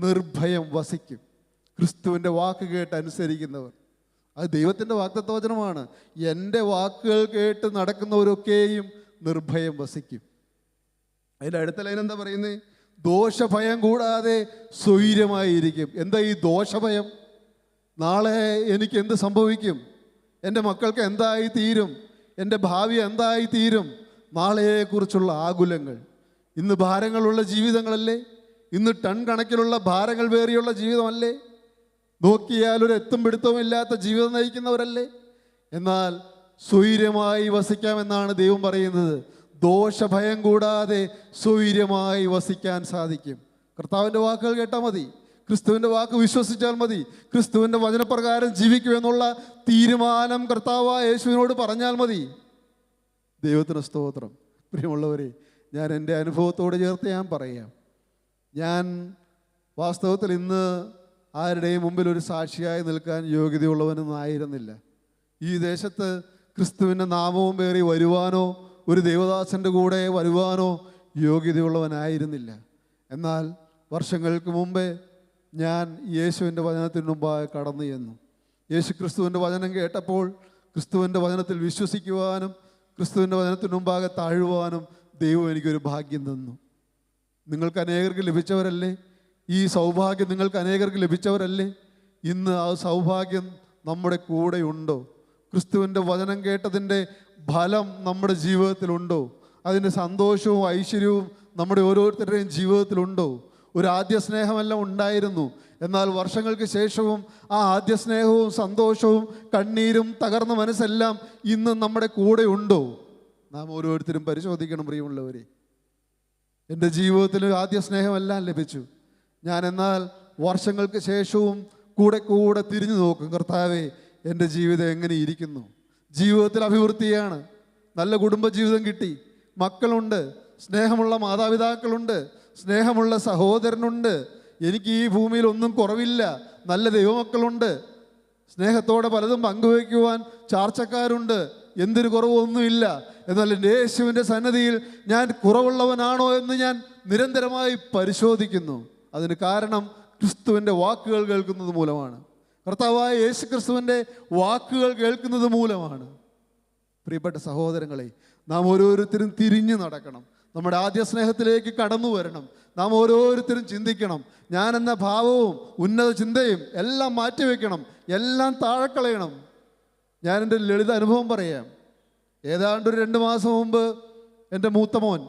നിർഭയം വസിക്കും. ക്രിസ്തുവിൻ്റെ വാക്ക് കേട്ട് അനുസരിക്കുന്നവർ, അത് ദൈവത്തിൻ്റെ വാഗ്ദത്തവചനമാണ്. എൻ്റെ വാക്കുകൾ കേട്ട് നടക്കുന്നവരൊക്കെയും നിർഭയം വസിക്കും. അതിൻ്റെ അടുത്ത ലൈൻ എന്താ പറയുന്നത്? ദോഷഭയം കൂടാതെ സ്വൈര്യമായിരിക്കും. എന്താ ഈ ദോഷഭയം? നാളെ എനിക്ക് എന്ത് സംഭവിക്കും? എൻ്റെ മക്കൾക്ക് എന്തായി തീരും? എൻ്റെ ഭാവി എന്തായി തീരും? നാളെയെക്കുറിച്ചുള്ള ആകുലങ്ങൾ. ഇന്ന് ഭാരങ്ങളുള്ള ജീവിതങ്ങളല്ലേ? ഇന്ന് ടൺ കണക്കിലുള്ള ഭാരങ്ങൾ വേറിയുള്ള ജീവിതമല്ലേ? നോക്കിയാൽ ഒരു എത്തും പിടുത്തവും ഇല്ലാത്ത ജീവിതം നയിക്കുന്നവരല്ലേ? എന്നാൽ സ്വൈര്യമായി വസിക്കാമെന്നാണ് ദൈവം പറയുന്നത്. ദോഷഭയം കൂടാതെ സ്വൈര്യമായി വസിക്കാൻ സാധിക്കും. കർത്താവിൻ്റെ വാക്കുകൾ കേട്ടാൽ മതി, ക്രിസ്തുവിൻ്റെ വാക്ക് വിശ്വസിച്ചാൽ മതി, ക്രിസ്തുവിൻ്റെ വചനപ്രകാരം ജീവിക്കുമെന്നുള്ള തീരുമാനം കർത്താവായ യേശുവിനോട് പറഞ്ഞാൽ മതി. ദൈവത്തിന് സ്തോത്രം. പ്രിയമുള്ളവരെ, ഞാൻ എൻ്റെ അനുഭവത്തോട് ചേർത്ത് ഞാൻ പറയാം. ഞാൻ വാസ്തവത്തിൽ ഇന്ന് ആരുടെയും മുമ്പിൽ ഒരു സാക്ഷിയായി നിൽക്കാൻ യോഗ്യതയുള്ളവനൊന്നും ആയിരുന്നില്ല. ഈ ദേശത്ത് ക്രിസ്തുവിൻ്റെ നാമവും പേറി വരുവാനോ ഒരു ദേവദാസൻ്റെ കൂടെ വരുവാനോ യോഗ്യതയുള്ളവനായിരുന്നില്ല. എന്നാൽ വർഷങ്ങൾക്ക് മുമ്പേ ഞാൻ യേശുവിൻ്റെ വചനത്തിന് മുമ്പായി കടന്നു ചെന്നു. യേശു ക്രിസ്തുവിൻ്റെ വചനം കേട്ടപ്പോൾ ക്രിസ്തുവിൻ്റെ വചനത്തിൽ വിശ്വസിക്കുവാനും ക്രിസ്തുവിൻ്റെ വചനത്തിന് മുമ്പാകെ താഴുവാനും ദൈവം എനിക്കൊരു ഭാഗ്യം തന്നു. നിങ്ങൾക്ക് അനേകർക്ക് ലഭിച്ചവരല്ലേ ഈ സൗഭാഗ്യം? നിങ്ങൾക്ക് അനേകർക്ക് ലഭിച്ചവരല്ലേ? ഇന്ന് ആ സൗഭാഗ്യം നമ്മുടെ കൂടെയുണ്ടോ? ക്രിസ്തുവിൻ്റെ വചനം കേട്ടതിൻ്റെ ഫലം നമ്മുടെ ജീവിതത്തിലുണ്ടോ? അതിൻ്റെ സന്തോഷവും ഐശ്വര്യവും നമ്മുടെ ഓരോരുത്തരുടെയും ജീവിതത്തിലുണ്ടോ? ഒരു ആദ്യ സ്നേഹമെല്ലാം ഉണ്ടായിരുന്നു, എന്നാൽ വർഷങ്ങൾക്ക് ശേഷവും ആ ആദ്യ സ്നേഹവും സന്തോഷവും കണ്ണീരും തകർന്ന മനസ്സെല്ലാം ഇന്ന് നമ്മുടെ കൂടെ ഉണ്ടോ? നാം ഓരോരുത്തരും പരിശോധിക്കണം. പ്രിയമുള്ളവരെ, എൻ്റെ ജീവിതത്തിൽ ആദ്യ സ്നേഹമെല്ലാം ലഭിച്ചു ഞാൻ, എന്നാൽ വർഷങ്ങൾക്ക് ശേഷവും കൂടെ കൂടെ തിരിഞ്ഞു നോക്കും. കർത്താവേ, എൻ്റെ ജീവിതം എങ്ങനെ ഇരിക്കുന്നു? ജീവിതത്തിൽ അഭിവൃദ്ധിയാണ്, നല്ല കുടുംബജീവിതം കിട്ടി, മക്കളുണ്ട്, സ്നേഹമുള്ള മാതാപിതാക്കളുണ്ട്, സ്നേഹമുള്ള സഹോദരനുണ്ട്, എനിക്ക് ഈ ഭൂമിയിൽ ഒന്നും കുറവില്ല, നല്ല ദൈവമക്കളുണ്ട്, സ്നേഹത്തോടെ പലതും പങ്കുവയ്ക്കുവാൻ ചാർച്ചക്കാരുണ്ട്, എന്തൊരു കുറവൊന്നുമില്ല. എന്നാൽ എൻ്റെ യേശുവിൻ്റെ സന്നിധിയിൽ ഞാൻ കുറവുള്ളവനാണോ എന്ന് ഞാൻ നിരന്തരമായി പരിശോധിക്കുന്നു. അതിന് കാരണം ക്രിസ്തുവിൻ്റെ വാക്കുകൾ കേൾക്കുന്നത് മൂലമാണ്. കർത്താവായ യേശു ക്രിസ്തുവിൻ്റെ വാക്കുകൾ കേൾക്കുന്നത് മൂലമാണ്. പ്രിയപ്പെട്ട സഹോദരങ്ങളെ, നാം ഓരോരുത്തരും തിരിഞ്ഞു നടക്കണം. നമ്മുടെ ആദ്യ സ്നേഹത്തിലേക്ക് കടന്നു വരണം. നാം ഓരോരുത്തരും ചിന്തിക്കണം. ഞാൻ എന്ന ഭാവവും ഉന്നത ചിന്തയും എല്ലാം മാറ്റിവെക്കണം, എല്ലാം താഴെക്കളയണം. ഞാൻ എൻ്റെ ലളിത അനുഭവം പറയാം. ഏതാണ്ട് ഒരു 2 മാസം മുമ്പ് എൻ്റെ മൂത്ത മോൻ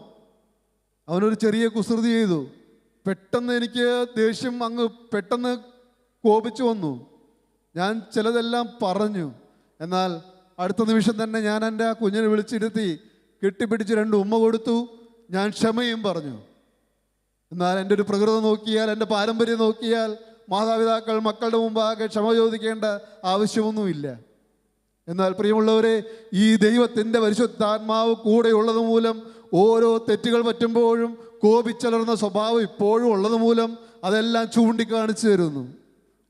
അവനൊരു ചെറിയ കുസൃതി ചെയ്തു. പെട്ടെന്ന് എനിക്ക് ദേഷ്യം അങ്ങ് പെട്ടെന്ന് കോപിച്ചു വന്നു. ഞാൻ ചിലതെല്ലാം പറഞ്ഞു. എന്നാൽ അടുത്ത നിമിഷം തന്നെ ഞാൻ എൻ്റെ ആ കുഞ്ഞിനെ വിളിച്ചിരുത്തി കെട്ടിപ്പിടിച്ച് 2 ഉമ്മ കൊടുത്തു. ഞാൻ ക്ഷമയും പറഞ്ഞു. എന്നാൽ എൻ്റെ ഒരു പ്രകൃതം നോക്കിയാൽ, എൻ്റെ പാരമ്പര്യം നോക്കിയാൽ മാതാപിതാക്കൾ മക്കളുടെ മുമ്പാകെ ക്ഷമ ചോദിക്കേണ്ട ആവശ്യമൊന്നുമില്ല. എന്നാൽ പ്രിയമുള്ളവരെ, ഈ ദൈവത്തിൻ്റെ പരിശുദ്ധാത്മാവ് കൂടെയുള്ളത് മൂലം ഓരോ തെറ്റുകൾ പറ്റുമ്പോഴും കോപിച്ചലർന്ന സ്വഭാവം ഇപ്പോഴും ഉള്ളത് മൂലം അതെല്ലാം ചൂണ്ടിക്കാണിച്ചു തരുന്നു.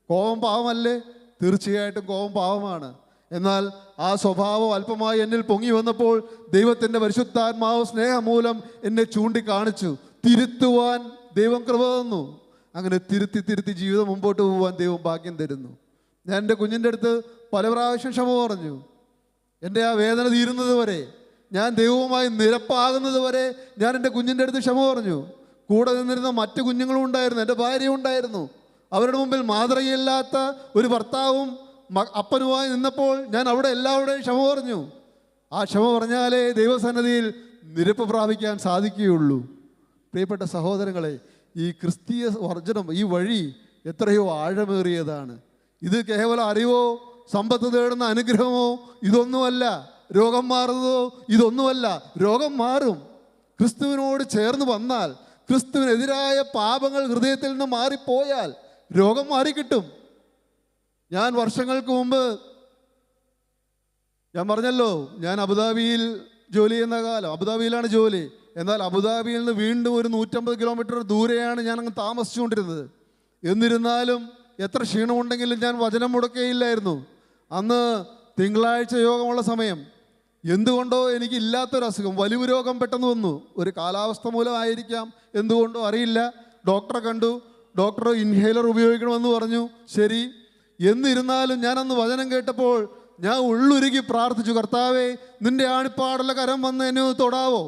കോപം പാവമല്ലേ? തീർച്ചയായിട്ടും കോപം പാവമാണ്. എന്നാൽ ആ സ്വഭാവം അല്പമായി എന്നിൽ പൊങ്ങി വന്നപ്പോൾ ദൈവത്തിൻ്റെ പരിശുദ്ധാത്മാവ് സ്നേഹം മൂലം എന്നെ ചൂണ്ടിക്കാണിച്ചു. തിരുത്തുവാൻ ദൈവം കൃപ തന്നു. അങ്ങനെ തിരുത്തി ജീവിതം മുമ്പോട്ട് പോകാൻ ദൈവം ഭാഗ്യം തരുന്നു. ഞാൻ എൻ്റെ കുഞ്ഞിൻ്റെ അടുത്ത് പല പ്രാവശ്യം ക്ഷമ പറഞ്ഞു. എൻ്റെ ആ വേദന തീരുന്നത് വരെ, ഞാൻ ദൈവവുമായി നിരപ്പാകുന്നത് വരെ ഞാൻ എൻ്റെ കുഞ്ഞിൻ്റെ അടുത്ത് ക്ഷമ പറഞ്ഞു. കൂടെ നിന്നിരുന്ന മറ്റു കുഞ്ഞുങ്ങളും ഉണ്ടായിരുന്നു, എൻ്റെ ഭാര്യയും ഉണ്ടായിരുന്നു. അവരുടെ മുമ്പിൽ മാതൃകയില്ലാത്ത ഒരു ഭർത്താവും അപ്പനുമായി നിന്നപ്പോൾ ഞാൻ അവിടെ എല്ലാവരുടെയും ക്ഷമ പറഞ്ഞു. ആ ക്ഷമ പറഞ്ഞാലേ ദൈവസന്നിധിയിൽ നിരപ്പ് പ്രാപിക്കാൻ സാധിക്കുകയുള്ളൂ. പ്രിയപ്പെട്ട സഹോദരങ്ങളെ, ഈ ക്രിസ്തീയ വർജനം, ഈ വഴി എത്രയോ ആഴമേറിയതാണ്. ഇത് കേവലം അറിവോ സമ്പത്ത് തേടുന്ന അനുഗ്രഹമോ ഇതൊന്നുമല്ല. രോഗം മാറുന്നതോ ഇതൊന്നുമല്ല. രോഗം മാറും. ക്രിസ്തുവിനോട് ചേർന്ന് വന്നാൽ, ക്രിസ്തുവിനെതിരായ പാപങ്ങൾ ഹൃദയത്തിൽ നിന്ന് മാറിപ്പോയാൽ രോഗം മാറിക്കിട്ടും. ഞാൻ വർഷങ്ങൾക്ക് മുമ്പ് ഞാൻ പറഞ്ഞല്ലോ, ഞാൻ അബുദാബിയിൽ ജോലി ചെയ്യുന്ന കാലം, അബുദാബിയിലാണ് ജോലി. എന്നാൽ അബുദാബിയിൽ നിന്ന് വീണ്ടും ഒരു 150 കിലോമീറ്റർ ദൂരെയാണ് ഞാൻ അങ്ങ് താമസിച്ചുകൊണ്ടിരുന്നത്. എന്നിരുന്നാലും എത്ര ക്ഷീണമുണ്ടെങ്കിലും ഞാൻ വചനം മുടക്കുകയില്ലായിരുന്നു. അന്ന് തിങ്കളാഴ്ച യോഗമുള്ള സമയം, എന്തുകൊണ്ടോ എനിക്കില്ലാത്തൊരു അസുഖം, വലിവ് രോഗം പെട്ടെന്ന് വന്നു. ഒരു കാലാവസ്ഥ മൂലമായിരിക്കാം, എന്തുകൊണ്ടോ അറിയില്ല. ഡോക്ടറെ കണ്ടു, ഡോക്ടർ ഇൻഹേലർ ഉപയോഗിക്കണമെന്ന് പറഞ്ഞു. ശരി, എന്നിരുന്നാലും ഞാനന്ന് വചനം കേട്ടപ്പോൾ ഞാൻ ഉള്ളുരുകി പ്രാർത്ഥിച്ചു, കർത്താവേ, നിന്റെ ആണിപ്പാടുള്ള കരം വന്ന് എന്നെ ഒന്ന് തൊടാവോ,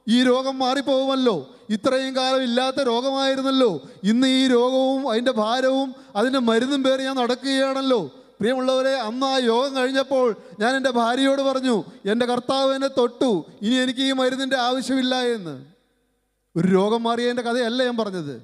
ഈ രോഗം മാറിപ്പോകുമല്ലോ. ഇത്രയും കാലം ഇല്ലാത്ത രോഗമായിരുന്നല്ലോ, ഇന്ന് ഈ രോഗവും അതിൻ്റെ ഭാരവും അതിൻ്റെ മരുന്നും പേര് ഞാൻ നടക്കുകയാണല്ലോ. പ്രിയമുള്ളവരെ, അന്ന് ആ യോഗം കഴിഞ്ഞപ്പോൾ ഞാൻ എൻ്റെ ഭാര്യയോട് പറഞ്ഞു, എൻ്റെ കർത്താവ് എന്നെ തൊട്ടു, ഇനി എനിക്ക് ഈ മരുന്നിൻ്റെ ആവശ്യമില്ല എന്ന്. ഒരു രോഗം മാറിയതിൻ്റെ കഥയല്ല ഞാൻ പറഞ്ഞത്,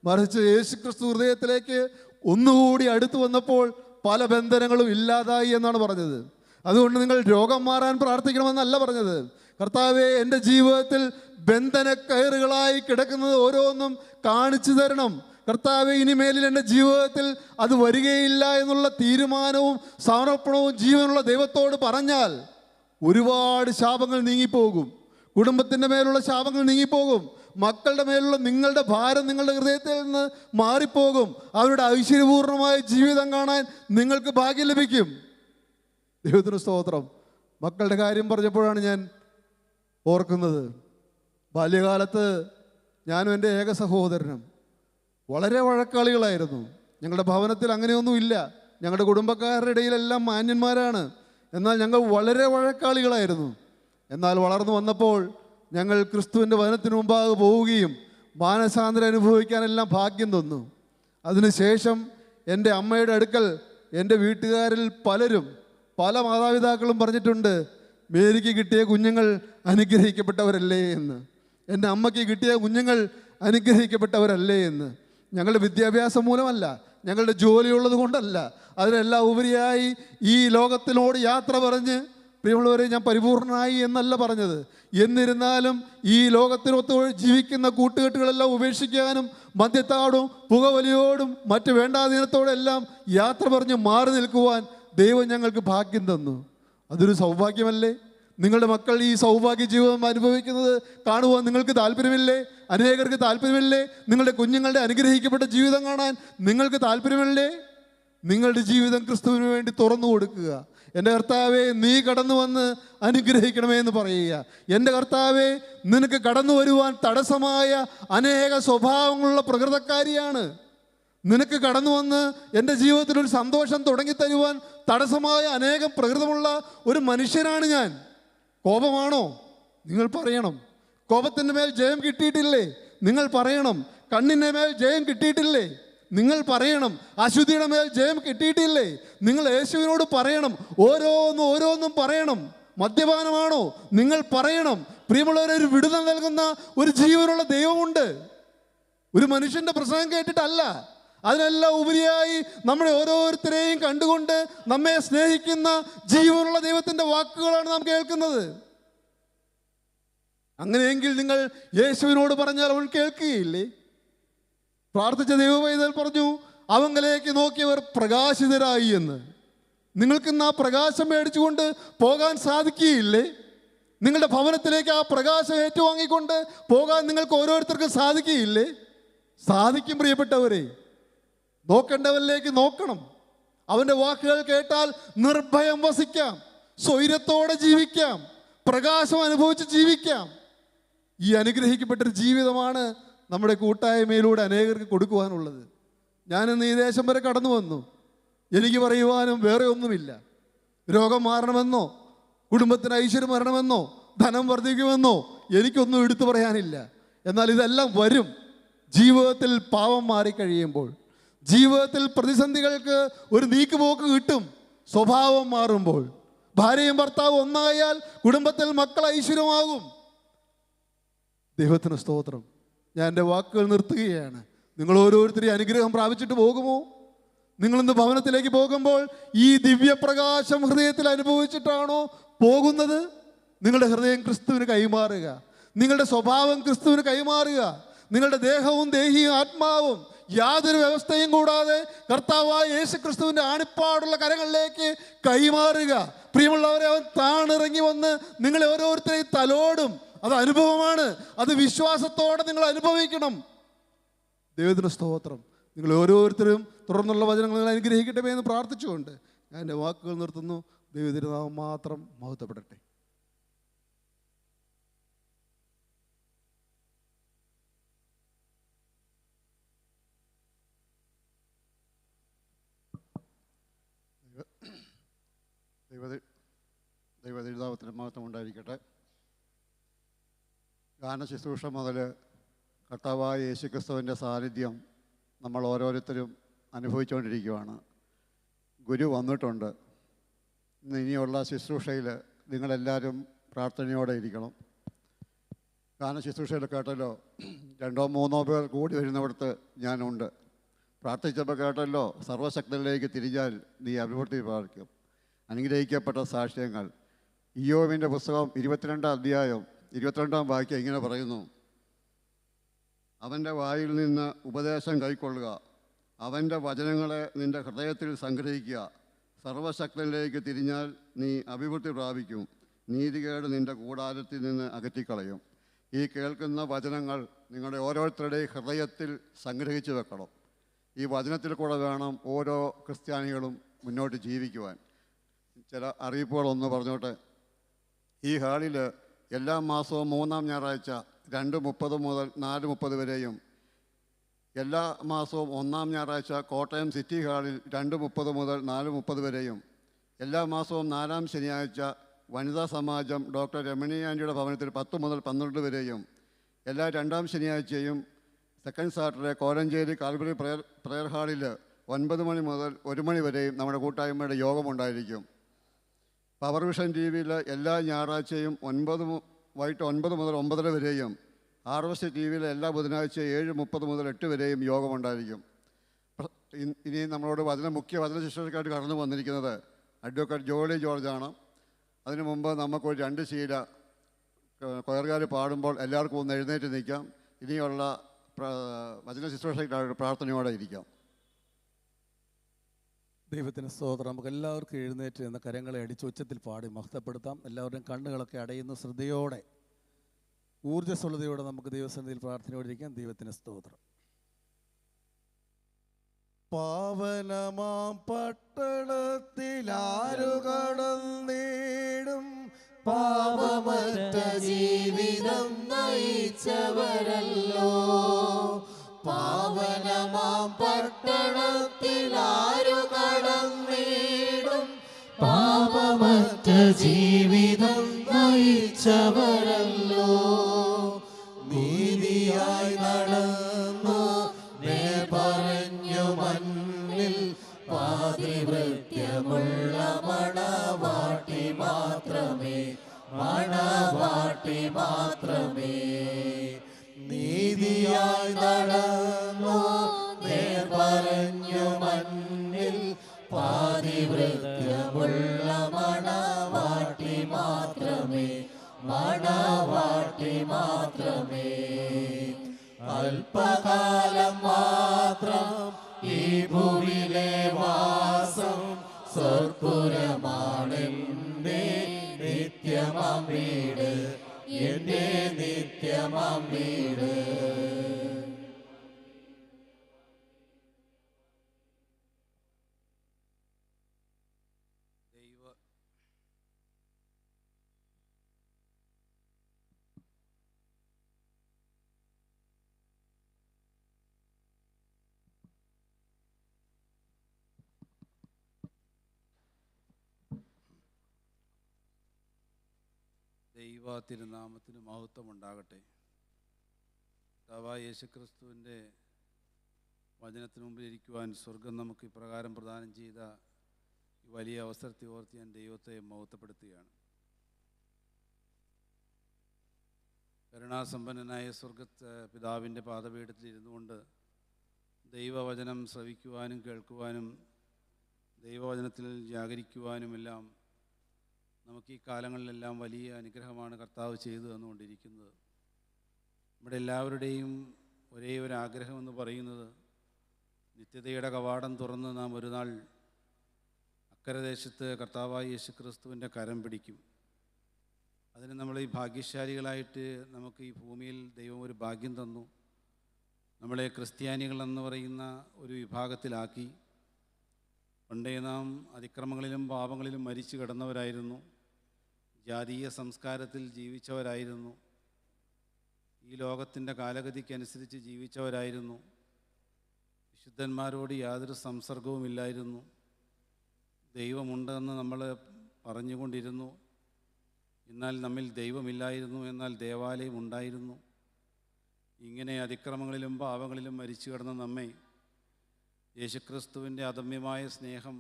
മറിച്ച് യേശുക്രിസ്തു ഹൃദയത്തിലേക്ക് ഒന്നുകൂടി അടുത്തു വന്നപ്പോൾ പല ബന്ധനങ്ങളും ഇല്ലാതായി എന്നാണ് പറഞ്ഞത്. അതുകൊണ്ട് നിങ്ങൾ രോഗം മാറാൻ പ്രാർത്ഥിക്കണമെന്നല്ല പറഞ്ഞത്. കർത്താവെ, എൻ്റെ ജീവിതത്തിൽ ബന്ധനക്കയറുകളായി കിടക്കുന്നത് ഓരോന്നും കാണിച്ചു തരണം. കർത്താവെ, ഇനിമേലിൽ എൻ്റെ ജീവിതത്തിൽ അത് വരികയില്ല എന്നുള്ള തീരുമാനവും സമർപ്പണവും ജീവനുള്ള ദൈവത്തോട് പറഞ്ഞാൽ ഒരുപാട് ശാപങ്ങൾ നീങ്ങിപ്പോകും. കുടുംബത്തിൻ്റെ മേലുള്ള ശാപങ്ങൾ നീങ്ങിപ്പോകും. മക്കളുടെ മേലുള്ള നിങ്ങളുടെ ഭാരം നിങ്ങളുടെ ഹൃദയത്തിൽ നിന്ന് മാറിപ്പോകും. അവരുടെ ഐശ്വര്യപൂർണമായ ജീവിതം കാണാൻ നിങ്ങൾക്ക് ഭാഗ്യം ലഭിക്കും. ദൈവത്തിന് സ്തോത്രം. മക്കളുടെ കാര്യം പറഞ്ഞപ്പോഴാണ് ഞാൻ ഓർക്കുന്നത്, ബാല്യകാലത്ത് ഞാനും എൻ്റെ ഏക സഹോദരനും വളരെ വഴക്കാളികളായിരുന്നു. ഞങ്ങളുടെ ഭവനത്തിൽ അങ്ങനെയൊന്നുമില്ല. ഞങ്ങളുടെ കുടുംബക്കാരുടെ ഇടയിലെല്ലാം മാന്യന്മാരാണ്. എന്നാൽ ഞങ്ങൾ വളരെ വഴക്കാളികളായിരുന്നു. എന്നാൽ വളർന്നു വന്നപ്പോൾ ഞങ്ങൾ ക്രിസ്തുവിൻ്റെ വചനത്തിന് മുമ്പാകെ പോവുകയും മാനസാന്തരം അനുഭവിക്കാനെല്ലാം ഭാഗ്യം തന്നു. അതിനുശേഷം എൻ്റെ അമ്മയുടെ അടുക്കൽ എൻ്റെ വീട്ടുകാരിൽ പലരും, പല മാതാപിതാക്കളും പറഞ്ഞിട്ടുണ്ട്, മേരിക്ക് കിട്ടിയ കുഞ്ഞുങ്ങൾ അനുഗ്രഹിക്കപ്പെട്ടവരല്ലേ എന്ന്, എൻ്റെ അമ്മയ്ക്ക് കിട്ടിയ കുഞ്ഞുങ്ങൾ അനുഗ്രഹിക്കപ്പെട്ടവരല്ലേ എന്ന്. ഞങ്ങളുടെ വിദ്യാഭ്യാസം മൂലമല്ല, ഞങ്ങളുടെ ജോലിയുള്ളത് കൊണ്ടല്ല, അതിനെല്ലാം ഉപരിയായി ഈ ലോകത്തിനോട് യാത്ര പറഞ്ഞ്, പ്രിയമുള്ളവരെ, ഞാൻ പരിപൂർണനായി എന്നല്ല പറഞ്ഞത്. എന്നിരുന്നാലും ഈ ലോകത്തിനൊത്ത് ജീവിക്കുന്ന കൂട്ടുകെട്ടുകളെല്ലാം ഉപേക്ഷിക്കാനും മദ്യത്താടും പുകവലിയോടും മറ്റ് വേണ്ടാധീനത്തോടെല്ലാം യാത്ര പറഞ്ഞ് മാറി നിൽക്കുവാൻ ദൈവം ഞങ്ങൾക്ക് ഭാഗ്യം തന്നു. അതൊരു സൗഭാഗ്യമല്ലേ? നിങ്ങളുടെ മക്കൾ ഈ സൗഭാഗ്യ ജീവിതം അനുഭവിക്കുന്നത് കാണുവാൻ നിങ്ങൾക്ക് താല്പര്യമില്ലേ? അനേകർക്ക് താല്പര്യമില്ലേ? നിങ്ങളുടെ കുഞ്ഞുങ്ങളുടെ അനുഗ്രഹിക്കപ്പെട്ട ജീവിതം കാണാൻ നിങ്ങൾക്ക് താല്പര്യമില്ലേ? നിങ്ങളുടെ ജീവിതം ക്രിസ്തുവിന് വേണ്ടി തുറന്നു കൊടുക്കുക. എൻ്റെ കർത്താവേ, നീ കടന്നു വന്ന് അനുഗ്രഹിക്കണമേ എന്ന് പറയുക. എൻ്റെ കർത്താവേ, നിനക്ക് കടന്നു വരുവാൻ തടസ്സമായ അനേക സ്വഭാവങ്ങളുള്ള പ്രകൃതക്കാരിയാണ്. നിനക്ക് കടന്നു വന്ന് എൻ്റെ ജീവിതത്തിൽ ഒരു സന്തോഷം തുടങ്ങിത്തരുവാൻ തടസ്സമായ അനേകം പ്രകൃതമുള്ള ഒരു മനുഷ്യനാണ് ഞാൻ. കോപമാണോ? നിങ്ങൾ പറയണം. കോപത്തിൻ്റെ മേൽ ജയം കിട്ടിയിട്ടില്ലേ? നിങ്ങൾ പറയണം. കണ്ണിൻ്റെ മേൽ ജയം കിട്ടിയിട്ടില്ലേ? നിങ്ങൾ പറയണം. അശുദ്ധിയുടെ മേൽ ജയം കിട്ടിയിട്ടില്ലേ? നിങ്ങൾ യേശുവിനോട് പറയണം. ഓരോന്നും പറയണം. മദ്യപാനമാണോ? നിങ്ങൾ പറയണം. പ്രിയമുള്ളവരെ, ഒരു വിടുതൽ നൽകുന്ന ഒരു ജീവനുള്ള ദൈവമുണ്ട്. ഒരു മനുഷ്യൻ്റെ പ്രസംഗം കേട്ടിട്ടല്ല, അതിനെല്ലാം ഉപരിയായി നമ്മുടെ ഓരോരുത്തരെയും കണ്ടുകൊണ്ട് നമ്മെ സ്നേഹിക്കുന്ന ജീവനുള്ള ദൈവത്തിൻ്റെ വാക്കുകളാണ് നാം കേൾക്കുന്നത്. അങ്ങനെയെങ്കിൽ നിങ്ങൾ യേശുവിനോട് പറഞ്ഞാൽ അവൻ കേൾക്കുകയില്ലേ? പ്രാർത്ഥിച്ച ദൈവവൈതൽ പറഞ്ഞു, അവങ്കലേക്ക് നോക്കിയവർ പ്രകാശിതരായി എന്ന്. നിങ്ങൾക്കിന്ന് ആ പ്രകാശം മേടിച്ചുകൊണ്ട് പോകാൻ സാധിക്കുകയില്ലേ? നിങ്ങളുടെ ഭവനത്തിലേക്ക് ആ പ്രകാശം ഏറ്റുവാങ്ങിക്കൊണ്ട് പോകാൻ നിങ്ങൾക്ക് ഓരോരുത്തർക്കും സാധിക്കുകയില്ലേ? സാധിക്കും പ്രിയപ്പെട്ടവരെ. നോക്കേണ്ടവരിലേക്ക് നോക്കണം. അവൻ്റെ വാക്കുകൾ കേട്ടാൽ നിർഭയം വസിക്കാം, സ്വൈരത്തോടെ ജീവിക്കാം, പ്രകാശം അനുഭവിച്ച് ജീവിക്കാം. ഈ അനുഗ്രഹിക്കപ്പെട്ടൊരു ജീവിതമാണ് നമ്മുടെ കൂട്ടായ്മയിലൂടെ അനേകർക്ക് കൊടുക്കുവാനുള്ളത്. ഞാനിന്ന് ഈ ദേശം വരെ കടന്നു വന്നു. എനിക്ക് പറയുവാനും വേറെ ഒന്നുമില്ല. രോഗം മാറണമെന്നോ കുടുംബത്തിന് ഐശ്വര്യം വരണമെന്നോ ധനം വർദ്ധിക്കുമെന്നോ എനിക്കൊന്നും എടുത്തു പറയാനില്ല. എന്നാൽ ഇതെല്ലാം വരും ജീവിതത്തിൽ പാവം മാറിക്കഴിയുമ്പോൾ. ജീവിതത്തിൽ പ്രതിസന്ധികൾക്ക് ഒരു നീക്കുപോക്ക് കിട്ടും സ്വഭാവം മാറുമ്പോൾ. ഭാര്യയും ഭർത്താവും ഒന്നായാൽ കുടുംബത്തിൽ മക്കൾ ഐശ്വര്യമാകും. ദൈവത്തിന് സ്തോത്രം. ഞാൻ എൻ്റെ വാക്കുകൾ നിർത്തുകയാണ്. നിങ്ങൾ ഓരോരുത്തരെയും അനുഗ്രഹം പ്രാപിച്ചിട്ട് പോകുമോ? നിങ്ങളിന്ന് ഭവനത്തിലേക്ക് പോകുമ്പോൾ ഈ ദിവ്യപ്രകാശം ഹൃദയത്തിൽ അനുഭവിച്ചിട്ടാണോ പോകുന്നത്? നിങ്ങളുടെ ഹൃദയം ക്രിസ്തുവിന് കൈമാറുക. നിങ്ങളുടെ സ്വഭാവം ക്രിസ്തുവിന് കൈമാറുക. നിങ്ങളുടെ ദേഹവും ദേഹിയും ആത്മാവും യാതൊരു വ്യവസ്ഥയും കൂടാതെ കർത്താവായ യേശു ക്രിസ്തുവിൻ്റെ ആണിപ്പാടുള്ള കരങ്ങളിലേക്ക് കൈമാറുക. പ്രിയമുള്ളവരെ, അവൻ താണിറങ്ങി വന്ന് നിങ്ങളെ ഓരോരുത്തരെയും തലോടും. അത് അനുഭവമാണ്. അത് വിശ്വാസത്തോടെ നിങ്ങൾ അനുഭവിക്കണം. ദൈവത്തിന് സ്തോത്രം. നിങ്ങൾ ഓരോരുത്തരും തുടർന്നുള്ള വചനങ്ങൾ നിങ്ങൾ അനുഗ്രഹിക്കട്ടെ എന്ന് പ്രാർത്ഥിച്ചുകൊണ്ട് ഞാൻ എൻ്റെ വാക്കുകൾ നിർത്തുന്നു. ദൈവത്തിൻ്റെ നാമം മാത്രം മഹത്വപ്പെടട്ടെ. ദൈവതിരുതാവത്തിന് മഹത്വം ഉണ്ടായിരിക്കട്ടെ. ഗാനശുശ്രൂഷ മുതൽ കർത്താവായ യേശുക്രിസ്തുവിൻ്റെ സാന്നിധ്യം നമ്മൾ ഓരോരുത്തരും അനുഭവിച്ചുകൊണ്ടിരിക്കുകയാണ്. ഗുരു വന്നിട്ടുണ്ട്. ഇനിയുള്ള ശുശ്രൂഷയിൽ നിങ്ങളെല്ലാവരും പ്രാർത്ഥനയോടെ ഇരിക്കണം. ഗാനശുശ്രൂഷയിൽ കേട്ടല്ലോ, 2-3 പേർ കൂടി വരുന്നിടത്ത് ഞാനുണ്ട്. പ്രാർത്ഥിച്ചപ്പോൾ കേട്ടല്ലോ, സർവശക്തനിലേക്ക് തിരിഞ്ഞാൽ നീ അഭിവൃദ്ധി പ്രാപിക്കും. അനുഗ്രഹിക്കപ്പെട്ട സാക്ഷ്യങ്ങൾ. ഇയ്യോബിൻ്റെ പുസ്തകം 22-ാം അധ്യായം 22-ാം വാക്യം ഇങ്ങനെ പറയുന്നു: അവൻ്റെ വായിൽ നിന്ന് ഉപദേശം കൈക്കൊള്ളുക, അവൻ്റെ വചനങ്ങളെ നിൻ്റെ ഹൃദയത്തിൽ സംഗ്രഹിക്കുക. സർവശക്തനിലേക്ക് തിരിഞ്ഞാൽ നീ അഭിവൃദ്ധി പ്രാപിക്കും. നീതികേട് നിൻ്റെ കൂടാരത്തിൽ നിന്ന് അകറ്റിക്കളയും. ഈ കേൾക്കുന്ന വചനങ്ങൾ നിങ്ങളുടെ ഓരോരുത്തരുടെയും ഹൃദയത്തിൽ സംഗ്രഹിച്ചു വെക്കണം. ഈ വചനത്തിൽ കൂടെ വേണം ഓരോ ക്രിസ്ത്യാനികളും മുന്നോട്ട് ജീവിക്കുവാൻ. ചില അറിയിപ്പുകളൊന്ന് പറഞ്ഞോട്ടെ. ഈ ഹാളിൽ എല്ലാ മാസവും 3-ാം ഞായറാഴ്ച 2:30 മുതൽ 4:30 വരെയും, എല്ലാ മാസവും 1-ാം ഞായറാഴ്ച കോട്ടയം സിറ്റി ഹാളിൽ 2:30 മുതൽ 4:30 വരെയും, എല്ലാ മാസവും 4-ാം ശനിയാഴ്ച വനിതാ സമാജം ഡോക്ടർ രമണി ആൻറ്റിയുടെ ഭവനത്തിൽ 10 മുതൽ 12 വരെയും, എല്ലാ 2-ാം ശനിയാഴ്ചയും second Saturday Kolenchery Calvary prayer ഹാളിൽ 9 മണി മുതൽ 1 മണി വരെയും നമ്മുടെ കൂട്ടായ്മയുടെ യോഗമുണ്ടായിരിക്കും. പവർ വിഷൻ ടി വിയിൽ എല്ലാ ഞായറാഴ്ചയും വൈകിട്ട് 9 മുതൽ 9:30 വരെയും, RVS ടി വിയിൽ എല്ലാ ബുധനാഴ്ചയും 7:30 മുതൽ 8 വരെയും യോഗമുണ്ടായിരിക്കും. ഇനി നമ്മളോട് മുഖ്യ വചന ശുശ്രൂഷയ്ക്കായിട്ട് കടന്നു വന്നിരിക്കുന്നത് അഡ്വക്കേറ്റ് ജോളി ജോർജാണ്. അതിനു മുമ്പ് നമുക്കൊരു 2 ശീല കൊയർകാർ പാടുമ്പോൾ എല്ലാവർക്കും ഒന്ന് എഴുന്നേറ്റ് നിൽക്കാം. ഇനിയുള്ള വചന ശുശ്രൂഷയ്ക്കായിട്ട് പ്രാർത്ഥനയോടെ ഇരിക്കാം. ദൈവത്തിന് സ്തോത്രം. നമുക്ക് എല്ലാവർക്കും എഴുന്നേറ്റ് എന്ന കരങ്ങളെ അടിച്ച് ഉച്ചത്തിൽ പാടി മഹത്വപ്പെടുത്താം. എല്ലാവരുടെയും കണ്ണുകളൊക്കെ അടയുന്ന ശ്രദ്ധയോടെ, ഊർജ്ജസ്വലതയോടെ നമുക്ക് ദൈവസന്നിധിയിൽ പ്രാർത്ഥനയോടെ ഇരിക്കാം. ദൈവത്തിന് സ്തോത്രം. പാവനമാം പട്ടണത്തിൽ ആരു കടന്നിടും, പാപമറ്റ ജീവിതം നയിച്ചവരല്ലോ. പാവനമാം പട്ടണത്തിൽ ആരു കടന്നിടും, പാപമറ്റ ജീവിതം നയിച്ചവരല്ലോ. നീതിയായി നടന്നു നേർ പറഞ്ഞു മണ്ണിൽ പാതിവൃത്യമുള്ള മണവാട്ടി മാത്രമേ, മണവാട്ടി മാത്രമേ. നീതിയായി നടന്നു നേർ പറഞ്ഞു മണ്ണിൽ പാതിവൃത്യമുള്ള മണവാട്ടി മാത്രമേ, മണവാട്ടി മാത്രമേ. അല്പകാലം മാത്രം ഈ ഭൂവിലെ വാസം, സ്വർപ്പുരമാണെന്റെ നിത്യമാം വീട്, എന്റെ നിത്യമാം വീട്. ദൈവ തിരുനാമത്തിന് മഹത്വം ഉണ്ടാകട്ടെ. കർത്താവായ യേശുക്രിസ്തുവിൻ്റെ വചനത്തിന് മുമ്പിൽ ഇരിക്കുവാൻ സ്വർഗം നമുക്ക് ഇപ്രകാരം പ്രദാനം ചെയ്ത ഈ വലിയ അവസരത്തെ ഓർത്ത് ഞാൻ ദൈവത്തെ മഹത്വപ്പെടുത്തുകയാണ്. കരുണാസമ്പന്നനായ പിതാവിൻ്റെ പാദപീഠത്തിൽ ഇരുന്നു കൊണ്ട് ദൈവവചനം ശ്രവിക്കുവാനും കേൾക്കുവാനും ദൈവവചനത്തിൽ ജാഗരിക്കുവാനുമെല്ലാം നമുക്ക് ഈ കാലങ്ങളിലെല്ലാം വലിയ അനുഗ്രഹമാണ് കർത്താവ് ചെയ്തു തന്നുകൊണ്ടിരിക്കുന്നത്. നമ്മുടെ എല്ലാവരുടെയും ഒരേ ഒരു ആഗ്രഹമെന്ന് പറയുന്നത് നിത്യതയുടെ കവാടം തുറന്ന് നാം ഒരു നാൾ അക്കരദേശത്ത് കർത്താവായ യേശുക്രിസ്തുവിൻ്റെ കരം പിടിക്കും. അതിന് നമ്മൾ ഈ ഭാഗ്യശാലികളായിട്ട് നമുക്ക് ഈ ഭൂമിയിൽ ദൈവം ഒരു ഭാഗ്യം തന്നു. നമ്മളെ ക്രിസ്ത്യാനികളെന്ന് പറയുന്ന ഒരു വിഭാഗത്തിലാക്കി. പണ്ടേ നാം അതിക്രമങ്ങളിലും പാപങ്ങളിലും മരിച്ചു കിടന്നവരായിരുന്നു. ജാതീയ സംസ്കാരത്തിൽ ജീവിച്ചവരായിരുന്നു. ഈ ലോകത്തിൻ്റെ കാലഗതിക്കനുസരിച്ച് ജീവിച്ചവരായിരുന്നു. വിശുദ്ധന്മാരോട് യാതൊരു സംസർഗവുമില്ലായിരുന്നു. ദൈവമുണ്ടെന്ന് നമ്മൾ പറഞ്ഞുകൊണ്ടിരുന്നു, എന്നാൽ നമ്മിൽ ദൈവമില്ലായിരുന്നു, എന്നാൽ ദേവാലയം ഉണ്ടായിരുന്നു. ഇങ്ങനെ അതിക്രമങ്ങളിലും പാവങ്ങളിലും മരിച്ചു കിടന്ന നമ്മെ യേശുക്രിസ്തുവിൻ്റെ അദമ്യമായ സ്നേഹം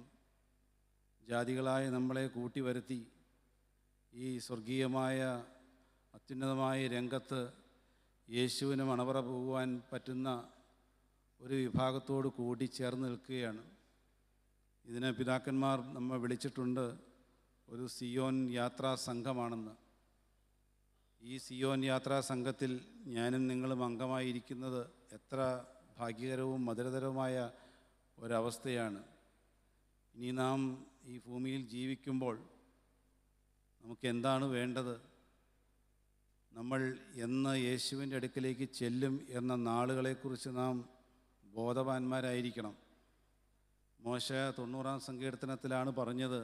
ജാതികളായ നമ്മളെ കൂട്ടിവരുത്തി ഈ സ്വർഗീയമായ അത്യുന്നതമായ രംഗത്ത് യേശുവിന് മണവറ പോകുവാൻ പറ്റുന്ന ഒരു വിഭാഗത്തോട് കൂടി ചേർന്ന് നിൽക്കുകയാണ്. ഇതിന് പിതാക്കന്മാർ നമ്മെ വിളിച്ചിട്ടുണ്ട് ഒരു സിയോൻ യാത്രാ സംഘമാണെന്ന്. ഈ സിയോൻ യാത്രാ സംഘത്തിൽ ഞാനും നിങ്ങളും അംഗമായിരിക്കുന്നത് എത്ര ഭാഗ്യകരവും മധുരതരവുമായ ഒരവസ്ഥയാണ്. ഇനി നാം ഈ ഭൂമിയിൽ ജീവിക്കുമ്പോൾ നമുക്ക് എന്താണ് വേണ്ടത്? നമ്മൾ എന്ന് യേശുവിൻ്റെ അടുക്കലേക്ക് ചെല്ലും എന്ന നാളുകളെക്കുറിച്ച് നാം ബോധവാന്മാരായിരിക്കണം. മോശ 90-ാം സങ്കീർത്തനത്തിലാണ് പറഞ്ഞത്,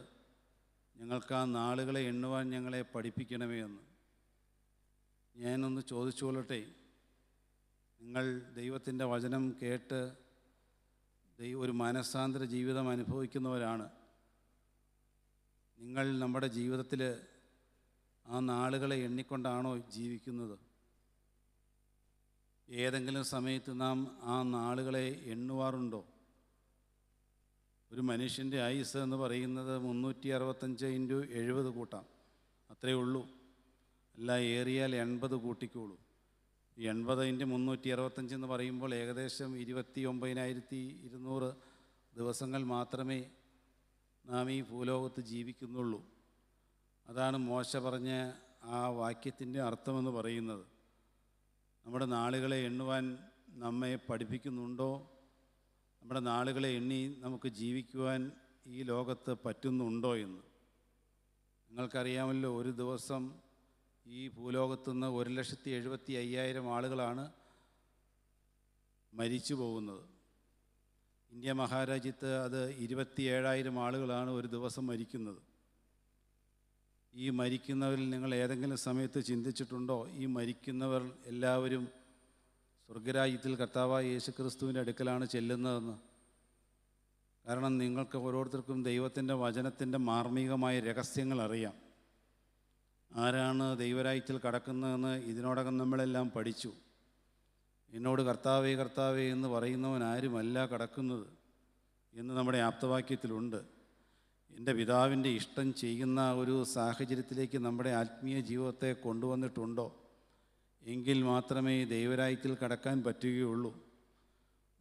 ഞങ്ങൾക്ക് ആ നാളുകളെ എണ്ണുവാൻ ഞങ്ങളെ പഠിപ്പിക്കണമേ എന്ന്. ഞാനൊന്ന് ചോദിച്ചു കൊള്ളട്ടെ, നിങ്ങൾ ദൈവത്തിൻ്റെ വചനം കേട്ട് ഒരു മാനസാന്തര ജീവിതം അനുഭവിക്കുന്നവരാണ്. നിങ്ങൾ നമ്മുടെ ജീവിതത്തിൽ ആ നാളുകളെ എണ്ണിക്കൊണ്ടാണോ ജീവിക്കുന്നത്? ഏതെങ്കിലും സമയത്ത് നാം ആ നാളുകളെ എണ്ണുവാറുണ്ടോ? ഒരു മനുഷ്യൻ്റെ ആയുസ് എന്ന് പറയുന്നത് 365 × 70 കൂട്ടാം, അത്രയേ ഉള്ളൂ. അല്ല ഏറിയാൽ 80 കൂട്ടിക്കോളൂ. 80 × 365 എന്ന് പറയുമ്പോൾ ഏകദേശം 29,200 ദിവസങ്ങൾ മാത്രമേ നാം ഈ ഭൂലോകത്ത് ജീവിക്കുന്നുള്ളൂ. അതാണ് മോശ പറഞ്ഞ ആ വാക്യത്തിൻ്റെ അർത്ഥമെന്ന് പറയുന്നത്. നമ്മുടെ നാളുകളെ എണ്ണുവാൻ നമ്മെ പഠിപ്പിക്കുന്നുണ്ടോ? നമ്മുടെ നാളുകളെ എണ്ണി നമുക്ക് ജീവിക്കുവാൻ ഈ ലോകത്ത് പറ്റുന്നുണ്ടോ എന്ന്? നിങ്ങൾക്കറിയാമല്ലോ, ഒരു ദിവസം ഈ ഭൂലോകത്തുനിന്ന് 1,75,000 ആളുകളാണ് മരിച്ചു പോകുന്നത്. ഇന്ത്യ മഹാരാജ്യത്ത് അത് 27,000 ആളുകളാണ് ഒരു ദിവസം മരിക്കുന്നത്. ഈ മരിക്കുന്നവരിൽ നിങ്ങൾ ഏതെങ്കിലും സമയത്ത് ചിന്തിച്ചിട്ടുണ്ടോ ഈ മരിക്കുന്നവർ എല്ലാവരും സ്വർഗരാജ്യത്തിൽ കർത്താവായ യേശുക്രിസ്തുവിൻ്റെ അടുക്കലാണ് ചെല്ലുന്നതെന്ന്? കാരണം നിങ്ങൾക്ക് ഓരോരുത്തർക്കും ദൈവത്തിൻ്റെ വചനത്തിൻ്റെ മാർമികമായ രഹസ്യങ്ങൾ അറിയാം. ആരാണ് ദൈവരാജ്യത്തിൽ കടക്കുന്നതെന്ന് ഇതിനോടകം നമ്മളെല്ലാം പഠിച്ചു. എന്നോട് കർത്താവേ കർത്താവേ എന്ന് പറയുന്നവൻ ആരുമല്ല കടക്കുന്നത് എന്ന് നമ്മുടെ ആപ്തവാക്യത്തിലുണ്ട്. എൻ്റെ പിതാവിൻ്റെ ഇഷ്ടം ചെയ്യുന്ന ഒരു സാഹചര്യത്തിലേക്ക് നമ്മുടെ ആത്മീയ ജീവിതത്തെ കൊണ്ടുവന്നിട്ടുണ്ടോ? എങ്കിൽ മാത്രമേ ദൈവരാജ്യത്തിൽ കടക്കാൻ പറ്റുകയുള്ളൂ.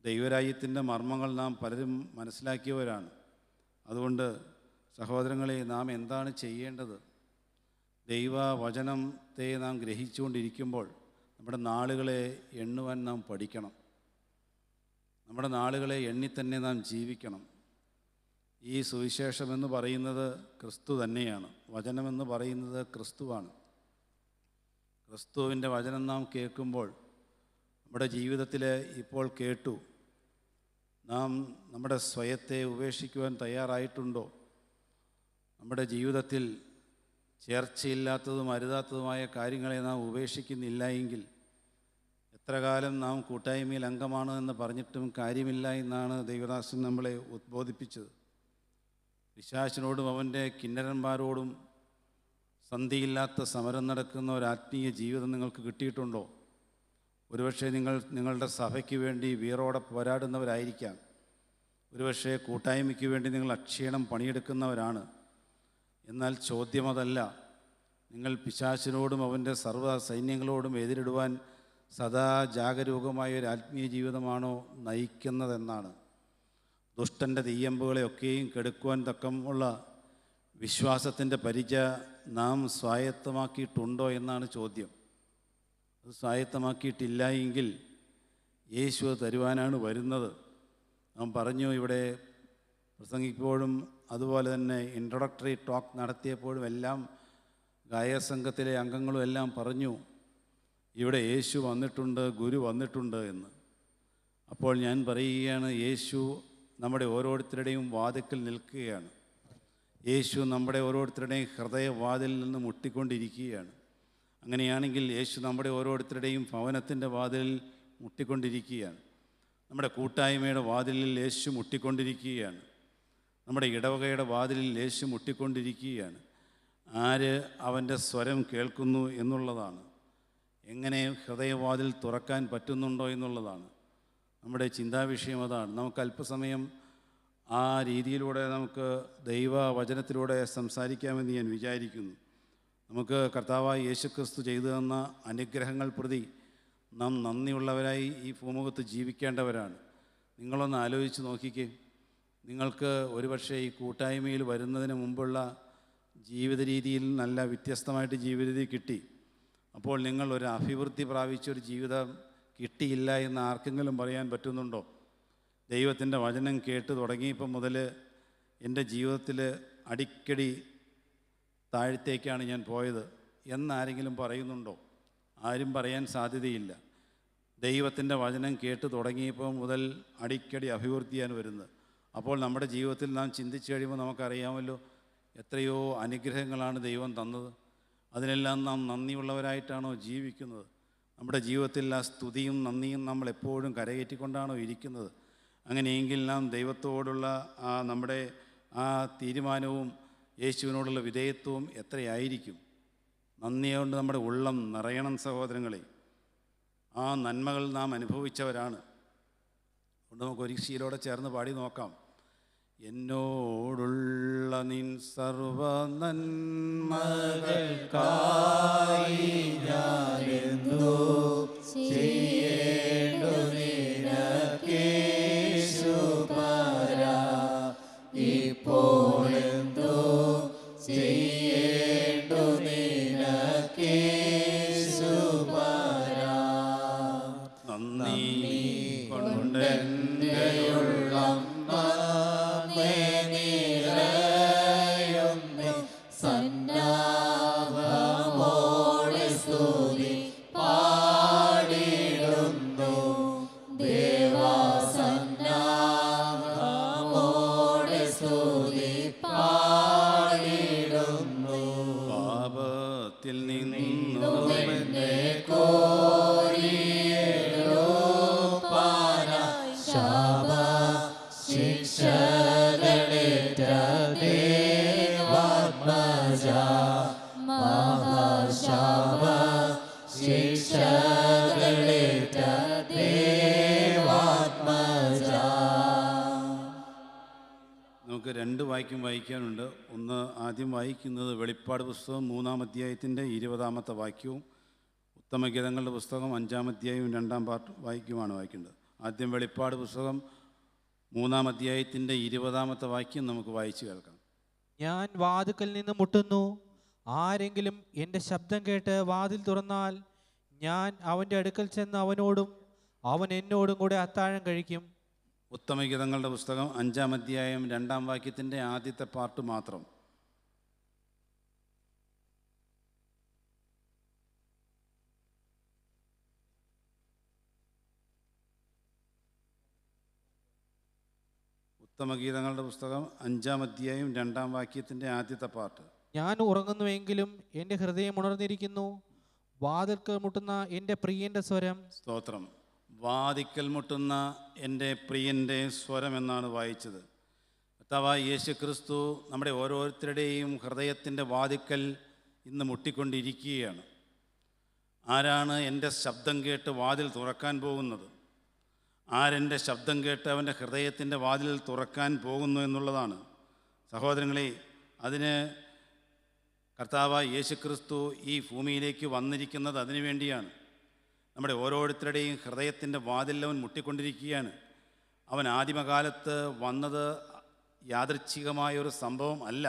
ദൈവരാജ്യത്തിൻ്റെ മർമ്മങ്ങൾ നാം പലരും മനസ്സിലാക്കിയവരാണ്. അതുകൊണ്ട് സഹോദരങ്ങളെ, നാം എന്താണ് ചെയ്യേണ്ടത്? ദൈവവചനത്തെ നാം ഗ്രഹിച്ചുകൊണ്ടിരിക്കുമ്പോൾ നമ്മുടെ നാളുകളെ എണ്ണുവാൻ നാം പഠിക്കണം. നമ്മുടെ നാളുകളെ എണ്ണിത്തന്നെ നാം ജീവിക്കണം. ഈ സുവിശേഷമെന്ന് പറയുന്നത് ക്രിസ്തു തന്നെയാണ്. വചനമെന്ന് പറയുന്നത് ക്രിസ്തുവാണ്. ക്രിസ്തുവിൻ്റെ വചനം നാം കേൾക്കുമ്പോൾ നമ്മുടെ ജീവിതത്തിൽ ഇപ്പോൾ കേട്ടു, നാം നമ്മുടെ സ്വയത്തെ ഉപേക്ഷിക്കുവാൻ തയ്യാറായിട്ടുണ്ടോ? നമ്മുടെ ജീവിതത്തിൽ ചേർച്ചയില്ലാത്തതും അരുതാത്തതുമായ കാര്യങ്ങളെ നാം ഉപേക്ഷിക്കുന്നില്ല എങ്കിൽ എത്ര കാലം നാം കൂട്ടായ്മയിൽ അംഗമാണ് എന്ന് പറഞ്ഞിട്ടും കാര്യമില്ല എന്നാണ് ദൈവദാസൻ നമ്മളെ ഉദ്ബോധിപ്പിച്ചത്. പിശാചിനോടും അവൻ്റെ കിന്നരന്മാരോടും സന്ധിയില്ലാത്ത സമരം നടക്കുന്ന ഒരു ആത്മീയ ജീവിതം നിങ്ങൾക്ക് കിട്ടിയിട്ടുണ്ടോ? ഒരുപക്ഷെ നിങ്ങളുടെ സഭയ്ക്ക് വേണ്ടി വീറോടെ പോരാടുന്നവരായിരിക്കാം. ഒരുപക്ഷെ കൂട്ടായ്മയ്ക്ക് വേണ്ടി നിങ്ങൾ അക്ഷീണം പണിയെടുക്കുന്നവരാണ്. എന്നാൽ ചോദ്യം അതല്ല. നിങ്ങൾ പിശാചിനോടും അവൻ്റെ സർവ്വ സൈന്യങ്ങളോടും എതിരിടുവാൻ സദാ ജാഗരൂകമായ ഒരു ആത്മീയ ജീവിതമാണോ നയിക്കുന്നതെന്നാണ്. ദുഷ്ടൻ്റെ തീയമ്പുകളെയൊക്കെയും കെടുക്കുവാൻ തക്കമുള്ള വിശ്വാസത്തിൻ്റെ പരിച നാം സ്വായത്തമാക്കിയിട്ടുണ്ടോ എന്നാണ് ചോദ്യം. അത് സ്വായത്തമാക്കിയിട്ടില്ല എങ്കിൽ യേശു തരുവാനാണ് വരുന്നത്. നാം പറഞ്ഞു, ഇവിടെ പ്രസംഗിക്കുമ്പോഴും അതുപോലെ തന്നെ ഇൻട്രൊഡക്ടറി ടോക്ക് നടത്തിയപ്പോഴും എല്ലാം ഗായകസംഘത്തിലെ അംഗങ്ങളും എല്ലാം പറഞ്ഞു, ഇവിടെ യേശു വന്നിട്ടുണ്ട്, ഗുരു വന്നിട്ടുണ്ട് എന്ന്. അപ്പോൾ ഞാൻ പറയുകയാണ്, യേശു നമ്മുടെ ഓരോരുത്തരുടെയും വാതിൽക്കൽ നിൽക്കുകയാണ്. യേശു നമ്മുടെ ഓരോരുത്തരുടെയും ഹൃദയവാതിലിൽ നിന്ന് മുട്ടിക്കൊണ്ടിരിക്കുകയാണ്. അങ്ങനെയാണെങ്കിൽ യേശു നമ്മുടെ ഓരോരുത്തരുടെയും ഭവനത്തിൻ്റെ വാതിലിൽ മുട്ടിക്കൊണ്ടിരിക്കുകയാണ്. നമ്മുടെ കൂട്ടായ്മയുടെ വാതിലിൽ യേശു മുട്ടിക്കൊണ്ടിരിക്കുകയാണ്. നമ്മുടെ ഇടവകയുടെ വാതിലിൽ യേശു മുട്ടിക്കൊണ്ടിരിക്കുകയാണ്. ആര് അവൻ്റെ സ്വരം കേൾക്കുന്നു എന്നുള്ളതാണ്. എങ്ങനെ ഹൃദയവാതിൽ തുറക്കാൻ പറ്റുന്നുണ്ടോ എന്നുള്ളതാണ് നമ്മുടെ ചിന്താവിഷയം. അതാണ് നമുക്ക് അല്പസമയം ആ രീതിയിലൂടെ നമുക്ക് ദൈവവചനത്തിലൂടെ സംസാരിക്കാമെന്ന് ഞാൻ വിചാരിക്കുന്നു. നമുക്ക് കർത്താവായ യേശുക്രിസ്തു ചെയ്തു തന്ന അനുഗ്രഹങ്ങൾ പ്രതി നാം നന്ദിയുള്ളവരായി ഈ ഭൂമുഖത്ത് ജീവിക്കേണ്ടവരാണ്. നിങ്ങളൊന്ന് ആലോചിച്ച് നോക്കിക്കേ. നിങ്ങൾക്ക് ഒരുപക്ഷെ ഈ കൂട്ടായ്മയിൽ വരുന്നതിന് മുമ്പുള്ള ജീവിത രീതിയിൽ നല്ല വ്യത്യസ്തമായിട്ട് ജീവിത രീതി കിട്ടി. അപ്പോൾ നിങ്ങൾ ഒരു അഭിവൃദ്ധി പ്രാപിച്ചൊരു ജീവിതം കിട്ടിയില്ല എന്ന് ആർക്കെങ്കിലും പറയാൻ പറ്റുന്നുണ്ടോ? ദൈവത്തിൻ്റെ വചനം കേട്ട് തുടങ്ങിയപ്പം മുതൽ എൻ്റെ ജീവിതത്തിൽ അടിക്കടി താഴത്തേക്കാണ് ഞാൻ പോയത് എന്നാരെങ്കിലും പറയുന്നുണ്ടോ? ആരും പറയാൻ സാധ്യതയില്ല. ദൈവത്തിൻ്റെ വചനം കേട്ട് തുടങ്ങിയപ്പോൾ മുതൽ അടിക്കടി അഭിവൃദ്ധിയാണ് വരുന്നത്. അപ്പോൾ നമ്മുടെ ജീവിതത്തിൽ നാം ചിന്തിച്ചു കഴിയുമ്പോൾ നമുക്കറിയാമല്ലോ എത്രയോ അനുഗ്രഹങ്ങളാണ് ദൈവം തന്നത്. അതിനെല്ലാം നാം നന്ദിയുള്ളവരായിട്ടാണോ ജീവിക്കുന്നത്? നമ്മുടെ ജീവിതത്തിൽ ആ സ്തുതിയും നന്ദിയും നമ്മൾ എപ്പോഴും കരകയറ്റിക്കൊണ്ടാണോ ഇരിക്കുന്നത്? അങ്ങനെയെങ്കിൽ നാം ദൈവത്തോടുള്ള നമ്മുടെ ആ തീരുമാനവും യേശുവിനോടുള്ള വിധേയത്വവും എത്രയായിരിക്കും? നന്ദിയുകൊണ്ട് നമ്മുടെ ഉള്ളം നിറയണം സഹോദരങ്ങളെ. ആ നന്മകൾ നാം അനുഭവിച്ചവരാണ്. അതുകൊണ്ട് നമുക്ക് ഒരു ശീലോടെ ചേർന്ന് പാടി നോക്കാം. എന്നോടുള്ള നിൻ സർവ നന്മകൾക്കായി ഞാനെന്തോ ചെയ്യേണ്ടു നിനക്കേശുപരാ, ഇപ്പോഴെന്തോ ചെയ്യേണ്ടു നിനക്കേശുപരാ. നന്ദി കൊണ്ടെൻ്റെ ഉള്ളം സന്നാഹമോടെ സ്തുതി പാടിടുന്നു ദേവാ, സന്നാഹമോടെ സ്തുതി പാടിടുന്നു. പാപത്തിൽ നിന്നു എന്നെ കോരിയെടുപ്പാനായി ശാപ ശിക്ഷകളേറ്റ ദേവാത്മജ, മഹാശാപ ശിക്ഷകളേറ്റ ദേവാത്മജ. നമുക്ക് രണ്ട് വാക്യം വായിക്കാനുണ്ട്. ഒന്ന് ആദ്യം വായിക്കുന്നത് വെളിപ്പാട് പുസ്തകം 3-ാം അധ്യായത്തിൻ്റെ 20-ാമത്തെ വാക്യവും ഉത്തമഗീതങ്ങളുടെ പുസ്തകം 5-ാം അധ്യായവും 2-ാം വാക്യവുമാണ് വായിക്കേണ്ടത്. ആദ്യം വെളിപ്പാട് പുസ്തകം 3-ാം അധ്യായത്തിൻ്റെ 20-ാമത്തെ വാക്യം നമുക്ക് വായിച്ചു കേൾക്കാം. ഞാൻ വാതിൽക്കൽ നിന്ന് മുട്ടുന്നു. ആരെങ്കിലും എൻ്റെ ശബ്ദം കേട്ട് വാതിൽ തുറന്നാൽ ഞാൻ അവൻ്റെ അടുക്കൽ ചെന്ന് അവനോടും അവൻ എന്നോടും കൂടെ അത്താഴം കഴിക്കും. ഉത്തമഗീതങ്ങളുടെ പുസ്തകം 5-ാം അധ്യായം 2-ാം വാക്യത്തിൻ്റെ ആദ്യത്തെ പാർട്ട് മാത്രം. ഉത്തമഗീതങ്ങളുടെ പുസ്തകം 5-ാം അധ്യായം 2-ാം വാക്യത്തിൻ്റെ ആദ്യത്തെ പാർട്ട്. ഞാൻ ഉറങ്ങുന്നുവെങ്കിലും എൻ്റെ ഹൃദയം ഉണർന്നിരിക്കുന്നു. വാതിൽക്കൽ മുട്ടുന്ന എൻ്റെ പ്രിയൻ്റെ സ്വരം. സ്തോത്രം. വാതിക്കൽ മുട്ടുന്ന എൻ്റെ പ്രിയൻ്റെ സ്വരം എന്നാണ് വായിച്ചത്. കർത്താവായ യേശു ക്രിസ്തു നമ്മുടെ ഓരോരുത്തരുടെയും ഹൃദയത്തിൻ്റെ വാതിക്കൽ ഇന്ന് മുട്ടിക്കൊണ്ടിരിക്കുകയാണ്. ആരാണ് എൻ്റെ ശബ്ദം കേട്ട് വാതിൽ തുറക്കാൻ പോകുന്നത്? ആരെൻ്റെ ശബ്ദം കേട്ട് അവൻ്റെ ഹൃദയത്തിൻ്റെ വാതിൽ തുറക്കാൻ പോകുന്നു എന്നുള്ളതാണ് സഹോദരങ്ങളെ. അതിന് കർത്താവായ യേശു ക്രിസ്തു ഈ ഭൂമിയിലേക്ക് വന്നിരിക്കുന്നത് അതിനു വേണ്ടിയാണ്. നമ്മുടെ ഓരോരുത്തരുടെയും ഹൃദയത്തിൻ്റെ വാതിൽ അവൻ മുട്ടിക്കൊണ്ടിരിക്കുകയാണ്. അവൻ ആദിമകാലത്ത് വന്നത് യാദൃച്ഛികമായൊരു സംഭവം അല്ല.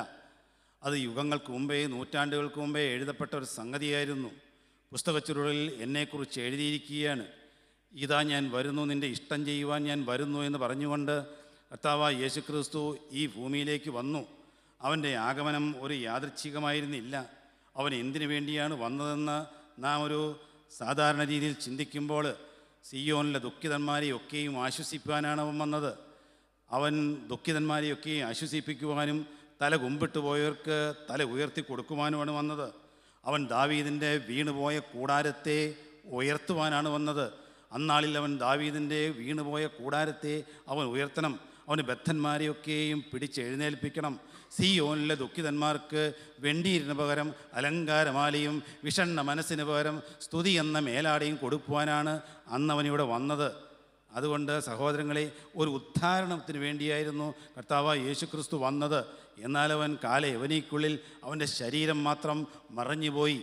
അത് യുഗങ്ങൾക്ക് മുമ്പേ, നൂറ്റാണ്ടുകൾക്ക് മുമ്പേ എഴുതപ്പെട്ട ഒരു സംഗതിയായിരുന്നു. പുസ്തകച്ചുരുളിൽ എന്നെക്കുറിച്ച് എഴുതിയിരിക്കുകയാണ്. ഇതാ ഞാൻ വരുന്നു, നിൻ്റെ ഇഷ്ടം ചെയ്യുവാൻ ഞാൻ വരുന്നു എന്ന് പറഞ്ഞുകൊണ്ട് കർത്താവായ യേശു ക്രിസ്തു ഈ ഭൂമിയിലേക്ക് വന്നു. അവൻ്റെ ആഗമനം ഒരു യാദൃച്ഛികമായിരുന്നില്ല. അവൻ എന്തിനു വേണ്ടിയാണ് വന്നതെന്ന് നാം ഒരു സാധാരണ രീതിയിൽ ചിന്തിക്കുമ്പോൾ സിയോനിലെ ദുഃഖിതന്മാരെയൊക്കെയും ആശ്വസിപ്പാനാണ് അവൻ വന്നത്. അവൻ ദുഃഖിതന്മാരെയൊക്കെയും ആശ്വസിപ്പിക്കുവാനും തല കുമ്പിട്ട് പോയവർക്ക് തല ഉയർത്തി കൊടുക്കുവാനുമാണ് വന്നത്. അവൻ ദാവീദിൻ്റെ വീണുപോയ കൂടാരത്തെ ഉയർത്തുവാനാണ് വന്നത്. അന്നാളിൽ അവൻ ദാവീദിൻ്റെ വീണുപോയ കൂടാരത്തെ അവൻ ഉയർത്തണം. അവന് ബദ്ധന്മാരെയൊക്കെയും പിടിച്ചെഴുന്നേൽപ്പിക്കണം. സിയോനിലെ ദുഃഖിതന്മാർക്ക് വെണ്ടിയിരിന് പകരം അലങ്കാരമാലയും വിഷണ്ണ മനസ്സിന് പകരം സ്തുതി എന്ന മേലാടയും കൊടുക്കുവാനാണ് അന്ന് അവനിവിടെ വന്നത്. അതുകൊണ്ട് സഹോദരങ്ങളെ, ഒരു ഉദ്ധാരണത്തിന് വേണ്ടിയായിരുന്നു കർത്താവായ യേശുക്രിസ്തു വന്നത്. എന്നാൽ അവൻ കാലയവനിക്കുള്ളിൽ അവൻ്റെ ശരീരം മാത്രം മറഞ്ഞുപോയി.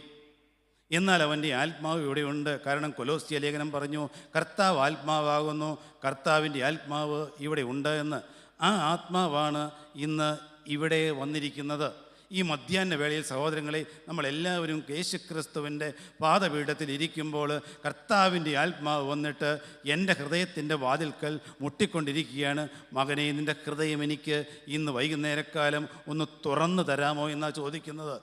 എന്നാൽ അവൻ്റെ ആത്മാവ് ഇവിടെയുണ്ട്. കാരണം കൊലോസ്യ ലേഖനം പറഞ്ഞു, കർത്താവ് ആത്മാവാകുന്നു, കർത്താവിൻ്റെ ആത്മാവ് ഇവിടെ ഉണ്ട് എന്ന്. ആ ആത്മാവാണ് ഇന്ന് ഇവിടെ വന്നിരിക്കുന്നത്. ഈ മധ്യാഹ്ന വേളയിൽ സഹോദരങ്ങളെ, നമ്മളെല്ലാവരും യേശുക്രിസ്തുവിൻ്റെ പാദപീഠത്തിൽ ഇരിക്കുമ്പോൾ കർത്താവിൻ്റെ ആത്മാവ് വന്നിട്ട് എൻ്റെ ഹൃദയത്തിൻ്റെ വാതിൽക്കൽ മുട്ടിക്കൊണ്ടിരിക്കുകയാണ്. മകനെ, നിൻ്റെ ഹൃദയം എനിക്ക് ഇന്ന് വൈകുന്നേരക്കാലം ഒന്ന് തുറന്നു തരാമോ എന്നാണ് ചോദിക്കുന്നത്.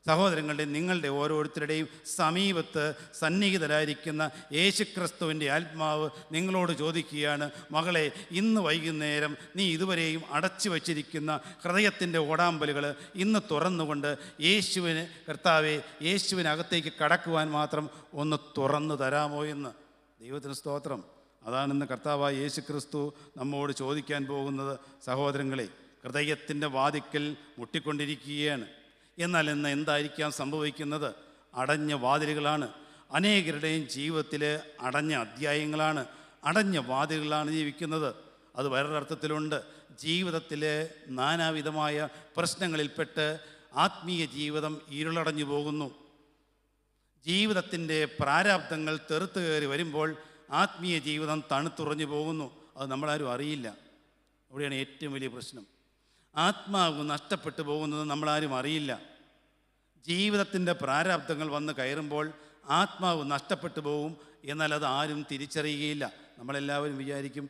സഹോദരങ്ങളുടെ, നിങ്ങളുടെ ഓരോരുത്തരുടെയും സമീപത്ത് സന്നിഹിതരായിരിക്കുന്ന യേശുക്രിസ്തുവിൻ്റെ ആത്മാവ് നിങ്ങളോട് ചോദിക്കുകയാണ്, മകളെ, ഇന്ന് വൈകുന്നേരം നീ ഇതുവരെയും അടച്ചു വച്ചിരിക്കുന്ന ഹൃദയത്തിൻ്റെ ഓടാമ്പലുകൾ ഇന്ന് തുറന്നുകൊണ്ട് യേശുവിന്, കർത്താവെ, യേശുവിനകത്തേക്ക് കടക്കുവാൻ മാത്രം ഒന്ന് തുറന്നു തരാമോ എന്ന്. ദൈവത്തിന് സ്തോത്രം. അതാണിന്ന് കർത്താവായ യേശുക്രിസ്തു നമ്മോട് ചോദിക്കാൻ പോകുന്നത്. സഹോദരങ്ങളെ, ഹൃദയത്തിൻ്റെ വാതിക്കൽ മുട്ടിക്കൊണ്ടിരിക്കുകയാണ്. എന്നാൽ ഇന്ന് എന്തായിരിക്കാം സംഭവിക്കുന്നത്? അടഞ്ഞ വാതിലുകളാണ്. അനേകരുടെയും ജീവിതത്തിൽ അടഞ്ഞ അധ്യായങ്ങളാണ്, അടഞ്ഞ വാതിലുകളാണ് ജീവിക്കുന്നത്. അത് വേറൊരർത്ഥത്തിലുണ്ട്. ജീവിതത്തിൽ നാനാവിധമായ പ്രശ്നങ്ങളിൽപ്പെട്ട് ആത്മീയ ജീവിതം ഇരുളടഞ്ഞു പോകുന്നു. ജീവിതത്തിൻ്റെ പ്രാരാബ്ദങ്ങൾ തെറുത്തു കയറി വരുമ്പോൾ ആത്മീയ ജീവിതം തണുത്തുറഞ്ഞു പോകുന്നു. അത് നമ്മളാരും അറിയില്ല. അവിടെയാണ് ഏറ്റവും വലിയ പ്രശ്നം. ആത്മാവ് നഷ്ടപ്പെട്ടു പോകുന്നത് നമ്മളാരും അറിയില്ല. ജീവിതത്തിൻ്റെ പ്രാരാബ്ദങ്ങൾ വന്ന് കയറുമ്പോൾ ആത്മാവ് നഷ്ടപ്പെട്ടു പോകും. എന്നാൽ അത് ആരും തിരിച്ചറിയുകയില്ല. നമ്മളെല്ലാവരും വിചാരിക്കും,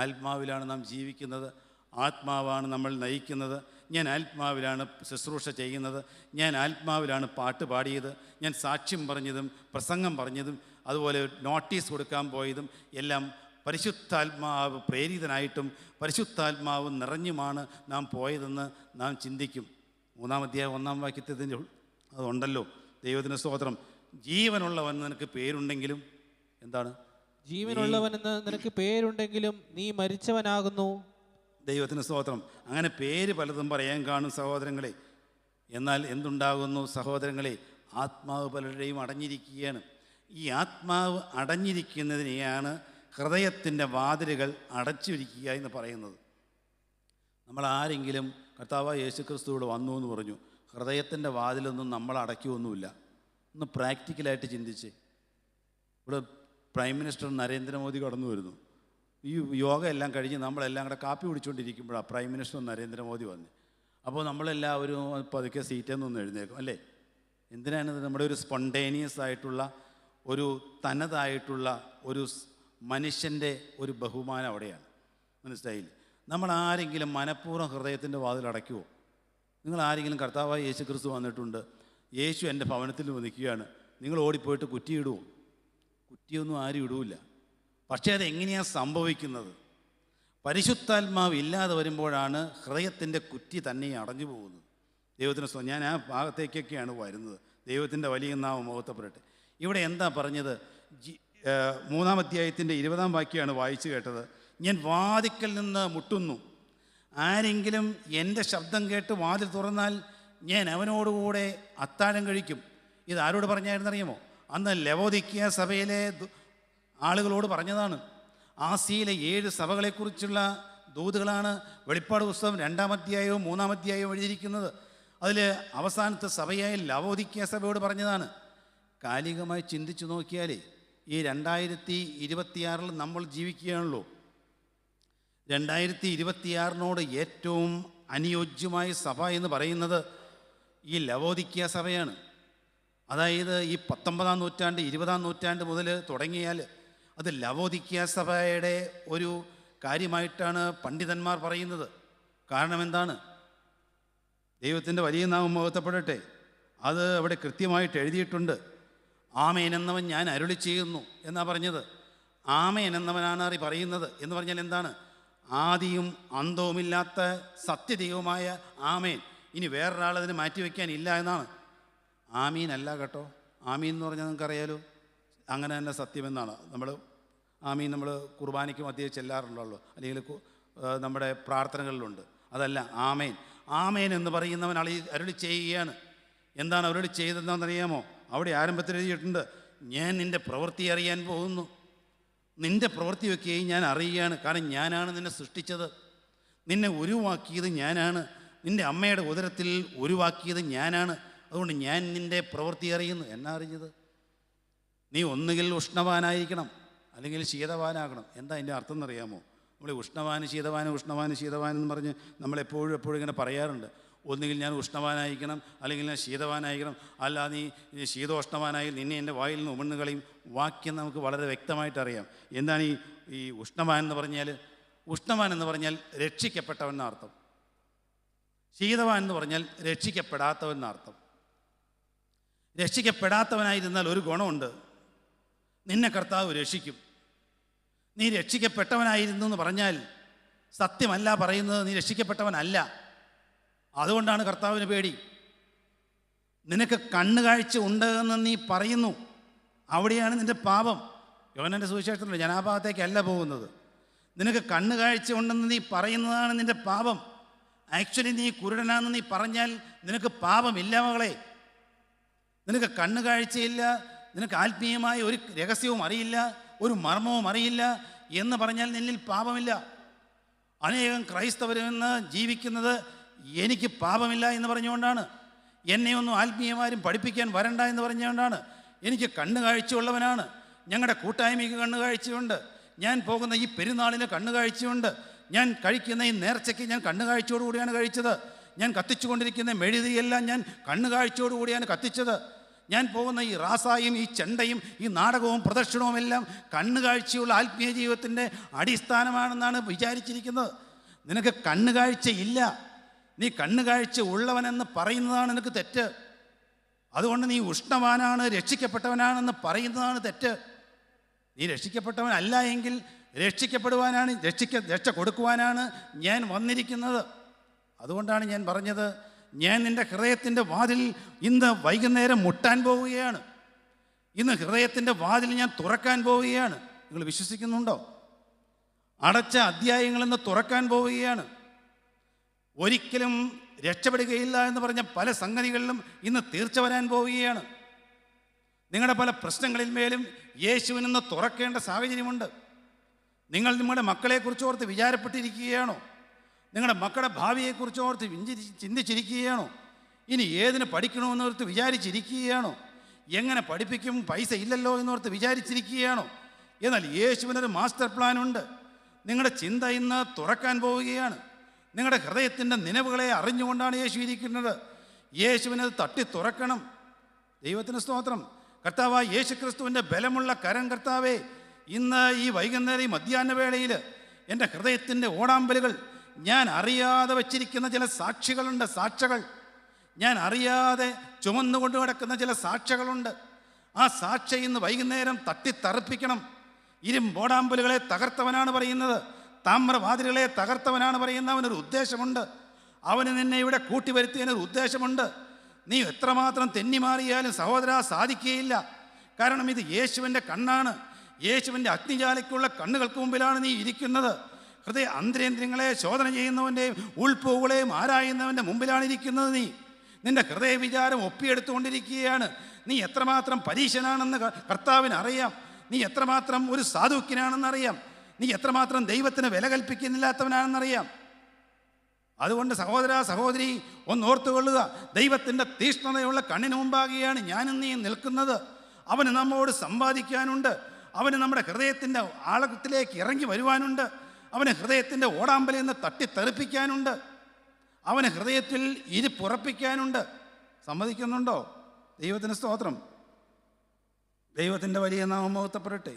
ആത്മാവിലാണ് നാം ജീവിക്കുന്നത്, ആത്മാവാണ് നമ്മൾ നയിക്കുന്നത്, ഞാൻ ആത്മാവിലാണ് ശുശ്രൂഷ ചെയ്യുന്നത്, ഞാൻ ആത്മാവിലാണ് പാട്ട് പാടിയത്, ഞാൻ സാക്ഷ്യം പറഞ്ഞതും പ്രസംഗം പറഞ്ഞതും അതുപോലെ നോട്ടീസ് കൊടുക്കാൻ പോയതും എല്ലാം പരിശുദ്ധാത്മാവ് പ്രേരിതനായിട്ടും പരിശുദ്ധാത്മാവ് നിറഞ്ഞുമാണ് നാം പോയതെന്ന് നാം ചിന്തിക്കും. 3-ാം അധ്യായം 1-ാം വാക്യത്തിൻ്റെ അതുണ്ടല്ലോ. ദൈവത്തിന് സ്തോത്രം. ജീവനുള്ളവൻ നിനക്ക് പേരുണ്ടെങ്കിലും, എന്താണ്? ജീവനുള്ളവനെന്ന് നിനക്ക് പേരുണ്ടെങ്കിലും നീ മരിച്ചവനാകുന്നു. ദൈവത്തിന് സ്തോത്രം. അങ്ങനെ പേര് പലതും പറയാൻ കാണും സഹോദരങ്ങളെ. എന്നാൽ എന്തുണ്ടാകുന്നു സഹോദരങ്ങളെ? ആത്മാവ് പലരുടെയും അടഞ്ഞിരിക്കുകയാണ്. ഈ ആത്മാവ് അടഞ്ഞിരിക്കുന്നതിനെയാണ് ഹൃദയത്തിൻ്റെ വാതിലുകൾ അടച്ചിരിക്കുക എന്ന് പറയുന്നത്. നമ്മൾ ആരെങ്കിലും കർത്താവായ യേശുക്രിസ്തുവോട് വന്നു എന്ന് പറഞ്ഞു, ഹൃദയത്തിൻ്റെ വാതിലൊന്നും നമ്മൾ അടയ്ക്കുമൊന്നുമില്ല. ഒന്ന് പ്രാക്ടിക്കലായിട്ട് ചിന്തിച്ച്. ഇവിടെ പ്രൈം മിനിസ്റ്റർ നരേന്ദ്രമോദി കടന്നു വരുന്നു. ഈ യോഗ എല്ലാം കഴിഞ്ഞ് നമ്മളെല്ലാം കൂടെ കാപ്പി കുടിച്ചുകൊണ്ടിരിക്കുമ്പോഴാണ് പ്രൈം മിനിസ്റ്റർ നരേന്ദ്രമോദി വന്ന്. അപ്പോൾ നമ്മളെല്ലാവരും പതുക്കെ സീറ്റിൽ നിന്ന് എഴുന്നേക്കും, അല്ലേ? എന്തിനാണിത്? നമ്മുടെ ഒരു സ്പോണ്ടേനിയസ് ആയിട്ടുള്ള ഒരു തനതായിട്ടുള്ള ഒരു മനുഷ്യൻ്റെ ഒരു ബഹുമാനം അവിടെയാണ്. മനസ്സിലായില്ലേ? നമ്മൾ ആരെങ്കിലും മനഃപൂർവ്വം ഹൃദയത്തിൻ്റെ വാതിൽ അടയ്ക്കുമോ? നിങ്ങൾ ആരെങ്കിലും കർത്താവായ യേശുക്രിസ്തു വന്നിട്ടുണ്ട്, യേശു എൻ്റെ ഭവനത്തിൽ നിൽക്കുകയാണ്, നിങ്ങൾ ഓടിപ്പോയിട്ട് കുറ്റിയിടുമോ? കുറ്റിയൊന്നും ആരും ഇടൂല. പക്ഷേ അതെങ്ങനെയാണ് സംഭവിക്കുന്നത്? പരിശുദ്ധാത്മാവ് ഇല്ലാതെ വരുമ്പോഴാണ് ഹൃദയത്തിൻ്റെ കുറ്റി തന്നെ അടഞ്ഞു പോകുന്നത്. ദൈവത്തിന് ഞാൻ ആ ഭാഗത്തേക്കൊക്കെയാണ് വരുന്നത്. ദൈവത്തിൻ്റെ വലിയ നാമം മഹത്വപ്പെടട്ടെ. ഇവിടെ എന്താ പറഞ്ഞത്? 3-ാം അധ്യായത്തിൻ്റെ 20-ാം വാക്യമാണ് വായിച്ചു കേട്ടത്. ഞാൻ വാതിക്കൽ നിന്ന് മുട്ടുന്നു, ആരെങ്കിലും എൻ്റെ ശബ്ദം കേട്ട് വാതിൽ തുറന്നാൽ ഞാൻ അവനോടുകൂടെ അത്താഴം കഴിക്കും. ഇത് ആരോട് പറഞ്ഞായിരുന്നറിയുമോ? അന്ന് ലവോദിക്കിയ സഭയിലെ ആളുകളോട് പറഞ്ഞതാണ്. ആസിയിലെ 7 സഭകളെക്കുറിച്ചുള്ള ദൂതുകളാണ് വെളിപ്പാട് പുസ്തകം 2-ാം അധ്യായവും 3-ാം അധ്യായവും എഴുതിയിരിക്കുന്നത്. അതിൽ അവസാനത്തെ സഭയായ ലവോദിക്കിയ സഭയോട് പറഞ്ഞതാണ്. കാലികമായി ചിന്തിച്ചു നോക്കിയാലേ ഈ 2026 നമ്മൾ ജീവിക്കുകയാണല്ലോ. 2026 ഏറ്റവും അനുയോജ്യമായ സഭ എന്ന് പറയുന്നത് ഈ ലവോദിക്കിയ സഭയാണ്. അതായത് ഈ 19-ാം നൂറ്റാണ്ട് 20-ാം നൂറ്റാണ്ട് മുതൽ തുടങ്ങിയാൽ അത് ലവോദിക്കിയ സഭയുടെ ഒരു കാര്യമായിട്ടാണ് പണ്ഡിതന്മാർ പറയുന്നത്. കാരണം എന്താണ്? ദൈവത്തിൻ്റെ വലിയ നാമം മഹത്വപ്പെടട്ടെ. അത് അവിടെ കൃത്യമായിട്ട് എഴുതിയിട്ടുണ്ട്. ആമേൻ എന്നവൻ ഞാൻ അരുളി ചെയ്യുന്നു എന്നാണ് പറഞ്ഞത്. ആമേൻ എന്നവനാണ് പറയുന്നത് എന്ന് പറഞ്ഞാൽ എന്താണ്? ആദിയും അന്തവുമില്ലാത്ത സത്യദൈവമായ ആമേൻ. ഇനി വേറൊരാളതിന് മാറ്റിവെക്കാനില്ല എന്നാണ്. ആമീൻ അല്ല കേട്ടോ. ആമീൻ എന്ന് പറഞ്ഞാൽ നിങ്ങൾക്കറിയാലോ, അങ്ങനെ തന്നെ സത്യമെന്നാണ്. നമ്മൾ ആമീൻ നമ്മൾ കുർബാനയ്ക്ക് മധ്യേ ചെല്ലാറുണ്ടല്ലോ, അല്ലെങ്കിൽ നമ്മുടെ പ്രാർത്ഥനകളിലുണ്ട്. അതല്ല ആമേൻ. ആമേൻ എന്ന് പറയുന്നവൻ അരുളി ചെയ്യുകയാണ്. എന്താണ് അവരോട് ചെയ്തതെന്നറിയാമോ? അവിടെ ആരംഭത്തിൽ എഴുതിയിട്ടുണ്ട്, ഞാൻ നിൻ്റെ പ്രവൃത്തി അറിയാൻ പോകുന്നു. നിൻ്റെ പ്രവൃത്തിയൊക്കെയും ഞാൻ അറിയുകയാണ്. കാരണം ഞാനാണ് നിന്നെ സൃഷ്ടിച്ചത്, നിന്നെ ഉരുവാക്കിയത് ഞാനാണ്, നിൻ്റെ അമ്മയുടെ ഉദരത്തിൽ ഉരുവാക്കിയത് ഞാനാണ്. അതുകൊണ്ട് ഞാൻ നിൻ്റെ പ്രവൃത്തി അറിയുന്നു. എന്നാ അറിഞ്ഞത്? നീ ഒന്നുകിൽ ഉഷ്ണവാനായിരിക്കണം, അല്ലെങ്കിൽ ശീതവാനാകണം. എന്താ അതിൻ്റെ അർത്ഥം എന്നറിയാമോ? നമ്മൾ ഉഷ്ണവാന് ശീതവാൻ എന്ന് പറഞ്ഞ് നമ്മളെപ്പോഴും ഇങ്ങനെ പറയാറുണ്ട്. ഒന്നുകിൽ ഞാൻ ഉഷ്ണവാനായിരിക്കണം, അല്ലെങ്കിൽ ഞാൻ ശീതവാനായിരിക്കണം, അല്ല നീ ശീതോഷ്ണവാനായി നിന്നെ എൻ്റെ വായിൽ നിന്ന് ഉമിഴ്ന്ന് കളയും. വാക്യം നമുക്ക് വളരെ വ്യക്തമായിട്ടറിയാം. എന്താണ് ഈ ഉഷ്ണവാൻ എന്ന് പറഞ്ഞാൽ? ഉഷ്ണവാൻ എന്ന് പറഞ്ഞാൽ രക്ഷിക്കപ്പെട്ടവൻ എന്നർത്ഥം. ശീതവാൻ എന്ന് പറഞ്ഞാൽ രക്ഷിക്കപ്പെടാത്തവൻ എന്നർത്ഥം. രക്ഷിക്കപ്പെടാത്തവനായിരുന്നാൽ ഒരു ഗുണമുണ്ട്, നിന്നെ കർത്താവ് രക്ഷിക്കും. നീ രക്ഷിക്കപ്പെട്ടവനായിരുന്നു എന്ന് പറഞ്ഞാൽ സത്യമല്ല പറയുന്നത്, നീ രക്ഷിക്കപ്പെട്ടവനല്ല. അതുകൊണ്ടാണ് കർത്താവിന് പേടി. നിനക്ക് കണ്ണുകാഴ്ച ഉണ്ട് എന്ന് നീ പറയുന്നു, അവിടെയാണ് നിൻ്റെ പാപം. യോഹന്നാന്റെ സുവിശേഷത്തിലുണ്ട്, ഞാൻ ആ ഭാഗത്തേക്കല്ല പോകുന്നത്. നിനക്ക് കണ്ണുകാഴ്ച ഉണ്ടെന്ന് നീ പറയുന്നതാണ് നിൻ്റെ പാപം. ആക്ച്വലി നീ കുരുടനാണെന്ന് നീ പറഞ്ഞാൽ നിനക്ക് പാപമില്ല മകളെ. നിനക്ക് കണ്ണുകാഴ്ചയില്ല, നിനക്ക് ആത്മീയമായ ഒരു രഹസ്യവും അറിയില്ല, ഒരു മർമ്മവും അറിയില്ല എന്ന് പറഞ്ഞാൽ നിന്നിൽ പാപമില്ല. അനേകം ക്രൈസ്തവരെന്ന് ജീവിക്കുന്നത് എനിക്ക് പാപമില്ല എന്ന് പറഞ്ഞുകൊണ്ടാണ്. എന്നെയൊന്നും ആത്മീയമാരും പഠിപ്പിക്കാൻ വരണ്ട എന്ന് പറഞ്ഞുകൊണ്ടാണ്. എനിക്ക് കണ്ണുകാഴ്ചയുള്ളവനാണ്. ഞങ്ങളുടെ കൂട്ടായ്മയ്ക്ക് കണ്ണുകാഴ്ചയുണ്ട്. ഞാൻ പോകുന്ന ഈ പെരുന്നാളിന് കണ്ണുകാഴ്ചയുണ്ട്. ഞാൻ കഴിക്കുന്ന ഈ നേർച്ചയ്ക്ക് ഞാൻ കണ്ണുകാഴ്ചയോടുകൂടിയാണ് കഴിച്ചത്. ഞാൻ കത്തിച്ചുകൊണ്ടിരിക്കുന്ന മെഴുതിയെല്ലാം ഞാൻ കണ്ണുകാഴ്ചയോടുകൂടിയാണ് കത്തിച്ചത്. ഞാൻ പോകുന്ന ഈ റാസായും ഈ ചെണ്ടയും ഈ നാടകവും പ്രദർശനവും എല്ലാം കണ്ണുകാഴ്ചയുള്ള ആത്മീയ ജീവിതത്തിൻ്റെ അടിസ്ഥാനമാണെന്നാണ് വിചാരിച്ചിരിക്കുന്നത്. നിനക്ക് കണ്ണുകാഴ്ചയില്ല, നീ കണ്ണുകാഴ്ച ഉള്ളവനെന്ന് പറയുന്നതാണ് നിനക്ക് തെറ്റ്. അതുകൊണ്ട് നീ ഉഷ്ണവാനാണ്, രക്ഷിക്കപ്പെട്ടവനാണെന്ന് പറയുന്നതാണ് തെറ്റ്. നീ രക്ഷിക്കപ്പെട്ടവനല്ല എങ്കിൽ രക്ഷിക്കപ്പെടുവാനാണ്, രക്ഷ കൊടുക്കുവാനാണ് ഞാൻ വന്നിരിക്കുന്നത്. അതുകൊണ്ടാണ് ഞാൻ പറഞ്ഞത്, ഞാൻ നിൻ്റെ ഹൃദയത്തിൻ്റെ വാതിൽ ഇന്ന് വൈകുന്നേരം മുട്ടാൻ പോവുകയാണ്. ഇന്ന് ഹൃദയത്തിൻ്റെ വാതിൽ ഞാൻ തുറക്കാൻ പോവുകയാണ്. നിങ്ങൾ വിശ്വസിക്കുന്നുണ്ടോ? അടച്ച അധ്യായങ്ങളെന്ന് തുറക്കാൻ പോവുകയാണ്. ഒരിക്കലും രക്ഷപ്പെടുകയില്ല എന്ന് പറഞ്ഞ പല സംഗതികളിലും ഇന്ന് തീർച്ച വരാൻ പോവുകയാണ്. നിങ്ങളുടെ പല പ്രശ്നങ്ങളിൽ മേലും യേശുവിനെന്ന് തുറക്കേണ്ട സാഹചര്യമുണ്ട്. നിങ്ങൾ നിങ്ങളുടെ മക്കളെക്കുറിച്ച് ഓർത്ത് വിചാരപ്പെട്ടിരിക്കുകയാണോ? നിങ്ങളുടെ മക്കളുടെ ഭാവിയെക്കുറിച്ച് ഓർത്ത് ചിന്തിച്ചിരിക്കുകയാണോ? ഇനി ഏതിന് പഠിക്കണമെന്നോർത്ത് വിചാരിച്ചിരിക്കുകയാണോ? എങ്ങനെ പഠിപ്പിക്കും, പൈസ ഇല്ലല്ലോ എന്നോർത്ത് വിചാരിച്ചിരിക്കുകയാണോ? എന്നാൽ യേശുവിനൊരു മാസ്റ്റർ പ്ലാനുണ്ട്. നിങ്ങളുടെ ചിന്ത ഇന്ന് തുറക്കാൻ പോവുകയാണ്. നിങ്ങളുടെ ഹൃദയത്തിൻ്റെ നിലവുകളെ അറിഞ്ഞുകൊണ്ടാണ് യേശു ഇരിക്കുന്നത്. യേശുവിനത് തട്ടി തുറക്കണം. ദൈവത്തിന് സ്തോത്രം. കർത്താവായ യേശു ക്രിസ്തുവിൻ്റെ ബലമുള്ള കരം കർത്താവേ, ഇന്ന് ഈ വൈകുന്നേരം ഈ മധ്യാഹ്ന വേളയിൽ എൻ്റെ ഹൃദയത്തിൻ്റെ ഓടാമ്പലുകൾ, ഞാൻ അറിയാതെ വച്ചിരിക്കുന്ന ചില സാക്ഷികളുണ്ട്, സാക്ഷകൾ ഞാൻ അറിയാതെ ചുമന്നുകൊണ്ട് കിടക്കുന്ന ചില സാക്ഷികളുണ്ട്. ആ സാക്ഷി ഇന്ന് വൈകുന്നേരം തട്ടിത്തറപ്പിക്കണം. ഇരുമ്പോടാമ്പലുകളെ തകർത്തവനാണ് പറയുന്നത്, താമ്രവാതിലുകളെ തകർത്തവനാണ് പറയുന്നത്. അവനൊരു ഉദ്ദേശമുണ്ട്. അവന് നിന്നെ ഇവിടെ കൂട്ടിവരുത്തിയതിനൊരു ഉദ്ദേശമുണ്ട്. നീ എത്രമാത്രം തെന്നിമാറിയാലും സഹോദര സാധിക്കുകയില്ല. കാരണം ഇത് യേശുവിൻ്റെ കണ്ണാണ്. യേശുവിൻ്റെ അഗ്നിജാലയ്ക്കുള്ള കണ്ണുകൾക്ക് മുമ്പിലാണ് നീ ഇരിക്കുന്നത്. ഹൃദയ അന്തരേന്ദ്രിയങ്ങളെ ശോധന ചെയ്യുന്നവൻ്റെയും ഉൾപ്പൂകളെയും ആരായുന്നവൻ്റെ മുമ്പിലാണ് ഇരിക്കുന്നത്. നീ നിൻ്റെ ഹൃദയ വിചാരം ഒപ്പിയെടുത്തുകൊണ്ടിരിക്കുകയാണ്. നീ എത്രമാത്രം പരീശനാണെന്ന് കർത്താവിന് അറിയാം. നീ എത്രമാത്രം ഒരു സാധുക്യനാണെന്നറിയാം. നീ എത്രമാത്രം ദൈവത്തിന് വില കൽപ്പിക്കുന്നില്ലാത്തവനാണെന്നറിയാം. അതുകൊണ്ട് സഹോദര സഹോദരി ഒന്നോർത്തുകൊള്ളുക, ദൈവത്തിൻ്റെ തീഷ്ണതയുള്ള കണ്ണിന് മുമ്പാകെയാണ് ഞാനും നീ നിൽക്കുന്നത്. അവന് നമ്മോട് സമ്പാദിക്കാനുണ്ട്. അവന് നമ്മുടെ ഹൃദയത്തിൻ്റെ ആഴത്തിലേക്ക് ഇറങ്ങി വരുവാനുണ്ട്. അവന് ഹൃദയത്തിൻ്റെ ഓടാമ്പലിൽ നിന്ന് തട്ടിത്തെറിപ്പിക്കാനുണ്ട്. അവന് ഹൃദയത്തിൽ ഇരിപ്പുറപ്പിക്കാനുണ്ട്. സമ്മതിക്കുന്നുണ്ടോ? ദൈവത്തിന് സ്തോത്രം. ദൈവത്തിൻ്റെ വലിയ നാമം മഹത്വപ്പെടട്ടെ.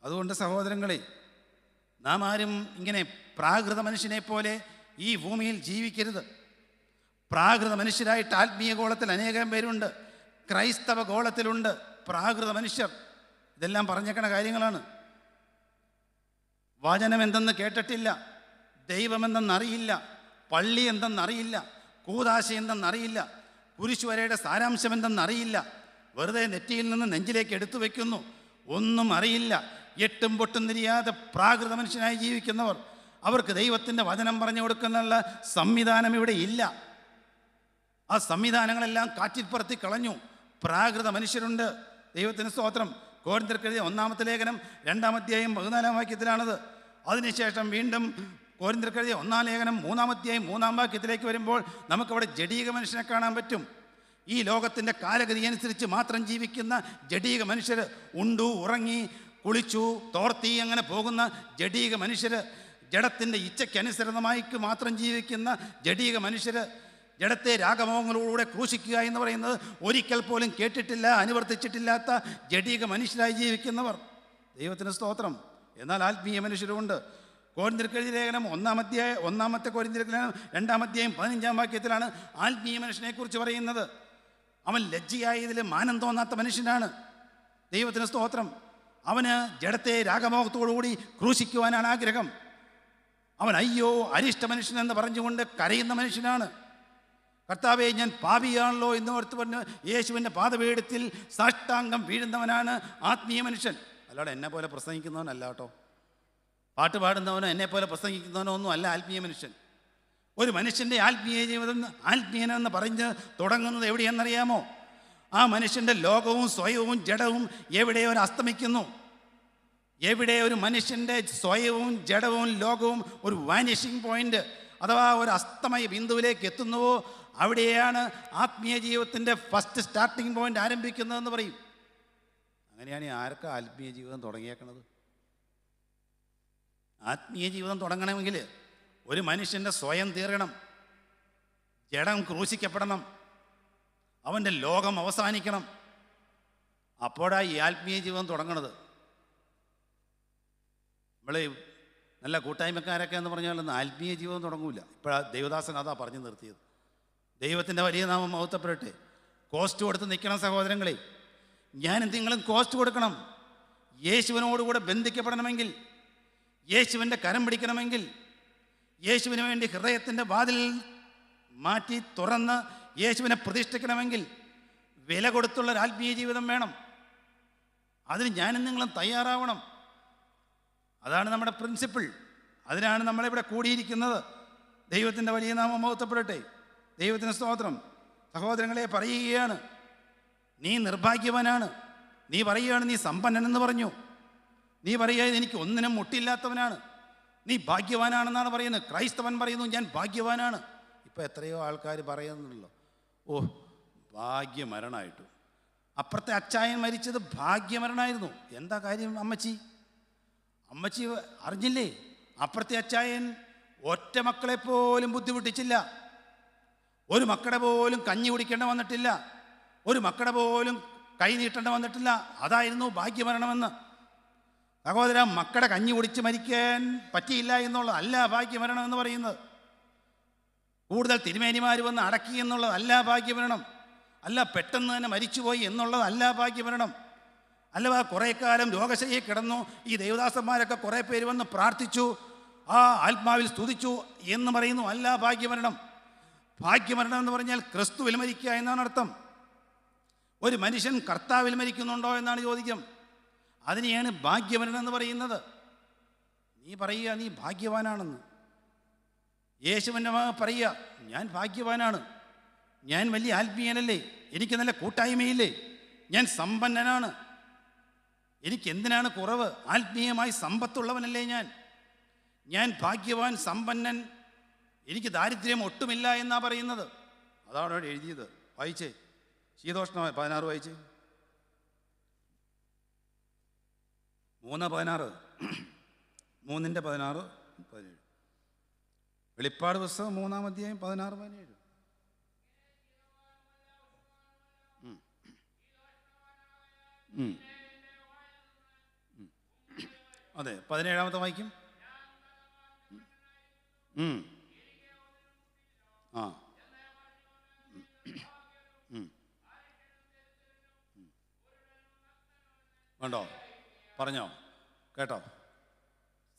അതുകൊണ്ട് സഹോദരങ്ങളെ, നാം ആരും ഇങ്ങനെ പ്രാകൃത മനുഷ്യനെ പോലെ ഈ ഭൂമിയിൽ ജീവിക്കരുത്. പ്രാകൃത മനുഷ്യരായിട്ട് ആത്മീയ ഗോളത്തിൽ അനേകം പേരുണ്ട്, ക്രൈസ്തവ ഗോളത്തിലുണ്ട് പ്രാകൃത മനുഷ്യർ. ഇതെല്ലാം പറഞ്ഞേക്കണ കാര്യങ്ങളാണ്. വചനം എന്തെന്ന് കേട്ടിട്ടില്ല, ദൈവമെന്തെന്നറിയില്ല, പള്ളി എന്തെന്നറിയില്ല, കൂദാശ എന്തെന്നറിയില്ല, കുരിശുവരയുടെ സാരാംശം എന്തെന്നറിയില്ല. വെറുതെ നെറ്റിയിൽ നിന്ന് നെഞ്ചിലേക്ക് എടുത്തു വയ്ക്കുന്നു. ഒന്നും അറിയില്ല. എട്ടും പൊട്ടും തിരിയാതെ പ്രാകൃത മനുഷ്യനായി ജീവിക്കുന്നവർ, അവർക്ക് ദൈവത്തിൻ്റെ വചനം പറഞ്ഞു കൊടുക്കുന്നുള്ള സംവിധാനം ഇവിടെ ഇല്ല. ആ സംവിധാനങ്ങളെല്ലാം കാറ്റിൽ പറത്തി കളഞ്ഞു. പ്രാകൃത മനുഷ്യരുണ്ട്. ദൈവത്തിന് സ്തോത്രം. കൊരിന്ത്യർക്കെഴുതിയ 1-ാമത്തെ ലേഖനം 2-ാം അധ്യായം 14-ാം വാക്യത്തിലാണത്. അതിനുശേഷം വീണ്ടും കൊരിന്ത്യർക്കെഴുതിയ 1-ാം ലേഖനം 3-ാം അധ്യായം 3-ാം വാക്യത്തിലേക്ക് വരുമ്പോൾ നമുക്കവിടെ ജഡീക മനുഷ്യനെ കാണാൻ പറ്റും. ഈ ലോകത്തിൻ്റെ കാലഗതി അനുസരിച്ച് മാത്രം ജീവിക്കുന്ന ജഡീക മനുഷ്യർ, ഉണ്ടു ഉറങ്ങി കുളിച്ചു തോർത്തി അങ്ങനെ പോകുന്ന ജഡീക മനുഷ്യർ, ജഡത്തിൻ്റെ ഇച്ഛയ്ക്കനുസൃതമായി മാത്രം ജീവിക്കുന്ന ജഡീക മനുഷ്യർ, ജഡത്തെ രാഗമോഹങ്ങളോടുകൂടെ ക്രൂശിക്കുക എന്ന് പറയുന്നത് ഒരിക്കൽ പോലും കേട്ടിട്ടില്ല, അനുവർത്തിച്ചിട്ടില്ലാത്ത ജഡീക മനുഷ്യരായി ജീവിക്കുന്നവർ. ദൈവത്തിന് സ്തോത്രം. എന്നാൽ ആത്മീയ മനുഷ്യരുമുണ്ട്. കൊരിന്ത്യർക്കെഴുതിയ ലേഖനം 1-ാമത്തെ കൊരിന്ത്യർക്ക് ലേഖനം 2-ാം അധ്യായം 15-ാം വാക്യത്തിലാണ് ആത്മീയ മനുഷ്യനെ കുറിച്ച് പറയുന്നത്. അവൻ ലജ്ജയായതിൽ മാനം തോന്നാത്ത മനുഷ്യനാണ്. ദൈവത്തിന് സ്തോത്രം. അവന് ജഡത്തെ രാഗമോഹത്തോടുകൂടി ക്രൂശിക്കുവാനാണ് ആഗ്രഹം. അവൻ അയ്യോ അരിഷ്ട മനുഷ്യനെന്ന് പറഞ്ഞുകൊണ്ട് കരയുന്ന മനുഷ്യനാണ്. കർത്താവെ, ഞാൻ പാപിയാണല്ലോ എന്ന് ഓർത്ത് പറഞ്ഞ് യേശുവിൻ്റെ പാദപീഠത്തിൽ സാഷ്ടാംഗം വീഴുന്നവനാണ് ആത്മീയ മനുഷ്യൻ. അല്ലാതെ എന്നെ പോലെ പ്രസംഗിക്കുന്നവനല്ല കേട്ടോ. പാട്ട് പാടുന്നവനോ എന്നെ പോലെ പ്രസംഗിക്കുന്നവനോ ഒന്നും അല്ല ആത്മീയ മനുഷ്യൻ. ഒരു മനുഷ്യൻ്റെ ആത്മീയ ജീവിതം ആത്മീയനെന്ന് പറഞ്ഞ് തുടങ്ങുന്നത് എവിടെയെന്നറിയാമോ? ആ മനുഷ്യൻ്റെ ലോകവും സ്വയവും ജഡവും എവിടെയോ അസ്തമിക്കുന്നു. എവിടെ ഒരു മനുഷ്യൻ്റെ സ്വയവും ജഡവും ലോകവും ഒരു വാനിഷിംഗ് പോയിന്റ് അഥവാ ഒരു അസ്തമയ ബിന്ദുവിലേക്ക് എത്തുന്നുവോ അവിടെയാണ് ആത്മീയ ജീവിതത്തിൻ്റെ ഫസ്റ്റ് സ്റ്റാർട്ടിംഗ് പോയിന്റ് ആരംഭിക്കുന്നതെന്ന് പറയും. അങ്ങനെയാണ് ആർക്കാ ആത്മീയ ജീവിതം തുടങ്ങിയേക്കണത്? ആത്മീയ ജീവിതം തുടങ്ങണമെങ്കിൽ ഒരു മനുഷ്യൻ്റെ സ്വയം തീരണം, ജഡം ക്രൂശിക്കപ്പെടണം, അവൻ്റെ ലോകം അവസാനിക്കണം. അപ്പോഴാണ് ഈ ആത്മീയ ജീവിതം തുടങ്ങണത്. നമ്മൾ നല്ല കൂട്ടായ്മക്കാരൊക്കെ എന്ന് പറഞ്ഞാലൊന്നും ആത്മീയ ജീവിതം തുടങ്ങൂല. ഇപ്പോഴാണ് ദേവദാസൻ അതാ പറഞ്ഞു നിർത്തിയത്. ദൈവത്തിൻ്റെ വലിയ നാമം മഹത്വപ്പെടട്ടെ. കോസ്റ്റ് കൊടുത്ത് നിൽക്കണം സഹോദരങ്ങളെ. ഞാനും നിങ്ങളും കോസ്റ്റ് കൊടുക്കണം. യേശുവിനോടുകൂടെ ബന്ധിക്കപ്പെടണമെങ്കിൽ, യേശുവിൻ്റെ കരം പിടിക്കണമെങ്കിൽ, യേശുവിന് വേണ്ടി ഹൃദയത്തിൻ്റെ വാതിൽ മാറ്റി തുറന്ന് യേശുവിനെ പ്രതിഷ്ഠിക്കണമെങ്കിൽ വില കൊടുത്തുള്ളൊരു ആത്മീയ ജീവിതം വേണം. അതിന് ഞാനും നിങ്ങളും തയ്യാറാവണം. അതാണ് നമ്മുടെ പ്രിൻസിപ്പിൾ. അതിനാണ് നമ്മളിവിടെ കൂടിയിരിക്കുന്നത്. ദൈവത്തിൻ്റെ വലിയ നാമം മഹത്വപ്പെടട്ടെ. ദൈവത്തിന് സ്തോത്രം. സഹോദരങ്ങളെ, പറയുകയാണ് നീ നിർഭാഗ്യവാനാണ്. നീ പറയുകയാണ് നീ സമ്പന്നനെന്ന് പറഞ്ഞു. നീ പറയുക എനിക്ക് ഒന്നിനും മുട്ടില്ലാത്തവനാണ്. നീ ഭാഗ്യവാനാണെന്നാണ് പറയുന്നത്. ക്രൈസ്തവൻ പറയുന്നു ഞാൻ ഭാഗ്യവാനാണ്. ഇപ്പം എത്രയോ ആൾക്കാർ പറയുന്നുണ്ടല്ലോ, ഓ ഭാഗ്യമരണമായിട്ടു. അപ്പുറത്തെ അച്ചായൻ മരിച്ചത് ഭാഗ്യമരണമായിരുന്നു. എന്താ കാര്യം? അമ്മച്ചി അറിഞ്ഞില്ലേ? അപ്പുറത്തെ അച്ചായൻ ഒറ്റ മക്കളെ പോലും ബുദ്ധിമുട്ടിച്ചില്ല. ഒരു മക്കളുടെ പോലും കഞ്ഞി കുടിക്കേണ്ട വന്നിട്ടില്ല. ഒരു മക്കളുടെ പോലും കൈ നീട്ടേണ്ട വന്നിട്ടില്ല. അതായിരുന്നു ഭാഗ്യമരണമെന്ന്. സഹോദര, മക്കളുടെ കഞ്ഞി കുടിച്ച് മരിക്കാൻ പറ്റിയില്ല എന്നുള്ളതല്ല ഭാഗ്യമരണം എന്ന് പറയുന്നത്. കൂടുതൽ തിരുമേനിമാർ വന്ന് അടക്കി എന്നുള്ളതല്ല ഭാഗ്യമരണം. അല്ല പെട്ടെന്ന് തന്നെ മരിച്ചുപോയി എന്നുള്ളതല്ല ഭാഗ്യമരണം. അല്ല കുറേ കാലം രോഗശയ്യയിൽ കിടന്നു, ഈ ദേവദാസന്മാരൊക്കെ കുറേ പേര് വന്ന് പ്രാർത്ഥിച്ചു, ആ ആത്മാവിൽ സ്തുതിച്ചു എന്ന് പറയുന്നു അല്ല ഭാഗ്യമരണം. ഭാഗ്യമരണം എന്ന് പറഞ്ഞാൽ ക്രിസ്തുവിൽ മരിക്കുക എന്നാണ് അർത്ഥം. ഒരു മനുഷ്യൻ കർത്താവിൽ മരിക്കുന്നുണ്ടോ എന്നാണ് ചോദ്യം. അതിനെയാണ് ഭാഗ്യമരണം എന്ന് പറയുന്നത്. നീ പറയുക നീ ഭാഗ്യവാനാണെന്ന്. യേശുവിൻ്റെ മകൻ പറയുക ഞാൻ ഭാഗ്യവാനാണ്, ഞാൻ വലിയ ആത്മീയനല്ലേ, എനിക്ക് നല്ല കൂട്ടായ്മയില്ലേ, ഞാൻ സമ്പന്നനാണ്, എനിക്ക് എന്തിനാണ് കുറവ്? ആത്മീയമായി സമ്പത്തുള്ളവനല്ലേ ഞാൻ ഭാഗ്യവാൻ, സമ്പന്നൻ, എനിക്ക് ദാരിദ്ര്യം ഒട്ടുമില്ല എന്നാ പറയുന്നത്. അതാണ് അവിടെ എഴുതിയത്. വായിച്ചേ, ശീതോഷ്ണമായ 16 വായിച്ചേ. 3:16, 3:16, 17. വെളിപ്പാട് പുസ്തകം 3-ാം അധ്യായം 16-17. അതെ, 17-ാമത്തെ വായിക്കും. ആ കണ്ടോ, പറഞ്ഞോ, കേട്ടോ?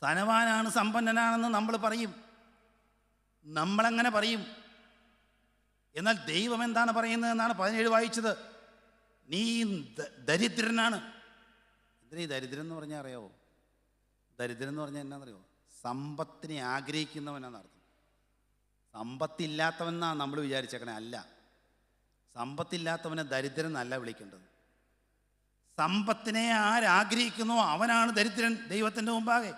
ധനവാനാണ്, സമ്പന്നനാണെന്ന് നമ്മൾ പറയും, നമ്മളങ്ങനെ പറയും. എന്നാൽ ദൈവം എന്താണ് പറയുന്നതെന്നാണ് 17 വായിച്ചത്. നീ ദരിദ്രനാണ്. എന്തിനാ ഈ ദരിദ്രൻ എന്ന് പറഞ്ഞാൽ അറിയാവോ? ദരിദ്രൻ എന്ന് പറഞ്ഞാൽ എന്നാണെന്നറിയോ? സമ്പത്തിനെ ആഗ്രഹിക്കുന്നവനാണെന്നർത്ഥം. സമ്പത്തില്ലാത്തവനാണ് നമ്മൾ വിചാരിച്ചേക്കണേ. അല്ല, സമ്പത്തില്ലാത്തവനെ ദരിദ്രൻ എന്നല്ല വിളിക്കേണ്ടത്. സമ്പത്തിനെ ആരാഗ്രഹിക്കുന്നോ അവനാണ് ദരിദ്രൻ ദൈവത്തിൻ്റെ മുമ്പാകെ.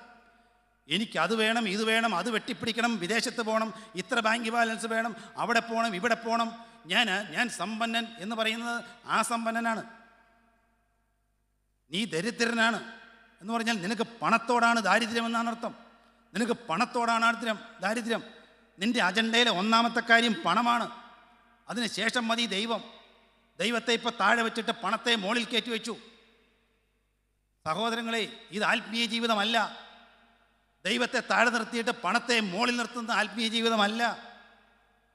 എനിക്കത് വേണം, ഇത് വേണം, അത് വെട്ടിപ്പിടിക്കണം, വിദേശത്ത് പോകണം, ഇത്ര ബാങ്ക് ബാലൻസ് വേണം, അവിടെ പോകണം, ഇവിടെ പോകണം, ഞാൻ സമ്പന്നൻ എന്ന് പറയുന്നത് ആ സമ്പന്നനാണ്. നീ ദരിദ്രനാണ് എന്ന് പറഞ്ഞാൽ നിനക്ക് പണത്തോടാണ് ദാരിദ്ര്യമെന്നാണ് അർത്ഥം. നിനക്ക് പണത്തോടാണ് ദാരിദ്ര്യം. നിൻ്റെ അജണ്ടയിലെ ഒന്നാമത്തെ കാര്യം പണമാണ്. അതിന് ശേഷം മതി ദൈവം. ദൈവത്തെ ഇപ്പോൾ താഴെ വെച്ചിട്ട് പണത്തെ മുകളിൽ കയറ്റി വെച്ചു. സഹോദരങ്ങളെ, ഇത് ആത്മീയ ജീവിതമല്ല. ദൈവത്തെ താഴെ നിർത്തിയിട്ട് പണത്തെ മുകളിൽ നിർത്തുന്ന ആത്മീയ ജീവിതമല്ല.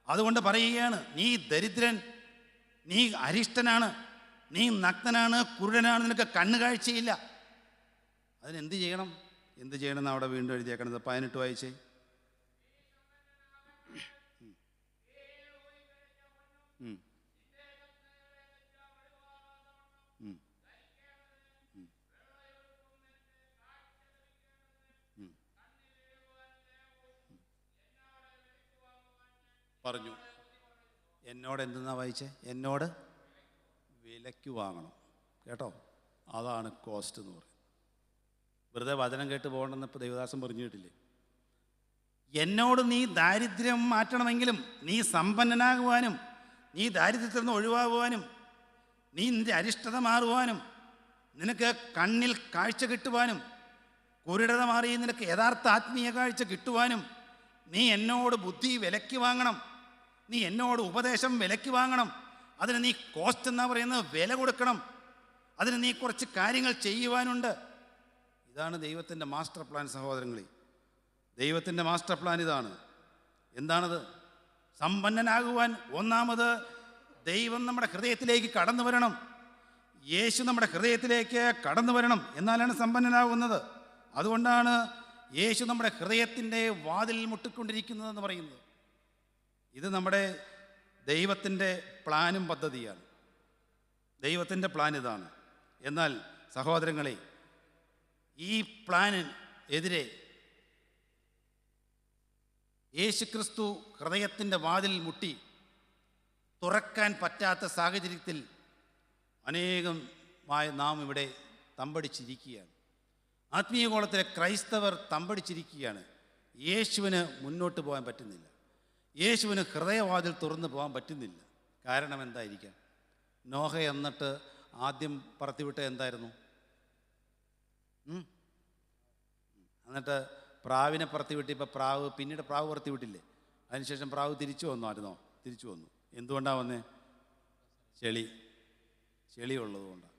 അതുകൊണ്ട് പറയുകയാണ്, നീ ദരിദ്രൻ, നീ അരിഷ്ടനാണ്, നീ നഗ്നനാണ്, കുരുടനാണ്, നിനക്ക് കണ്ണുകാഴ്ചയില്ല. അതിനെന്ത് ചെയ്യണം? എന്ത് ചെയ്യണമെന്ന് അവിടെ വീണ്ടും എഴുതിയേക്കണത്. 18 വായിച്ചേ. പറഞ്ഞു. എന്നോട് എന്തെന്നാ വായിച്ചേ? എന്നോട് വിലയ്ക്ക് വാങ്ങണം. കേട്ടോ, അതാണ് കോസ്റ്റ് എന്ന് പറയുന്നത്. വെറുതെ വചനം കേട്ട് പോകണമെന്ന് ഇപ്പോൾ ദേവദാസൻ പറഞ്ഞു കേട്ടില്ലേ? എന്നോട് നീ ദാരിദ്ര്യം മാറ്റണമെങ്കിലും, നീ സമ്പന്നനാകുവാനും, നീ ദാരിദ്ര്യത്തിൽ നിന്ന് ഒഴിവാകുവാനും, നീ നിൻ്റെ അരിഷ്ടത മാറുവാനും, നിനക്ക് കണ്ണിൽ കാഴ്ച കിട്ടുവാനും, കുരുടത മാറി നിനക്ക് യഥാർത്ഥ ആത്മീയ കാഴ്ച കിട്ടുവാനും നീ എന്നോട് ബുദ്ധി വിലയ്ക്ക് വാങ്ങണം. നീ എന്നോട് ഉപദേശം വിലയ്ക്ക് വാങ്ങണം. അതിന് നീ കോസ്റ്റ് എന്നാ പറയുന്നത്, വില കൊടുക്കണം. അതിന് നീ കുറച്ച് കാര്യങ്ങൾ ചെയ്യുവാനുണ്ട്. ഇതാണ് ദൈവത്തിൻ്റെ മാസ്റ്റർ പ്ലാൻ സഹോദരങ്ങളെ. ദൈവത്തിൻ്റെ മാസ്റ്റർ പ്ലാൻ ഇതാണ്. എന്താണത്? സമ്പന്നനാകുവാൻ ഒന്നാമത് ദൈവം നമ്മുടെ ഹൃദയത്തിലേക്ക് കടന്നു വരണം. യേശു നമ്മുടെ ഹൃദയത്തിലേക്ക് കടന്നു വരണം, എന്നാലാണ് സമ്പന്നനാകുന്നത്. അതുകൊണ്ടാണ് യേശു നമ്മുടെ ഹൃദയത്തിൻ്റെ വാതിൽ മുട്ടിക്കൊണ്ടിരിക്കുന്നതെന്ന് പറയുന്നത്. ഇത് നമ്മുടെ ദൈവത്തിൻ്റെ പ്ലാനും പദ്ധതിയാണ്. ദൈവത്തിൻ്റെ പ്ലാൻ ഇതാണ്. എന്നാൽ സഹോദരങ്ങളെ, ഈ പ്ലാനിനെതിരെ യേശുക്രിസ്തു ഹൃദയത്തിൻ്റെ വാതിൽ മുട്ടി തുറക്കാൻ പറ്റാത്ത സാഹചര്യത്തിൽ അനേകമായ നാം ഇവിടെ തമ്പടിച്ചിരിക്കുകയാണ്. ആത്മീയകോളത്തിലെ ക്രൈസ്തവർ തമ്പടിച്ചിരിക്കുകയാണ്. യേശുവിന് മുന്നോട്ട് പോകാൻ പറ്റുന്നില്ല. യേശുവിന് ഹൃദയവാതിൽ തുറന്നു പോകാൻ പറ്റുന്നില്ല. കാരണം എന്തായിരിക്കാം? നോഹ എന്നിട്ട് ആദ്യം പറത്തിവിട്ട എന്തായിരുന്നു? എന്നിട്ട് പ്രാവിനെ പറത്തിവിട്ട് ഇപ്പോൾ പിന്നീട് പ്രാവ് പറത്തിവിട്ടില്ലേ? അതിനുശേഷം പ്രാവ് തിരിച്ചു വന്നായിരുന്നോ? തിരിച്ചു വന്നു. എന്തുകൊണ്ടാണ് വന്നേ? ചെളി ഉള്ളതുകൊണ്ടാണ്.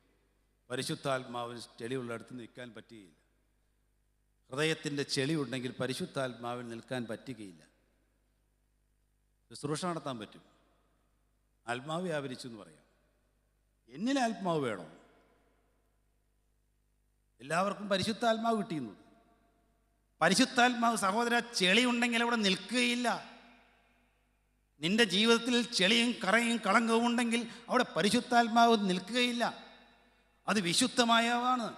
പരിശുദ്ധാത്മാവിന് ചെളിയുള്ളിടത്ത് നിൽക്കാൻ പറ്റുകയില്ല. ഹൃദയത്തിൻ്റെ ചെളി ഉണ്ടെങ്കിൽ പരിശുദ്ധാത്മാവിൽ നിൽക്കാൻ പറ്റുകയില്ല. ശുശ്രൂഷ നടത്താൻ പറ്റും. ആത്മാവ് വ്യാപരിച്ചു എന്ന് പറയാം. എന്നിൽ ആത്മാവ് വേണോ? എല്ലാവർക്കും പരിശുദ്ധാത്മാവ് കിട്ടിയിരുന്നു. പരിശുദ്ധാത്മാവ് സഹോദര ചെളി ഉണ്ടെങ്കിൽ അവിടെ നിൽക്കുകയില്ല. നിന്റെ ജീവിതത്തിൽ ചെളിയും കറയും കളങ്കവും ഉണ്ടെങ്കിൽ അവിടെ പരിശുദ്ധാത്മാവ് നിൽക്കുകയില്ല. അത് വിശുദ്ധമായവാണ്.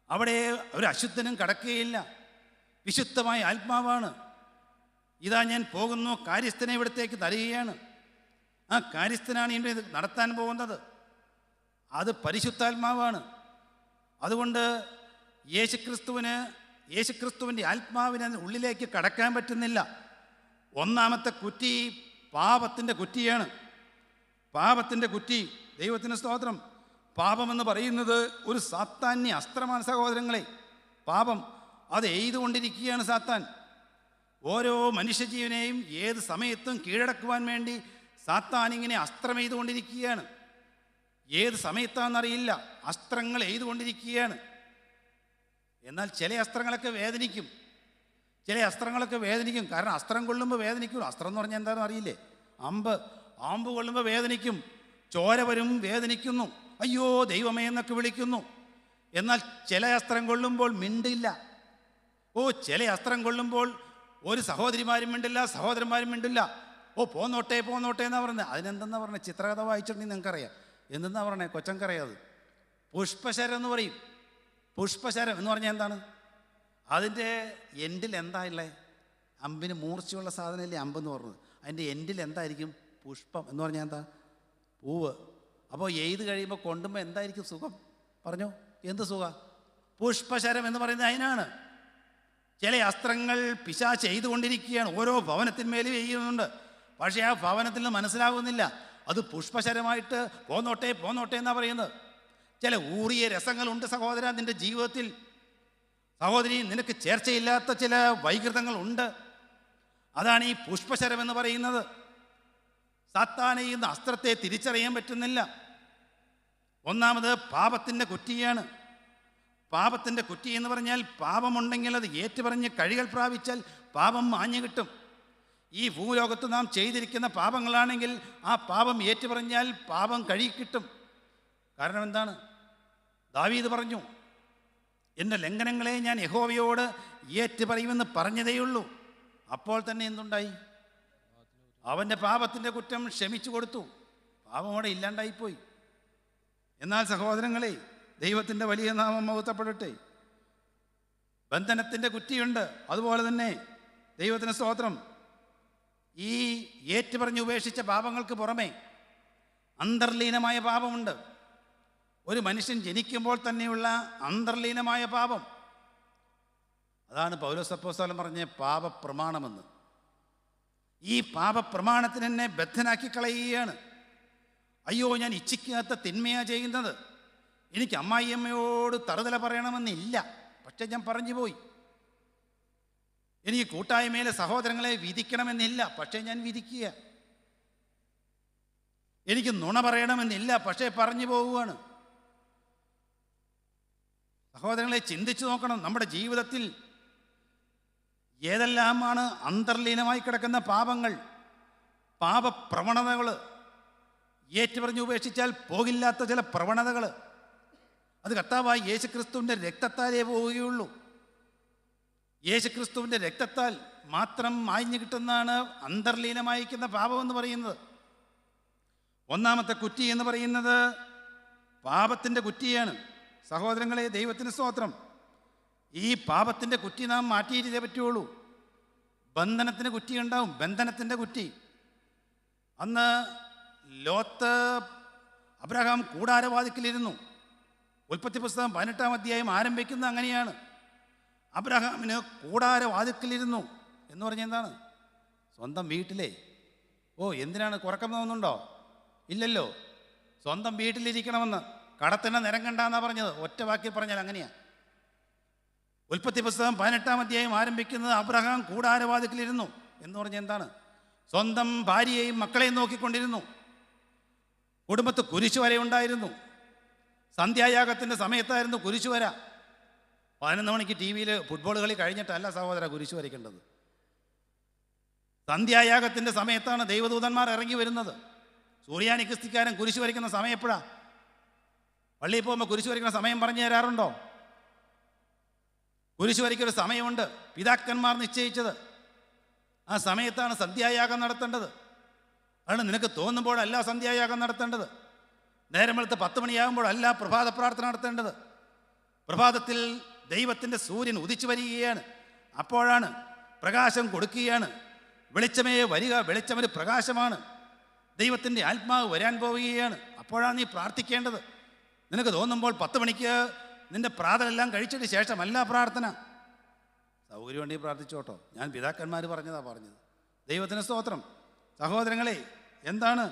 അവിടെ ഒരു അശുദ്ധനും കടക്കുകയില്ല. വിശുദ്ധമായ ആത്മാവാണ്. ഇതാ ഞാൻ പോകുന്നു, കാര്യസ്ഥനെ ഇവിടത്തേക്ക് തരികയാണ്. ആ കാര്യസ്ഥനാണ് ഇവിടെ ഇത് നടത്താൻ പോകുന്നത്. അത് പരിശുദ്ധാത്മാവാണ്. അതുകൊണ്ട് യേശുക്രിസ്തുവിൻ്റെ ആത്മാവിന് ഉള്ളിലേക്ക് കടക്കാൻ പറ്റുന്നില്ല. ഒന്നാമത്തെ കുറ്റി പാപത്തിൻ്റെ കുറ്റിയാണ്. പാപത്തിൻ്റെ കുറ്റി. ദൈവത്തിന് സ്തോത്രം. പാപമെന്ന് പറയുന്നത് ഒരു സാത്താന്യ അസ്ത്രമാണ് സഹോദരങ്ങളെ. പാപം അത് എയ്തുകൊണ്ടിരിക്കുകയാണ് സാത്താൻ. ഓരോ മനുഷ്യജീവനെയും ഏത് സമയത്തും കീഴടക്കുവാൻ വേണ്ടി സാത്താൻ ഇങ്ങനെ അസ്ത്രം എയ്തുകൊണ്ടിരിക്കുകയാണ്. ഏത് സമയത്താണെന്നറിയില്ല, അസ്ത്രങ്ങൾ എയ്തുകൊണ്ടിരിക്കുകയാണ്. എന്നാൽ ചില അസ്ത്രങ്ങളൊക്കെ വേദനിക്കും. കാരണം അസ്ത്രം കൊള്ളുമ്പോൾ വേദനിക്കും. അസ്ത്രം എന്ന് പറഞ്ഞാൽ എന്താണെന്ന് അറിയില്ലേ? ആമ്പ് കൊള്ളുമ്പോൾ വേദനിക്കും. ചോര വരും, വേദനിക്കുന്നു. അയ്യോ ദൈവമേ എന്നൊക്കെ വിളിക്കുന്നു. എന്നാൽ ചില അസ്ത്രം കൊള്ളുമ്പോൾ മിണ്ടില്ല. ചില അസ്ത്രം കൊള്ളുമ്പോൾ ഒരു സഹോദരിമാരും മിണ്ടില്ല, സഹോദരന്മാരും മിണ്ടില്ല. പോന്നോട്ടെ എന്നാ പറഞ്ഞത്. അതിനെന്തെന്നാ പറഞ്ഞത്? ചിത്രകഥ വായിച്ചിട്ടുണ്ടെങ്കിൽ നിങ്ങൾക്കറിയാം. എന്തെന്നാ പറഞ്ഞേ? കൊച്ചങ്കറിയാം. അത് പുഷ്പശരം എന്ന് പറയും. പുഷ്പശരം എന്ന് പറഞ്ഞാൽ എന്താണ്? അതിൻ്റെ എൻഡിൽ എന്താ ഉള്ളത്? അമ്പിന് മൂർച്ചയുള്ള സാധനമല്ലേ അമ്പെന്ന് പറഞ്ഞത്. അതിൻ്റെ എൻഡിൽ എന്തായിരിക്കും? പുഷ്പം എന്ന് പറഞ്ഞാൽ എന്താ? പൂവ്. അപ്പോൾ എയ്ത് കഴിയുമ്പോൾ കൊണ്ടുമ്പോൾ എന്തായിരിക്കും സുഖം? പറഞ്ഞോ, എന്ത് സുഖം? പുഷ്പശരം എന്ന് പറയുന്നത് അതിനാണ്. ചില അസ്ത്രങ്ങൾ പിശാച് ചെയ്തുകൊണ്ടിരിക്കുകയാണ്, ഓരോ ഭവനത്തിന്മേലും ചെയ്യുന്നുണ്ട്. പക്ഷേ ആ ഭവനത്തിൽ നിന്ന് മനസ്സിലാകുന്നില്ല അത് പുഷ്പശരമായിട്ട് പോന്നോട്ടെ പോന്നോട്ടെ എന്നാണ് പറയുന്നത്. ചില ഊറിയ രസങ്ങളുണ്ട് സഹോദര നിൻ്റെ ജീവിതത്തിൽ. സഹോദരി, നിനക്ക് ചേർച്ചയില്ലാത്ത ചില വൈകൃതങ്ങളുണ്ട്. അതാണ് ഈ പുഷ്പശരം എന്ന് പറയുന്നത്. സാത്താനെ എന്ന അസ്ത്രത്തെ തിരിച്ചറിയാൻ പറ്റുന്നില്ല. ഒന്നാമത് പാപത്തിൻ്റെ കുറ്റിയാണ്. പാപത്തിൻ്റെ കുറ്റി എന്ന് പറഞ്ഞാൽ പാപമുണ്ടെങ്കിൽ അത് ഏറ്റുപറഞ്ഞ് കഴികൾ പ്രാപിച്ചാൽ പാപം മാഞ്ഞു കിട്ടും. ഈ ഭൂലോകത്ത് നാം ചെയ്തിരിക്കുന്ന പാപങ്ങളാണെങ്കിൽ ആ പാപം ഏറ്റുപറഞ്ഞാൽ പാപം കഴുകിക്കിട്ടും. കാരണം എന്താണ്? ദാവീദ് പറഞ്ഞു, എൻ്റെ ലംഘനങ്ങളെ ഞാൻ യഹോവയോട് ഏറ്റുപറയുമെന്ന് പറഞ്ഞതേയുള്ളൂ. അപ്പോൾ തന്നെ എന്തുണ്ടായി? അവൻ്റെ പാപത്തിൻ്റെ കുറ്റം ക്ഷമിച്ചു കൊടുത്തു. പാപം അവിടെ ഇല്ലാണ്ടായിപ്പോയി. എന്നാൽ സഹോദരങ്ങളെ, ദൈവത്തിൻ്റെ വലിയ നാമം മഹത്വപ്പെടട്ടെ. ബന്ധനത്തിൻ്റെ കുറ്റിയുണ്ട്. അതുപോലെ തന്നെ ദൈവത്തിന് സ്തോത്രം, ഈ ഏറ്റുപറഞ്ഞ് ഉപേക്ഷിച്ച പാപങ്ങൾക്ക് പുറമെ അന്തർലീനമായ പാപമുണ്ട്. ഒരു മനുഷ്യൻ ജനിക്കുമ്പോൾ തന്നെയുള്ള അന്തർലീനമായ പാപം. അതാണ് പൗലോസ് അപ്പോസ്തലൻ പറഞ്ഞ പാപപ്രമാണമെന്ന്. ഈ പാപപ്രമാണത്തിന് എന്നെ ബദ്ധനാക്കി കളയുകയാണ്. അയ്യോ, ഞാൻ ഇച്ഛിക്കാത്ത തിന്മയാണ് ചെയ്യുന്നത്. എനിക്ക് അമ്മായിയമ്മയോട് തറുതല പറയണമെന്നില്ല, പക്ഷെ ഞാൻ പറഞ്ഞു പോയി. എനിക്ക് കൂട്ടായ്മയിലെ സഹോദരങ്ങളെ വിധിക്കണമെന്നില്ല, പക്ഷേ ഞാൻ വിധിക്കുക. എനിക്ക് നുണ പറയണമെന്നില്ല, പക്ഷേ പറഞ്ഞു പോവുകയാണ്. സഹോദരങ്ങളെ, ചിന്തിച്ചു നോക്കണം. നമ്മുടെ ജീവിതത്തിൽ ഏതെല്ലാമാണ് അന്തർലീനമായി കിടക്കുന്ന പാപങ്ങൾ, പാപപ്രവണതകൾ, ഏറ്റുപറഞ്ഞ് ഉപേക്ഷിച്ചാൽ പോകില്ലാത്ത ചില പ്രവണതകൾ. അത് കർത്താവായ യേശുക്രിസ്തുവിൻ്റെ രക്തത്താലേ പോവുകയുള്ളൂ. യേശുക്രിസ്തുവിൻ്റെ രക്തത്താൽ മാത്രം മായ്ഞ്ഞു കിട്ടുന്നതാണ് അന്തർലീനമായിരിക്കുന്ന പാപമെന്ന് പറയുന്നത്. ഒന്നാമത്തെ കുറ്റി എന്ന് പറയുന്നത് പാപത്തിൻ്റെ കുറ്റിയാണ്. സഹോദരങ്ങളെ, ദൈവത്തിന് സ്തോത്രം. ഈ പാപത്തിൻ്റെ കുറ്റി നാം മാറ്റിയിട്ടേ പറ്റുള്ളൂ. ബന്ധനത്തിന് കുറ്റി ഉണ്ടാവും, ബന്ധനത്തിൻ്റെ കുറ്റി. അന്ന് ലോത്ത് അബ്രഹാം കൂടാരവാതിക്കലിരുന്നു. ഉൽപ്പത്തി പുസ്തകം 18-ാം അധ്യായം ആരംഭിക്കുന്നത് അങ്ങനെയാണ്. അബ്രഹാമിന് കൂടാരവാതിക്കലിരുന്നു എന്ന് പറഞ്ഞാൽ എന്താണ്? സ്വന്തം വീട്ടിലെ. എന്തിനാണ് കുറക്കം തോന്നുന്നുണ്ടോ? ഇല്ലല്ലോ, സ്വന്തം വീട്ടിലിരിക്കണമെന്ന്. കടത്തിൻ്റെ നിരം കണ്ടാന്നാണ് പറഞ്ഞത്. ഒറ്റ വാക്കിൽ പറഞ്ഞാൽ അങ്ങനെയാണ്. ഉൽപ്പത്തി പുസ്തകം 18-ാം അധ്യായം ആരംഭിക്കുന്നത് അബ്രഹാം കൂടാരവാതിക്കലിരുന്നു എന്ന് പറഞ്ഞാൽ എന്താണ്? സ്വന്തം ഭാര്യയെയും മക്കളെയും നോക്കിക്കൊണ്ടിരുന്നു. കുടുംബത്ത് കുരിശുവര ഉണ്ടായിരുന്നു. സന്ധ്യായാഗത്തിൻ്റെ സമയത്തായിരുന്നു കുരിശുവര. 11 മണിക്ക് ടി വിയിൽ ഫുട്ബോൾ കളി കഴിഞ്ഞിട്ടല്ല സഹോദര കുരിശു വരയ്ക്കേണ്ടത്. സന്ധ്യായാഗത്തിൻ്റെ സമയത്താണ് ദൈവദൂതന്മാർ ഇറങ്ങി വരുന്നത്. സൂര്യാനി ക്രിസ്തിക്കാരൻ കുരിശു വരയ്ക്കുന്ന സമയം എപ്പോഴാണ്? പള്ളിയിൽ പോകുമ്പോൾ കുരിശു വരയ്ക്കുന്ന സമയം പറഞ്ഞു തരാറുണ്ടോ? കുരിശു വരയ്ക്കൊരു സമയമുണ്ട്, പിതാക്കന്മാർ നിശ്ചയിച്ചത്. ആ സമയത്താണ് സന്ധ്യായാഗം നടത്തേണ്ടത്. അതാണ് നിനക്ക് തോന്നുമ്പോഴല്ല സന്ധ്യായാഗം നടത്തേണ്ടത്. നേരം വെളുത്ത് 10 മണിയാകുമ്പോഴല്ല പ്രഭാത പ്രാർത്ഥന നടത്തേണ്ടത്. പ്രഭാതത്തിൽ ദൈവത്തിൻ്റെ സൂര്യൻ ഉദിച്ചു വരികയാണ്. അപ്പോഴാണ് പ്രകാശം കൊടുക്കുകയാണ്. വെളിച്ചമേ വരിക, വെളിച്ചം ഒരു പ്രകാശമാണ്. ദൈവത്തിൻ്റെ ആത്മാവ് വരാൻ പോവുകയാണ്. അപ്പോഴാണ് നീ പ്രാർത്ഥിക്കേണ്ടത്. നിനക്ക് തോന്നുമ്പോൾ 10 മണിക്ക് നിൻ്റെ പ്രാതലെല്ലാം കഴിച്ചിട്ട് ശേഷമല്ല പ്രാർത്ഥന. സൗകര്യം ഉണ്ടെങ്കിൽ പ്രാർത്ഥിച്ചോട്ടോ. ഞാൻ പിതാക്കന്മാർ പറഞ്ഞതാണ് പറഞ്ഞത്. ദൈവത്തിന് സ്തോത്രം. സഹോദരങ്ങളെ, എന്താണ്?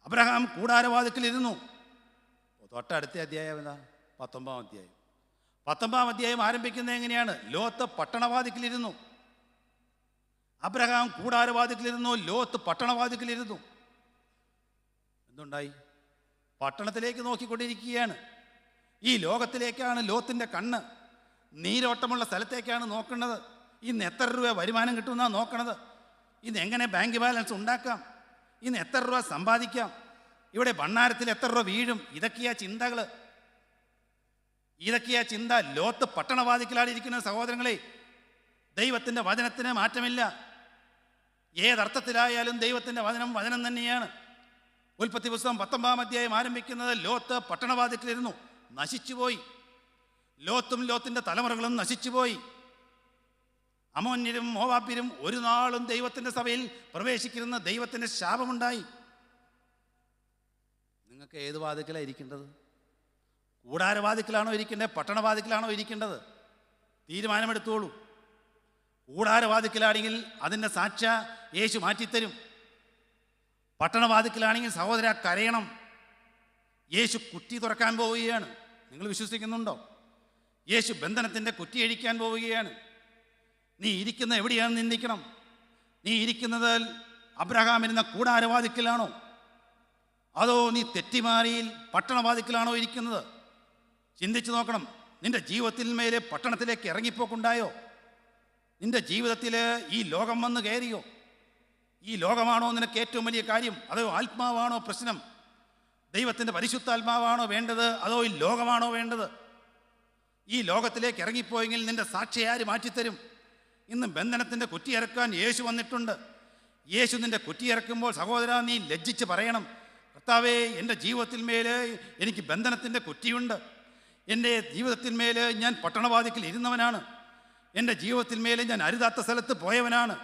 അബ്രഹാം കൂടാരവാതിക്കലിരുന്നു. തൊട്ടടുത്ത അധ്യായം എന്താ? 19-ാം അധ്യായം. 19-ാം അധ്യായം ആരംഭിക്കുന്നത് എങ്ങനെയാണ്? ലോത്ത് പട്ടണവാതിക്കലിരുന്നു. അബ്രഹാം കൂടാരവാതിക്കലിരുന്നു, ലോത്ത് പട്ടണവാതിക്കലിരുന്നു. എന്തുണ്ടായി? പട്ടണത്തിലേക്ക് നോക്കിക്കൊണ്ടിരിക്കുകയാണ്. ഈ ലോകത്തിലേക്കാണ് ലോത്തിൻ്റെ കണ്ണ്. നീരോട്ടമുള്ള സ്ഥലത്തേക്കാണ് നോക്കുന്നത്. ഇന്ന് എത്ര രൂപ വരുമാനം കിട്ടുമെന്നാണ് നോക്കണത്. ഇന്ന് എങ്ങനെ ബാങ്ക് ബാലൻസ് ഉണ്ടാക്കാം, ഇന്ന് എത്ര രൂപ സമ്പാദിക്കാം, ഇവിടെ ഭണ്ണാരത്തിൽ എത്ര രൂപ വീഴും. ഇതൊക്കെയാ ചിന്തകൾ, ഇതൊക്കെയാ ചിന്ത. ലോത്ത് പട്ടണവാതിക്കലാണ് ഇരിക്കുന്നത്. സഹോദരങ്ങളെ, ദൈവത്തിൻ്റെ വചനത്തിന് മാറ്റമില്ല. ഏതർത്ഥത്തിലായാലും ദൈവത്തിൻ്റെ വചനം വചനം തന്നെയാണ്. ഉൽപ്പത്തി പുസ്തകം 19-ാം അധ്യായം ആരംഭിക്കുന്നത് ലോത്ത് പട്ടണവാതിക്കലിരുന്നു. നശിച്ചുപോയി. ലോത്തും ലോത്തിൻ്റെ തലമുറകളും നശിച്ചുപോയി. അമോന്യരും മോവാബ്യരും ഒരു നാളും ദൈവത്തിൻ്റെ സഭയിൽ പ്രവേശിക്കുന്ന ദൈവത്തിൻ്റെ ശാപമുണ്ടായി. നിങ്ങൾക്ക് ഏത് വാതിക്കലാണ് ഇരിക്കേണ്ടത്? കൂടാരവാതിക്കലാണോ ഇരിക്കേണ്ടത്? പട്ടണവാതിക്കലാണോ ഇരിക്കേണ്ടത്? തീരുമാനമെടുത്തോളൂ. കൂടാരവാതിക്കലാണെങ്കിൽ അതിൻ്റെ സാക്ഷ യേശു മാറ്റിത്തരും. പട്ടണവാതിക്കലാണെങ്കിൽ സഹോദര കരയണം. യേശു കുറ്റി തുറക്കാൻ പോവുകയാണ്. നിങ്ങൾ വിശ്വസിക്കുന്നുണ്ടോ? യേശു ബന്ധനത്തിൻ്റെ കുറ്റി അഴിക്കാൻ പോവുകയാണ്. നീ ഇരിക്കുന്ന എവിടെയാണ് നിന്ദിക്കണം? നീ ഇരിക്കുന്നത് അബ്രഹാം ഇരുന്ന കൂടാരവാതിക്കലാണോ, അതോ നീ തെറ്റിമാറിയിൽ പട്ടണവാതിക്കലാണോ ഇരിക്കുന്നത്? ചിന്തിച്ചു നോക്കണം. നിന്റെ ജീവിതത്തിൽ മേലെ പട്ടണത്തിലേക്ക് ഇറങ്ങിപ്പോക്കുണ്ടായോ? നിന്റെ ജീവിതത്തിൽ ഈ ലോകം വന്ന് കയറിയോ? ഈ ലോകമാണോ നിനക്ക് ഏറ്റവും വലിയ കാര്യം, അതോ ആത്മാവാണോ പ്രശ്നം? ദൈവത്തിൻ്റെ പരിശുദ്ധാത്മാവാണോ വേണ്ടത്, അതോ ഈ ലോകമാണോ വേണ്ടത്? ഈ ലോകത്തിലേക്ക് ഇറങ്ങിപ്പോയെങ്കിൽ നിന്റെ സാക്ഷി ആര് മാറ്റിത്തരും? ഇന്ന് ബന്ധനത്തിൻ്റെ കുറ്റിയിറക്കാൻ യേശു വന്നിട്ടുണ്ട്. യേശു നിന്റെ കുറ്റിയിറക്കുമ്പോൾ സഹോദര നീ ലജ്ജിച്ച് പറയണം, കർത്താവേ, എൻ്റെ ജീവിതത്തിന്മേൽ എനിക്ക് ബന്ധനത്തിൻ്റെ കുറ്റിയുണ്ട്. എൻ്റെ ജീവിതത്തിന്മേൽ ഞാൻ പട്ടണവാതിക്കൽ ഇരുന്നവനാണ്. എൻ്റെ ജീവിതത്തിന്മേൽ ഞാൻ അരുതാത്ത സ്ഥലത്ത് പോയവനാണ്.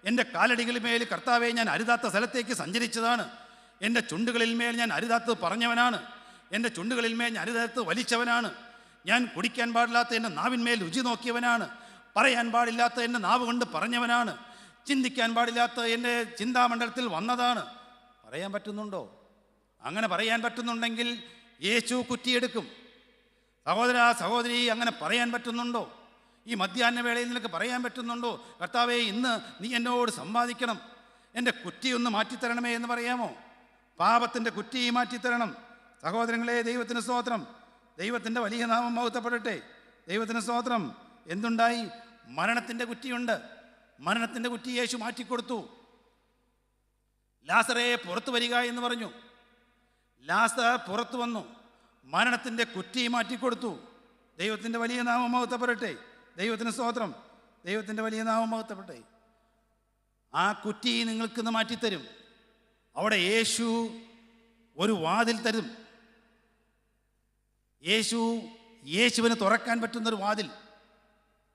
എൻ്റെ കാലടികളിന്മേൽ കർത്താവെ ഞാൻ അരുതാത്ത സ്ഥലത്തേക്ക് സഞ്ചരിച്ചതാണ്. എൻ്റെ ചുണ്ടുകളിന്മേൽ ഞാൻ അരുതാത്തത് പറഞ്ഞവനാണ്. എൻ്റെ ചുണ്ടുകളിന്മേൽ ഞാൻ അരുതാത്തത് വലിച്ചവനാണ്. ഞാൻ കുടിക്കാൻ പാടില്ലാത്ത എൻ്റെ നാവിന്മേൽ രുചി നോക്കിയവനാണ്. പറയാൻ പാടില്ലാത്ത എൻ്റെ നാവ് കൊണ്ട് പറഞ്ഞവനാണ്. ചിന്തിക്കാൻ പാടില്ലാത്ത എൻ്റെ ചിന്താമണ്ഡലത്തിൽ വന്നതാണ്. പറയാൻ പറ്റുന്നുണ്ടോ? അങ്ങനെ പറയാൻ പറ്റുന്നുണ്ടെങ്കിൽ യേശു കുറ്റിയെടുക്കും. സഹോദര സഹോദരി, അങ്ങനെ പറയാൻ പറ്റുന്നുണ്ടോ? ഈ മധ്യാഹ്ന വേളയിൽ നിനക്ക് പറയാൻ പറ്റുന്നുണ്ടോ, കർത്താവേ ഇന്ന് നീ എന്നോട് സമ്പാദിക്കണം, എൻ്റെ കുറ്റിയൊന്ന് മാറ്റിത്തരണമേ എന്ന് പറയാമോ? പാപത്തിൻ്റെ കുറ്റി മാറ്റിത്തരണം. സഹോദരങ്ങളെ, ദൈവത്തിന് സ്തോത്രം. ദൈവത്തിൻ്റെ വലിയ നാമം മഹത്വപ്പെടട്ടെ. ദൈവത്തിന് സ്തോത്രം. എന്തുണ്ടായി? മരണത്തിൻ്റെ കുറ്റിയുണ്ട്. മരണത്തിൻ്റെ കുറ്റി യേശു മാറ്റിക്കൊടുത്തു. ലാസറേ പുറത്തു വരിക എന്ന് പറഞ്ഞു. ലാസർ പുറത്തു വന്നു. മരണത്തിൻ്റെ കുറ്റി മാറ്റിക്കൊടുത്തു. ദൈവത്തിൻ്റെ വലിയ നാമം മഹത്വപ്പെടട്ടെ. ദൈവത്തിന് സ്തോത്രം. ദൈവത്തിൻ്റെ വലിയ നാമം മഹത്വപ്പെടട്ടെ. ആ കുറ്റി നിങ്ങൾക്കിന്ന് മാറ്റിത്തരും. അവിടെ യേശു ഒരു വാതിൽ തരും. യേശുവിന് തുറക്കാൻ പറ്റുന്നൊരു വാതിൽ.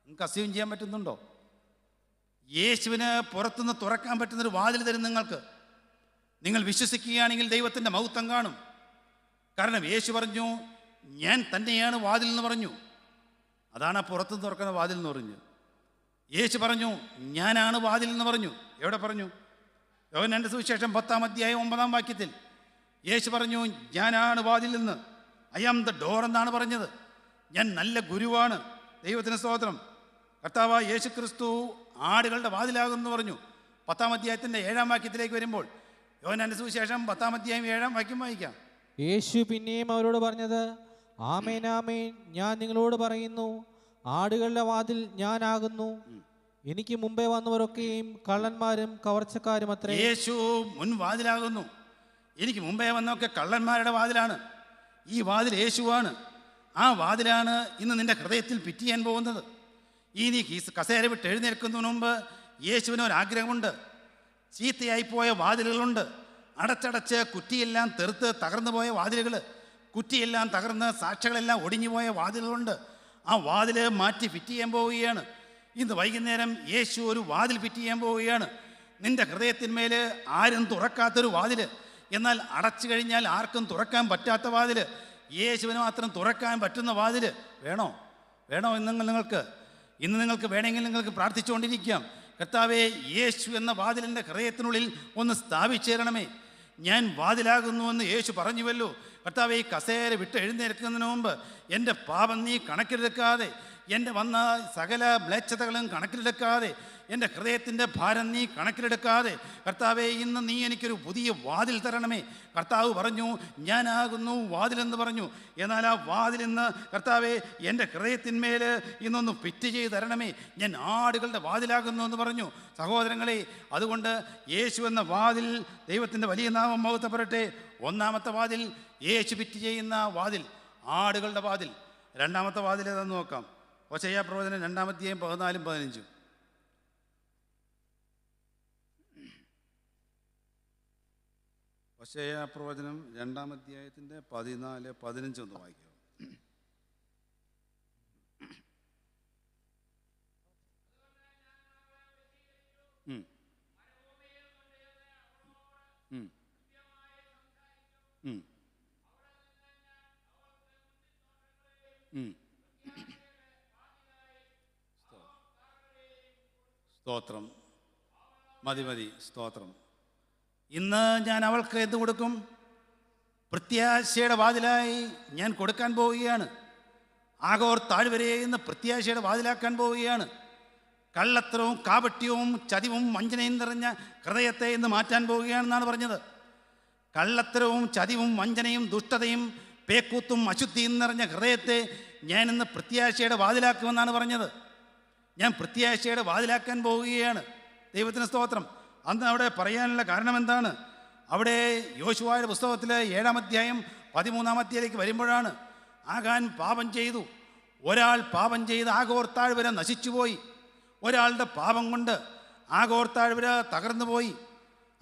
നിങ്ങൾക്ക് അസ്യൂം ചെയ്യാൻ പറ്റുന്നുണ്ടോ? യേശുവിന് പുറത്തുനിന്ന് തുറക്കാൻ പറ്റുന്നൊരു വാതിൽ തരും നിങ്ങൾക്ക്. നിങ്ങൾ വിശ്വസിക്കുകയാണെങ്കിൽ ദൈവത്തിൻ്റെ മഹത്വം കാണും. കാരണം യേശു പറഞ്ഞു, ഞാൻ തന്നെയാണ് വാതിൽ എന്ന് പറഞ്ഞു. അതാണ് പുറത്തുനിന്ന് തുറക്കുന്ന വാതിൽ എന്ന് പറഞ്ഞു. യേശു പറഞ്ഞു, ഞാനാണ് വാതിൽ എന്ന് പറഞ്ഞു. എവിടെ പറഞ്ഞു? യോഹന്നാന്റെ സുവിശേഷം 10-ാം അധ്യായം 9-ാം വാക്യത്തിൽ യേശു പറഞ്ഞു, ഞാനാണ് വാതിൽ എന്ന്. ഐ ആം ദ ഡോർ എന്നാണ് പറഞ്ഞത്. ഞാൻ നല്ല ഗുരുവാണ്. ദൈവത്തിന് സ്തോത്രം. കർത്താവ് യേശു ക്രിസ്തു ആടുകളുടെ വാതിലാകുമെന്ന് പറഞ്ഞു. 10-ാം അധ്യായത്തിൻ്റെ 7-ാം വാക്യത്തിലേക്ക് വരുമ്പോൾ യോഹന്നാന്റെ സുവിശേഷം 10-ാം അധ്യായം 7-ാം വാക്യം വായിക്കാം. യേശു പിന്നെയും അവരോട് പറഞ്ഞത്, ആമേൻ ആമേൻ, ഞാൻ നിങ്ങളോട് പറയുന്നു, ആടുകളുടെ വാതിൽ ഞാനാകുന്നു. എനിക്ക് മുമ്പേ വന്നവരൊക്കെയും കള്ളന്മാരും കവർച്ചക്കാരും അത്രേ. യേശു മുൻ വാതിലാകുന്നു. എനിക്ക് മുമ്പേ വന്നൊക്കെ കള്ളന്മാരുടെ വാതിലാണ്. ഈ വാതിൽ യേശുവാണ്. ആ വാതിലാണ് ഇന്ന് നിന്റെ ഹൃദയത്തിൽ പിറ്റ് ചെയ്യാൻ പോകുന്നത്. നീ കസേര വിട്ട് എഴുന്നേൽക്കുന്നതിന് മുമ്പ് യേശുവിന് ഒരാഗ്രഹമുണ്ട്. ചീത്തയായിപ്പോയ വാതിലുകളുണ്ട്. അടച്ചടച്ച് കുറ്റിയെല്ലാം തെറുത്ത് തകർന്നു പോയ വാതിലുകൾ, കുറ്റിയെല്ലാം തകർന്ന് സാക്ഷികളെല്ലാം ഒടിഞ്ഞു പോയ വാതിലുകളുണ്ട്. ആ വാതിൽ മാറ്റി ഫിറ്റ് ചെയ്യാൻ പോവുകയാണ്. ഇന്ന് വൈകുന്നേരം യേശു ഒരു വാതിൽ ഫിറ്റ് ചെയ്യാൻ പോവുകയാണ്. നിന്റെ ഹൃദയത്തിന്മേൽ ആരും തുറക്കാത്തൊരു വാതിൽ, എന്നാൽ അടച്ചു കഴിഞ്ഞാൽ ആർക്കും തുറക്കാൻ പറ്റാത്ത വാതിൽ, യേശുവിന് മാത്രം തുറക്കാൻ പറ്റുന്ന വാതിൽ വേണോ? ഇന്ന് നിങ്ങൾക്ക് വേണമെങ്കിൽ നിങ്ങൾക്ക് പ്രാർത്ഥിച്ചുകൊണ്ടിരിക്കാം, കർത്താവേ, യേശു എന്ന വാതിലിൻ്റെ ഹൃദയത്തിനുള്ളിൽ ഒന്ന് സ്ഥാപിച്ചേരണമേ. ഞാൻ വാതിലാകുന്നുവെന്ന് യേശു പറഞ്ഞുവല്ലോ. കർത്താവേ, ഈ കസേര വിട്ട് എഴുന്നേൽക്കുന്നതിന് മുമ്പ് എൻ്റെ പാപം നീ കണക്കിലെടുക്കാതെ, എൻ്റെ വന്ന സകല മ്ലേച്ഛതകളും കണക്കിലെടുക്കാതെ, എൻ്റെ ഹൃദയത്തിൻ്റെ ഭാരം നീ കണക്കിലെടുക്കാതെ, കർത്താവേ, ഇന്ന് നീ എനിക്കൊരു പുതിയ വാതിൽ തരണമേ. കർത്താവ് പറഞ്ഞു, ഞാനാകുന്നു വാതിലെന്ന് പറഞ്ഞു. എന്നാൽ ആ വാതിലിന്ന് കർത്താവേ എൻ്റെ ഹൃദയത്തിന്മേൽ ഇന്നൊന്ന് ഫിറ്റ് ചെയ്ത് തരണമേ. ഞാൻ ആടുകളുടെ വാതിലാകുന്നു എന്ന് പറഞ്ഞു. സഹോദരങ്ങളെ, അതുകൊണ്ട് യേശു എന്ന വാതിൽ, ദൈവത്തിൻ്റെ വലിയ നാമം മഹത്വപ്പെടട്ടെ. ഒന്നാമത്തെ വാതിൽ യേശു ഫിറ്റ് ചെയ്യുന്ന വാതിൽ, ആടുകളുടെ വാതിൽ. രണ്ടാമത്തെ വാതിൽ ഏതാന്ന് നോക്കാം. ഹോശയ്യാ പ്രവചനം 2-ാം അധ്യായം 14-15. ഹോശയ്യാ പ്രവചനം 2-ാം അധ്യായത്തിൻ്റെ 14-15 ഒന്ന് വായിക്കാം. ഉം. ഉം. ഉം. ഉം. സ്തോത്രം. മതി മതി, സ്തോത്രം. ഇന്ന് ഞാൻ അവൾക്ക് എന്ത് കൊടുക്കും? പ്രത്യാശയുടെ വാതിലായി ഞാൻ കൊടുക്കാൻ പോവുകയാണ്. ആഗോർ താഴ്വരയെ ഇന്ന് പ്രത്യാശയുടെ വാതിലാക്കാൻ പോവുകയാണ്. കള്ളത്തരവും കാപട്യവും ചതിവും വഞ്ചനയും നിറഞ്ഞ ഹൃദയത്തെ ഇന്ന് മാറ്റാൻ പോവുകയാണെന്നാണ് പറഞ്ഞത്. കള്ളത്തരവും ചതിവും വഞ്ചനയും ദുഷ്ടതയും പേക്കൂത്തും അശുദ്ധിയും നിറഞ്ഞ ഹൃദയത്തെ ഞാൻ ഇന്ന് പ്രത്യാശയുടെ വാതിലാക്കുമെന്നാണ് പറഞ്ഞത്. ഞാൻ പ്രത്യാശയുടെ വാതിലാക്കാൻ പോവുകയാണ്. ദൈവത്തിന് സ്തോത്രം. അന്ന് അവിടെ പറയാനുള്ള കാരണം എന്താണ്? അവിടെ യോശുവയുടെ പുസ്തകത്തിൽ 7-ാം അധ്യായം 13-ാം അധ്യായത്തിലേക്ക് വരുമ്പോഴാണ് ആകാൻ പാപം ചെയ്തു. ഒരാൾ പാപം ചെയ്ത് ആഗോർ താഴ്വര നശിച്ചുപോയി. ഒരാളുടെ പാപം കൊണ്ട് ആഗോർ താഴ്വര തകർന്നുപോയി.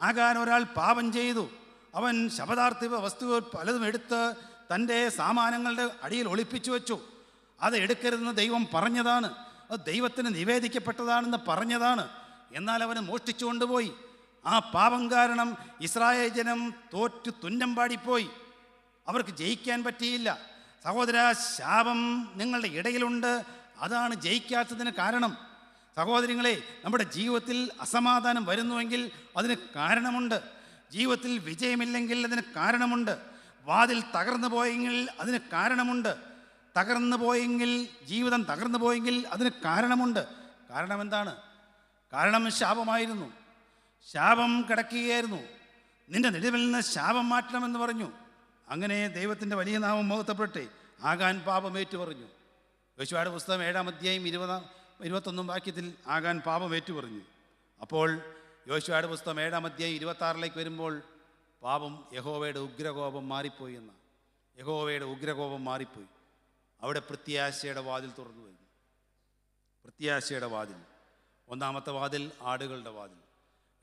ആകാൻ ഒരാൾ പാപം ചെയ്തു. അവൻ ശപഥാർത്ഥ വസ്തുക്കൾ പലതും എടുത്ത് തൻ്റെ സാമാനങ്ങളുടെ അടിയിൽ ഒളിപ്പിച്ചു വെച്ചു. അത് എടുക്കരുതെന്ന് ദൈവം പറഞ്ഞതാണ്. അത് ദൈവത്തിന് നിവേദിക്കപ്പെട്ടതാണെന്ന് പറഞ്ഞതാണ്. എന്നാൽ അവന് മോഷ്ടിച്ചു കൊണ്ടുപോയി. ആ പാപം കാരണം ഇസ്രായേൽ ജനം തോറ്റു തുന്നം പാടിപ്പോയി. അവർക്ക് ജയിക്കാൻ പറ്റിയില്ല. സഹോദര, ശാപം നിങ്ങളുടെ ഇടയിലുണ്ട്. അതാണ് ജയിക്കാത്തതിന് കാരണം. സഹോദരങ്ങളെ, നമ്മുടെ ജീവിതത്തിൽ അസമാധാനം വരുന്നുവെങ്കിൽ അതിന് കാരണമുണ്ട്. ജീവിതത്തിൽ വിജയമില്ലെങ്കിൽ അതിന് കാരണമുണ്ട്. വാതിൽ തകർന്നു പോയെങ്കിൽ അതിന് കാരണമുണ്ട്. ജീവിതം തകർന്നു പോയെങ്കിൽ അതിന് കാരണമുണ്ട്. കാരണം എന്താണ്? കാരണം ശാപമായിരുന്നു. ശാപം കിടക്കുകയായിരുന്നു. നിന്റെ നിലവിൽ നിന്ന് ശാപം മാറ്റണമെന്ന് പറഞ്ഞു. അങ്ങനെ ദൈവത്തിൻ്റെ വലിയ നാമം മഹത്വപ്പെട്ടെ ആകാൻ പാപമേറ്റു പറഞ്ഞു. യോശുവയുടെ പുസ്തകം 7-ാം അധ്യായം 21 വാക്യത്തിൽ ആകാൻ പാപമേറ്റു പറഞ്ഞു. അപ്പോൾ യോശുവയുടെ പുസ്തകം 7-ാം അധ്യായം 26 വരുമ്പോൾ പാപം യഹോവയുടെ ഉഗ്രകോപം മാറിപ്പോയി എന്ന യഹോവയുടെ ഉഗ്രകോപം മാറിപ്പോയി. അവിടെ പ്രത്യാശയുടെ വാതിൽ തുറന്നു വരുന്നു. പ്രത്യാശയുടെ വാതിൽ. ഒന്നാമത്തെ വാതിൽ ആടുകളുടെ വാതിൽ,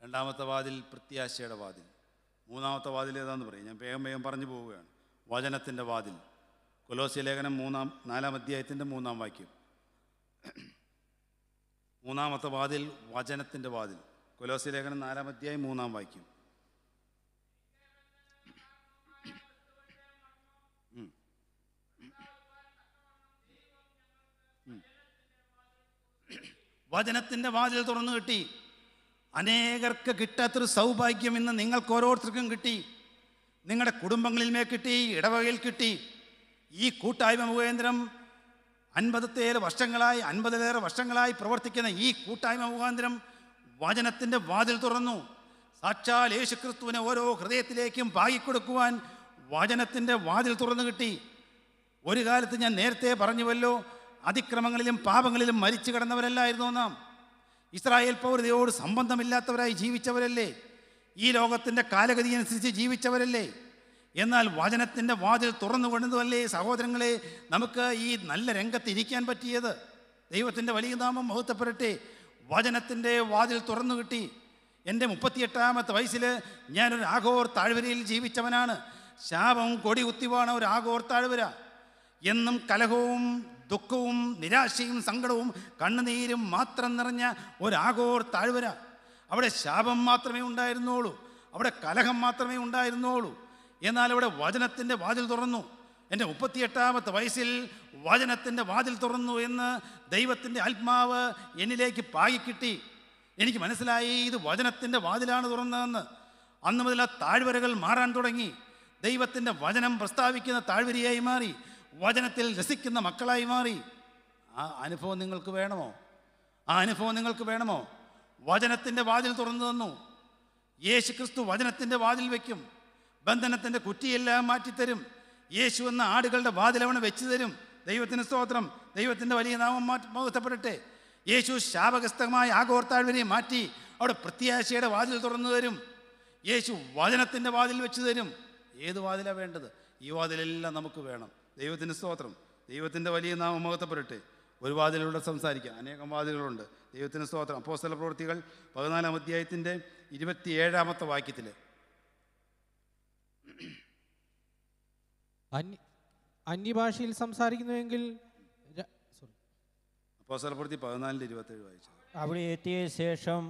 രണ്ടാമത്തെ വാതിൽ പ്രത്യാശയുടെ വാതിൽ, മൂന്നാമത്തെ വാതിൽ ഏതാണെന്ന് പറയും. ഞാൻ വേഗം പറഞ്ഞു പോവുകയാണ്. വചനത്തിൻ്റെ വാതിൽ. കൊലോസ്യ ലേഖനം 4-ാം അധ്യായത്തിൻ്റെ 3-ാം വാക്യം. മൂന്നാമത്തെ വാതിൽ വചനത്തിൻ്റെ വാതിൽ. കൊലോസ്യ ലേഖനം 4-ാം അധ്യായം 3-ാം വാക്യം. വചനത്തിൻ്റെ വാതിൽ തുറന്നു കിട്ടി. അനേകർക്ക് കിട്ടാത്തൊരു സൗഭാഗ്യം ഇന്ന് നിങ്ങൾക്ക് ഓരോരുത്തർക്കും കിട്ടി. നിങ്ങളുടെ കുടുംബങ്ങളിന്മേൽ കിട്ടി, ഇടവകയിൽ കിട്ടി. ഈ കൂട്ടായ്മ മുഖാന്തരം 50-ലേറെ വർഷങ്ങളായി പ്രവർത്തിക്കുന്ന ഈ കൂട്ടായ്മ മുഖാന്തരം വചനത്തിൻ്റെ വാതിൽ തുറന്നു. സാക്ഷാൽ യേശുക്രിസ്തുവിനെ ഓരോ ഹൃദയത്തിലേക്കും പാകിക്കൊടുക്കുവാൻ വചനത്തിൻ്റെ വാതിൽ തുറന്നു കിട്ടി. ഒരു കാലത്ത് ഞാൻ നേരത്തെ പറഞ്ഞുവല്ലോ, അതിക്രമങ്ങളിലും പാപങ്ങളിലും മരിച്ചു കിടന്നവരല്ലായിരുന്നു നാം. ഇസ്രായേൽ പൗരതയോട് സംബന്ധമില്ലാത്തവരായി ജീവിച്ചവരല്ലേ? ഈ ലോകത്തിൻ്റെ കാലഗതി അനുസരിച്ച് ജീവിച്ചവരല്ലേ? എന്നാൽ വചനത്തിൻ്റെ വാതിൽ തുറന്നു കൊണ്ടതല്ലേ സഹോദരങ്ങളെ നമുക്ക് ഈ നല്ല രംഗത്ത് ഇരിക്കാൻ പറ്റിയത്? ദൈവത്തിൻ്റെ വലിയ നാമം മഹത്വപ്പെടട്ടെ. വചനത്തിൻ്റെ വാതിൽ തുറന്നു കിട്ടി. എൻ്റെ 38-ാമത്തെ വയസ്സിൽ ഞാനൊരു ആഗോർ താഴ്വരയിൽ ജീവിച്ചവനാണ്. ശാപം കൊടി കുത്തിവാണ് ഒരു ആഗോർ താഴ്വര. എന്നും കലഹവും ദുഃഖവും നിരാശയും സങ്കടവും കണ്ണുനീരും മാത്രം നിറഞ്ഞ ഒരു ആഗോർ താഴ്വര. അവിടെ ശാപം മാത്രമേ ഉണ്ടായിരുന്നുള്ളൂ, അവിടെ കലഹം മാത്രമേ ഉണ്ടായിരുന്നുള്ളൂ. എന്നാൽ അവിടെ വചനത്തിൻ്റെ വാതിൽ തുറന്നു. എൻ്റെ 38-ാമത്തെ വയസ്സിൽ വചനത്തിൻ്റെ വാതിൽ തുറന്നു എന്ന് ദൈവത്തിൻ്റെ ആത്മാവ് എന്നിലേക്ക് പാകിക്കിട്ടി. എനിക്ക് മനസ്സിലായി ഇത് വചനത്തിൻ്റെ വാതിലാണ് തുറന്നതെന്ന്. അന്ന് മുതൽ ആ താഴ്വരകൾ മാറാൻ തുടങ്ങി. ദൈവത്തിൻ്റെ വചനം പ്രസ്താവിക്കുന്ന താഴ്വരയായി മാറി. വചനത്തിൽ രസിക്കുന്ന മക്കളായി മാറി. ആ അനുഭവം നിങ്ങൾക്ക് വേണമോ? ആ അനുഭവം നിങ്ങൾക്ക് വേണമോ? വചനത്തിൻ്റെ വാതിൽ തുറന്നു തന്നു. യേശു ക്രിസ്തു വചനത്തിൻ്റെ വാതിൽ വയ്ക്കും. ബന്ധനത്തിൻ്റെ കുറ്റിയെല്ലാം മാറ്റിത്തരും. യേശു എന്ന ആടുകളുടെ വാതിലവണ് വെച്ചു തരും. ദൈവത്തിന് സ്തോത്രം. ദൈവത്തിൻ്റെ വലിയ നാമം മഹത്വപ്പെടട്ടെ. യേശു ശാപഗ്രസ്തമായ ആഗോർ താഴ്വരയെ മാറ്റി അവിടെ പ്രത്യാശയുടെ വാതിൽ തുറന്നു തരും. യേശു വചനത്തിൻ്റെ വാതിൽ വെച്ച് തരും. ഏത് വാതിലാണ് വേണ്ടത്? ഈ വാതിലെല്ലാം നമുക്ക് വേണം. ദൈവത്തിൻ്റെ സ്തോത്രം. ദൈവത്തിൻ്റെ വലിയ നാമം മഹത്വപ്പെടട്ടെ. ഒരു വാതിലൂടെ സംസാരിക്കാം, അനേകം വാതിലുകളുണ്ട്. ദൈവത്തിൻ്റെ സ്തോത്രം. അപ്പോസ്തല പ്രവൃത്തികൾ 14-ാം അധ്യായത്തിൻ്റെ 27-ാമത്തെ വാക്യത്തിൽ അന്യഭാഷയിൽ സംസാരിക്കുന്നുവെങ്കിൽ അപ്പോസ്തല പ്രവൃത്തി 14-27 വായിച്ചു. അവിടെ എത്തിയ ശേഷം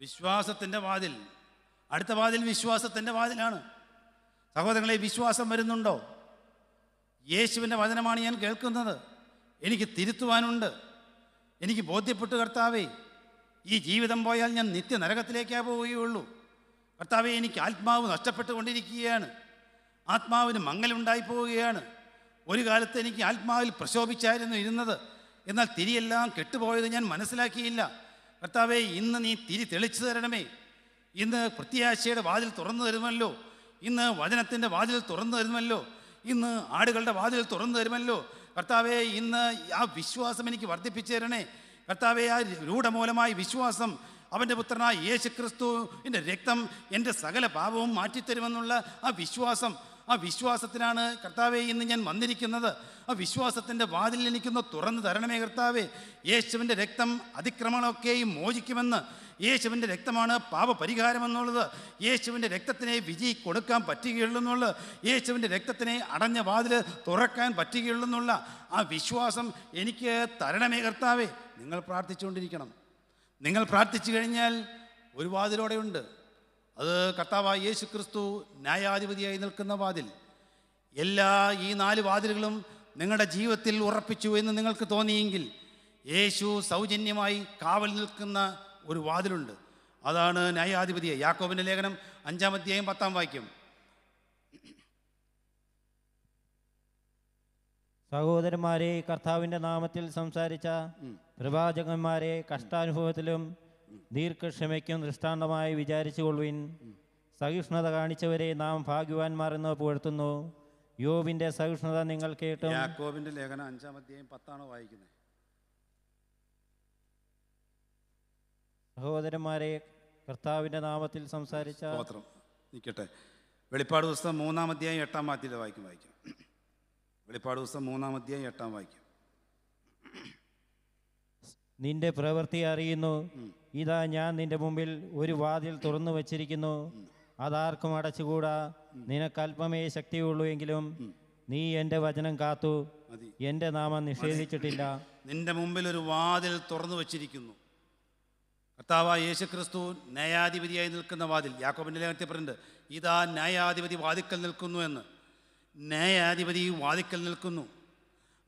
വിശ്വാസത്തിൻ്റെ വാതിൽ. അടുത്ത വാതിൽ വിശ്വാസത്തിൻ്റെ വാതിലാണ്. സഹോദരങ്ങളെ, വിശ്വാസം വരുന്നുണ്ടോ? യേശുവിൻ്റെ വചനമാണ് ഞാൻ കേൾക്കുന്നത്. എനിക്ക് തിരുത്തുവാനുണ്ട്. എനിക്ക് ബോധ്യപ്പെട്ടു, കർത്താവേ, ഈ ജീവിതം പോയാൽ ഞാൻ നിത്യനരകത്തിലേക്കേ പോവുകയുള്ളൂ. കർത്താവേ, എനിക്ക് ആത്മാവ് നഷ്ടപ്പെട്ടുകൊണ്ടിരിക്കുകയാണ്. ആത്മാവിന് മങ്ങലുണ്ടായി പോവുകയാണ്. ഒരു കാലത്ത് എനിക്ക് ആത്മാവിൽ പ്രശോഭിച്ചായിരുന്നു ഇരുന്നത്. എന്നാൽ തിരിയെല്ലാം കെട്ടുപോയത് ഞാൻ മനസ്സിലാക്കിയില്ല. കർത്താവേ, ഇന്ന് നീ തിരി തെളിച്ചു തരണമേ. ഇന്ന് പ്രത്യാശയുടെ വാതിൽ തുറന്നു തരുമല്ലോ. ഇന്ന് വചനത്തിൻ്റെ വാതിൽ തുറന്നു തരുമല്ലോ. ഇന്ന് ആടുകളുടെ വാതിൽ തുറന്നു തരുമല്ലോ. കർത്താവേ, ഇന്ന് ആ വിശ്വാസം എനിക്ക് വർദ്ധിപ്പിച്ചു തരണേ. കർത്താവേ, ആ രൂഢമൂലമായ വിശ്വാസം, അവൻ്റെ പുത്രനായ യേശു ക്രിസ്തുവിൻ്റെ രക്തം എൻ്റെ സകല പാപവും മാറ്റിത്തരുമെന്നുള്ള ആ വിശ്വാസത്തിനാണ് കർത്താവേ ഇന്ന് ഞാൻ വന്നിരിക്കുന്നത്. ആ വിശ്വാസത്തിൻ്റെ വാതിൽ എനിക്കൊന്ന് തുറന്നു തരണമേ കർത്താവേ. യേശുവിൻ്റെ രക്തം അതിക്രമങ്ങളൊക്കെയും മോചിക്കുമെന്ന്, യേശുവിൻ്റെ രക്തമാണ് പാപപരിഹാരമെന്നുള്ളത്, യേശുവിൻ്റെ രക്തത്തിനെ വിജയി കൊടുക്കാൻ പറ്റുകയുള്ളൂ എന്നുള്ളത്, യേശുവിൻ്റെ രക്തത്തിനെ അടഞ്ഞ വാതിൽ തുറക്കാൻ പറ്റുകയുള്ളൂ എന്നുള്ള ആ വിശ്വാസം എനിക്ക് തരണമേ കർത്താവേ. നിങ്ങൾ പ്രാർത്ഥിച്ചുകൊണ്ടിരിക്കണം. നിങ്ങൾ പ്രാർത്ഥിച്ചു കഴിഞ്ഞാൽ ഒരു വാതിലോടെയുണ്ട്. അത് കർത്താവായ യേശു ക്രിസ്തു ന്യായാധിപതിയായി നിൽക്കുന്ന വാതിൽ. ഈ 4 വാതിലുകളും നിങ്ങളുടെ ജീവിതത്തിൽ ഉറപ്പിച്ചു എന്ന് നിങ്ങൾക്ക് തോന്നിയെങ്കിൽ, യേശു സൗജന്യമായി കാവൽ നിൽക്കുന്ന ഒരു വാതിലുണ്ട്. അതാണ് ന്യായാധിപതിയെ. യാക്കോബിൻ്റെ ലേഖനം 5-ാം അധ്യായം 10-ാം വാക്യം. സഹോദരന്മാരെ, കർത്താവിൻ്റെ നാമത്തിൽ സംസാരിച്ച പ്രവാചകന്മാരെ കഷ്ടാനുഭവത്തിലും ദീർഘക്ഷമയ്ക്കും ദൃഷ്ടാന്തമായി വിചാരിച്ചുകൊള്ളുവിൻ. സഹിഷ്ണുത കാണിച്ചവരെ നാം ഭാഗ്യവാന്മാർ എന്ന് പുകഴ്ത്തുന്നു. യോബിൻ്റെ സഹിഷ്ണുത നിങ്ങൾ കേട്ടും. യാക്കോബിൻ്റെ ലേഖനം 5-ാം അധ്യായം 10 വായിക്കുന്നത്. സഹോദരന്മാരെ, കർത്താവിൻ്റെ നാമത്തിൽ സംസാരിച്ച നിൽക്കട്ടെ. വെളിപ്പാട് പുസ്തകം 3-ാം അധ്യായം 8-ാം വാക്യത്തിൽ വായിക്കാം. വെളിപ്പാട് പുസ്തകം 3-ാം അധ്യായം 8-ാം വാക്യം. നിന്റെ പ്രവൃത്തി അറിയുന്നു. ഇതാ, ഞാൻ നിന്റെ മുമ്പിൽ ഒരു വാതിൽ തുറന്നു വച്ചിരിക്കുന്നു, അതാർക്കും അടച്ചുകൂടാ. നിനക്കല്പമേ ശക്തിയുള്ളൂ എങ്കിലും നീ എൻ്റെ വചനം കാത്തു, എൻ്റെ നാമം നിഷേധിച്ചിട്ടില്ല. നിന്റെ മുമ്പിൽ ഒരു വാതിൽ തുറന്നു വച്ചിരിക്കുന്നു. കർത്താവായ യേശു ക്രിസ്തു ന്യായാധിപതിയായി നിൽക്കുന്ന വാതിൽ. യാക്കോബിൻ്റെ ലേഖനത്തിൽ പറയുന്നുണ്ട്, ഇതാ ന്യായാധിപതി വാതിക്കൽ നിൽക്കുന്നു എന്ന്. ന്യായാധിപതി വാതിക്കൽ നിൽക്കുന്നു.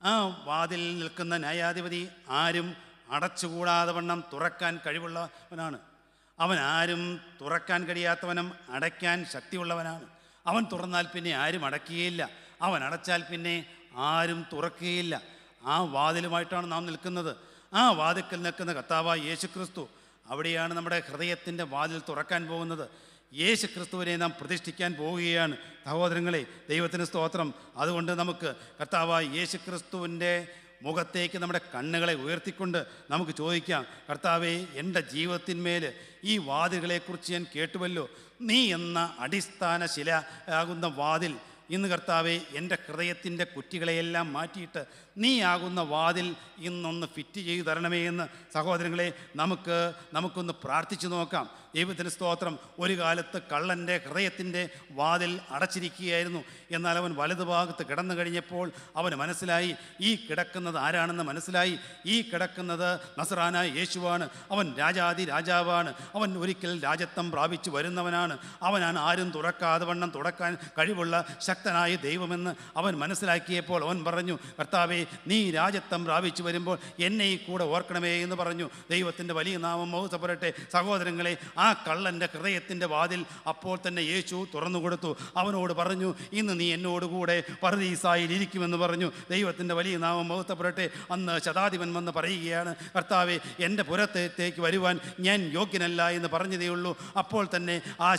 ആ വാതിൽ നിൽക്കുന്ന ന്യായാധിപതി ആരും അടച്ചുകൂടാതെ വണ്ണം തുറക്കാൻ കഴിവുള്ളവനാണ്. അവൻ ആരും തുറക്കാൻ കഴിയാത്തവനും അടയ്ക്കാൻ ശക്തിയുള്ളവനാണ്. അവൻ തുറന്നാൽ പിന്നെ ആരും അടയ്ക്കുകയില്ല, അവൻ അടച്ചാൽ പിന്നെ ആരും തുറക്കുകയില്ല. ആ വാതിലുമായിട്ടാണ് നാം നിൽക്കുന്നത്. ആ വാതിക്കൽ നിൽക്കുന്ന കർത്താവായ യേശു ക്രിസ്തു, അവിടെയാണ് നമ്മുടെ ഹൃദയത്തിൻ്റെ വാതിൽ തുറക്കാൻ പോകുന്നത്. യേശു ക്രിസ്തുവിനെ നാം പ്രതിഷ്ഠിക്കാൻ പോവുകയാണ്. സഹോദരങ്ങളെ, ദൈവത്തിന് സ്തോത്രം. അതുകൊണ്ട് നമുക്ക് കർത്താവായ യേശു ക്രിസ്തുവിൻ്റെ മുഖത്തേക്ക് നമ്മുടെ കണ്ണുകളെ ഉയർത്തിക്കൊണ്ട് നമുക്ക് ചോദിക്കാം, കർത്താവേ, എൻ്റെ ജീവിതത്തിന്മേൽ ഈ വാതിലുകളെക്കുറിച്ച് ഞാൻ കേട്ടുവല്ലോ. നീ എന്ന അടിസ്ഥാന ശില ആകുന്ന വാതിൽ ഇന്ന് കർത്താവെ എൻ്റെ ഹൃദയത്തിൻ്റെ കുറ്റികളെയെല്ലാം മാറ്റിയിട്ട് നീ ആകുന്ന വാതിൽ ഇന്നൊന്ന് ഫിറ്റ് ചെയ്തു തരണമേ എന്ന് സഹോദരങ്ങളെ നമുക്കൊന്ന് പ്രാർത്ഥിച്ചു നോക്കാം. ദൈവത്തിന് സ്തോത്രം. ഒരു കാലത്ത് കള്ളൻ്റെ ഹൃദയത്തിൻ്റെ വാതിൽ അടച്ചിരിക്കുകയായിരുന്നു. എന്നാൽ അവൻ വലതുഭാഗത്ത് കിടന്നു കഴിഞ്ഞപ്പോൾ അവന് മനസ്സിലായി, ഈ കിടക്കുന്നത് ആരാണെന്ന് മനസ്സിലായി. ഈ കിടക്കുന്നത് നസറാനായ യേശുവാണ്. അവൻ രാജാതി രാജാവാണ്. അവൻ ഒരിക്കൽ രാജത്വം പ്രാപിച്ചു വരുന്നവനാണ്. അവനാണ് ആരും തുറക്കാതെ വണ്ണം തുറക്കാൻ കഴിവുള്ള ശക്തനായ ദൈവമെന്ന് അവൻ മനസ്സിലാക്കിയപ്പോൾ അവൻ പറഞ്ഞു, കർത്താവേ, നീ രാജത്വം പ്രാപിച്ചു വരുമ്പോൾ എന്നെ ഈ കൂടെ ഓർക്കണമേ എന്ന് പറഞ്ഞു. ദൈവത്തിൻ്റെ വലിയ നാമം മഹത്വപ്പെടട്ടെ. സഹോദരങ്ങളെ, ആ കള്ളൻ്റെ ഹൃദയത്തിൻ്റെ വാതിൽ അപ്പോൾ തന്നെ യേശു തുറന്നു കൊടുത്തു. അവനോട് പറഞ്ഞു, ഇന്ന് നീ എന്നോടുകൂടെ പറുദീസായിൽ ഇരിക്കുമെന്ന് പറഞ്ഞു. ദൈവത്തിൻ്റെ വലിയ നാമം മഹത്വപ്പെടട്ടെ. അന്ന് ശതാധിപൻ വന്ന് പറയുകയാണ്, കർത്താവേ, എൻ്റെ പുറത്തേക്ക് വരുവാൻ ഞാൻ യോഗ്യനല്ല എന്ന് പറഞ്ഞതേ ഉള്ളൂ. അപ്പോൾ തന്നെ ആ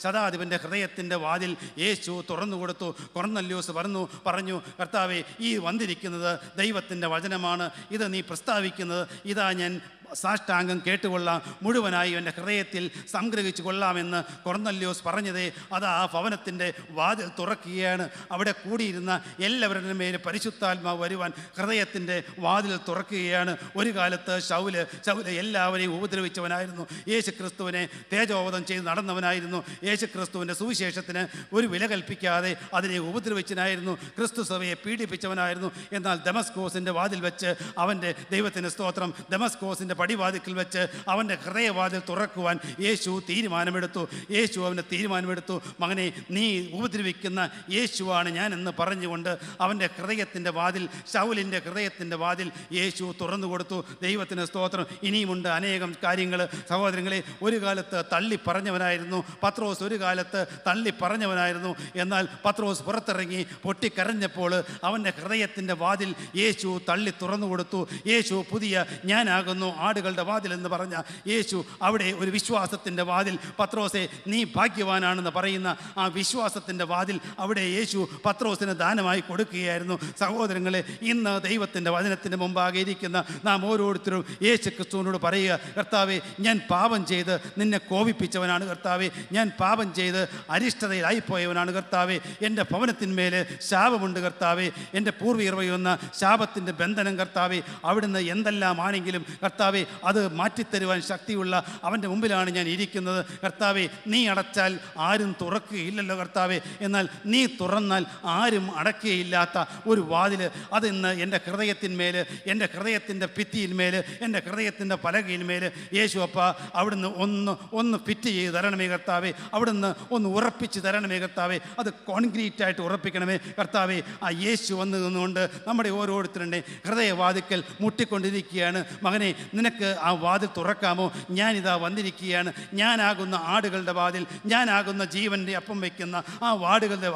ശതാധിപൻ്റെ ഹൃദയത്തിൻ്റെ വാതിൽ യേശു തുറന്നു കൊടുത്തു. കൊർന്നല്യോസ് പറഞ്ഞു, കർത്താവേ, ഈ വന്നിരിക്കുന്നത് ദൈവത്തിൻ്റെ വചനമാണ്. ഇത് നീ പ്രസ്താവിക്കുന്നത് ഇതാ ഞാൻ സാഷ്ടാംഗം കേട്ടുകൊള്ളാം, മുഴുവനായി എൻ്റെ ഹൃദയത്തിൽ സംഗ്രഹിച്ചു കൊള്ളാമെന്ന് കൊർന്നല്യോസ് പറഞ്ഞതേ അതാ ആ ഭവനത്തിൻ്റെ വാതിൽ തുറക്കുകയാണ്. അവിടെ കൂടിയിരുന്ന എല്ലാവരുടെ മേൽ പരിശുദ്ധാത്മാവ് വരുവാൻ ഹൃദയത്തിൻ്റെ വാതിൽ തുറക്കുകയാണ്. ഒരു കാലത്ത് ശൗല് എല്ലാവരെയും ഉപദ്രവിച്ചവനായിരുന്നു. യേശുക്രിസ്തുവിനെ തേജോവധം ചെയ്ത് നടന്നവനായിരുന്നു. യേശുക്രിസ്തുവിൻ്റെ സുവിശേഷത്തിന് ഒരു വില കൽപ്പിക്കാതെ അതിനെ ഉപദ്രവിച്ചനായിരുന്നു. ക്രിസ്തു സഭയെ പീഡിപ്പിച്ചവനായിരുന്നു. എന്നാൽ ദമസ്കോസിൻ്റെ വാതിൽ വെച്ച് അവൻ്റെ ദൈവത്തിന് സ്തോത്രം, ദമസ്കോസിൻ്റെ പടിവാതിക്കൽ വെച്ച് അവൻ്റെ ഹൃദയവാതിൽ തുറക്കുവാൻ യേശു തീരുമാനമെടുത്തു. അവൻ്റെ തീരുമാനമെടുത്തു. മകനെ, നീ ഉപദ്രവിക്കുന്ന യേശുവാണ് ഞാൻ എന്ന് പറഞ്ഞുകൊണ്ട് അവൻ്റെ ഹൃദയത്തിൻ്റെ വാതിൽ, ശൗലിൻ്റെ ഹൃദയത്തിൻ്റെ വാതിൽ യേശു തുറന്നു കൊടുത്തു. ദൈവത്തിന് സ്തോത്രം. ഇനിയുമുണ്ട് അനേകം കാര്യങ്ങൾ സഹോദരങ്ങളെ. ഒരു കാലത്ത് തള്ളി പറഞ്ഞവനായിരുന്നു പത്രോസ്, ഒരു കാലത്ത് തള്ളി പറഞ്ഞവനായിരുന്നു. എന്നാൽ പത്രോസ് പുറത്തിറങ്ങി പൊട്ടിക്കരഞ്ഞപ്പോൾ അവൻ്റെ ഹൃദയത്തിൻ്റെ വാതിൽ യേശു തള്ളി തുറന്നു കൊടുത്തു. യേശു പുതിയ ഞാനാകുന്നു ആടുകളുടെ വാതിൽ എന്ന് പറഞ്ഞ യേശു അവിടെ ഒരു വിശ്വാസത്തിൻ്റെ വാതിൽ, പത്രോസെ നീ ഭാഗ്യവാനാണെന്ന് പറയുന്ന ആ വിശ്വാസത്തിൻ്റെ വാതിൽ അവിടെ യേശു പത്രോസിന് ദാനമായി കൊടുക്കുകയായിരുന്നു. സഹോദരങ്ങളെ, ഇന്ന് ദൈവത്തിൻ്റെ വചനത്തിന് മുമ്പാകെ ഇരിക്കുന്ന നാം ഓരോരുത്തരും യേശു ക്രിസ്തുവിനോട് പറയുക, കർത്താവെ, ഞാൻ പാപം ചെയ്ത് നിന്നെ കോപിപ്പിച്ചവനാണ് കർത്താവെ, ഞാൻ പാപം ചെയ്ത് അരിഷ്ടതയിലായിപ്പോയവനാണ് കർത്താവെ, എൻ്റെ ഭവനത്തിന്മേൽ ശാപമുണ്ട് കർത്താവെ, എൻ്റെ പൂർവികർ വയ്യുന്ന ശാപത്തിൻ്റെ ബന്ധനം കർത്താവെ, അവിടുന്ന് എന്തെല്ലാം ആണെങ്കിലും കർത്താവെ അത് മാറ്റിത്തരുവാൻ ശക്തിയുള്ള അവൻ്റെ മുമ്പിലാണ് ഞാൻ ഇരിക്കുന്നത് കർത്താവെ. നീ അടച്ചാൽ ആരും തുറക്കുകയില്ലല്ലോ കർത്താവെ, എന്നാൽ നീ തുറന്നാൽ ആരും അടക്കുകയില്ലാത്ത ഒരു വാതിൽ അതിന്ന് എൻ്റെ ഹൃദയത്തിന്മേൽ, എൻ്റെ ഹൃദയത്തിൻ്റെ ഭിത്തിയിന്മേൽ, എൻ്റെ ഹൃദയത്തിൻ്റെ പലകയിന്മേൽ യേശു അപ്പ അവിടുന്ന് ഒന്ന് ഫിറ്റ് ചെയ്ത് തരണമേ കർത്താവെ, അവിടുന്ന് ഒന്ന് ഉറപ്പിച്ച് തരണമേ കർത്താവെ, അത് കോൺക്രീറ്റായിട്ട് ഉറപ്പിക്കണമേ കർത്താവെ. ആ യേശു വന്നു നിന്നുകൊണ്ട് നമ്മുടെ ഓരോരുത്തരുടെ ഹൃദയവാതിക്കൽ മുട്ടിക്കൊണ്ടിരിക്കുകയാണ്. മകനെ, നിനക്ക് ആ വാതിൽ തുറക്കാമോ? ഞാനിതാ വന്നിരിക്കുകയാണ്. ഞാനാകുന്ന ആടുകളുടെ വാതിൽ, ഞാനാകുന്ന ജീവൻ്റെ അപ്പം വയ്ക്കുന്ന ആ ആടുകളുടെ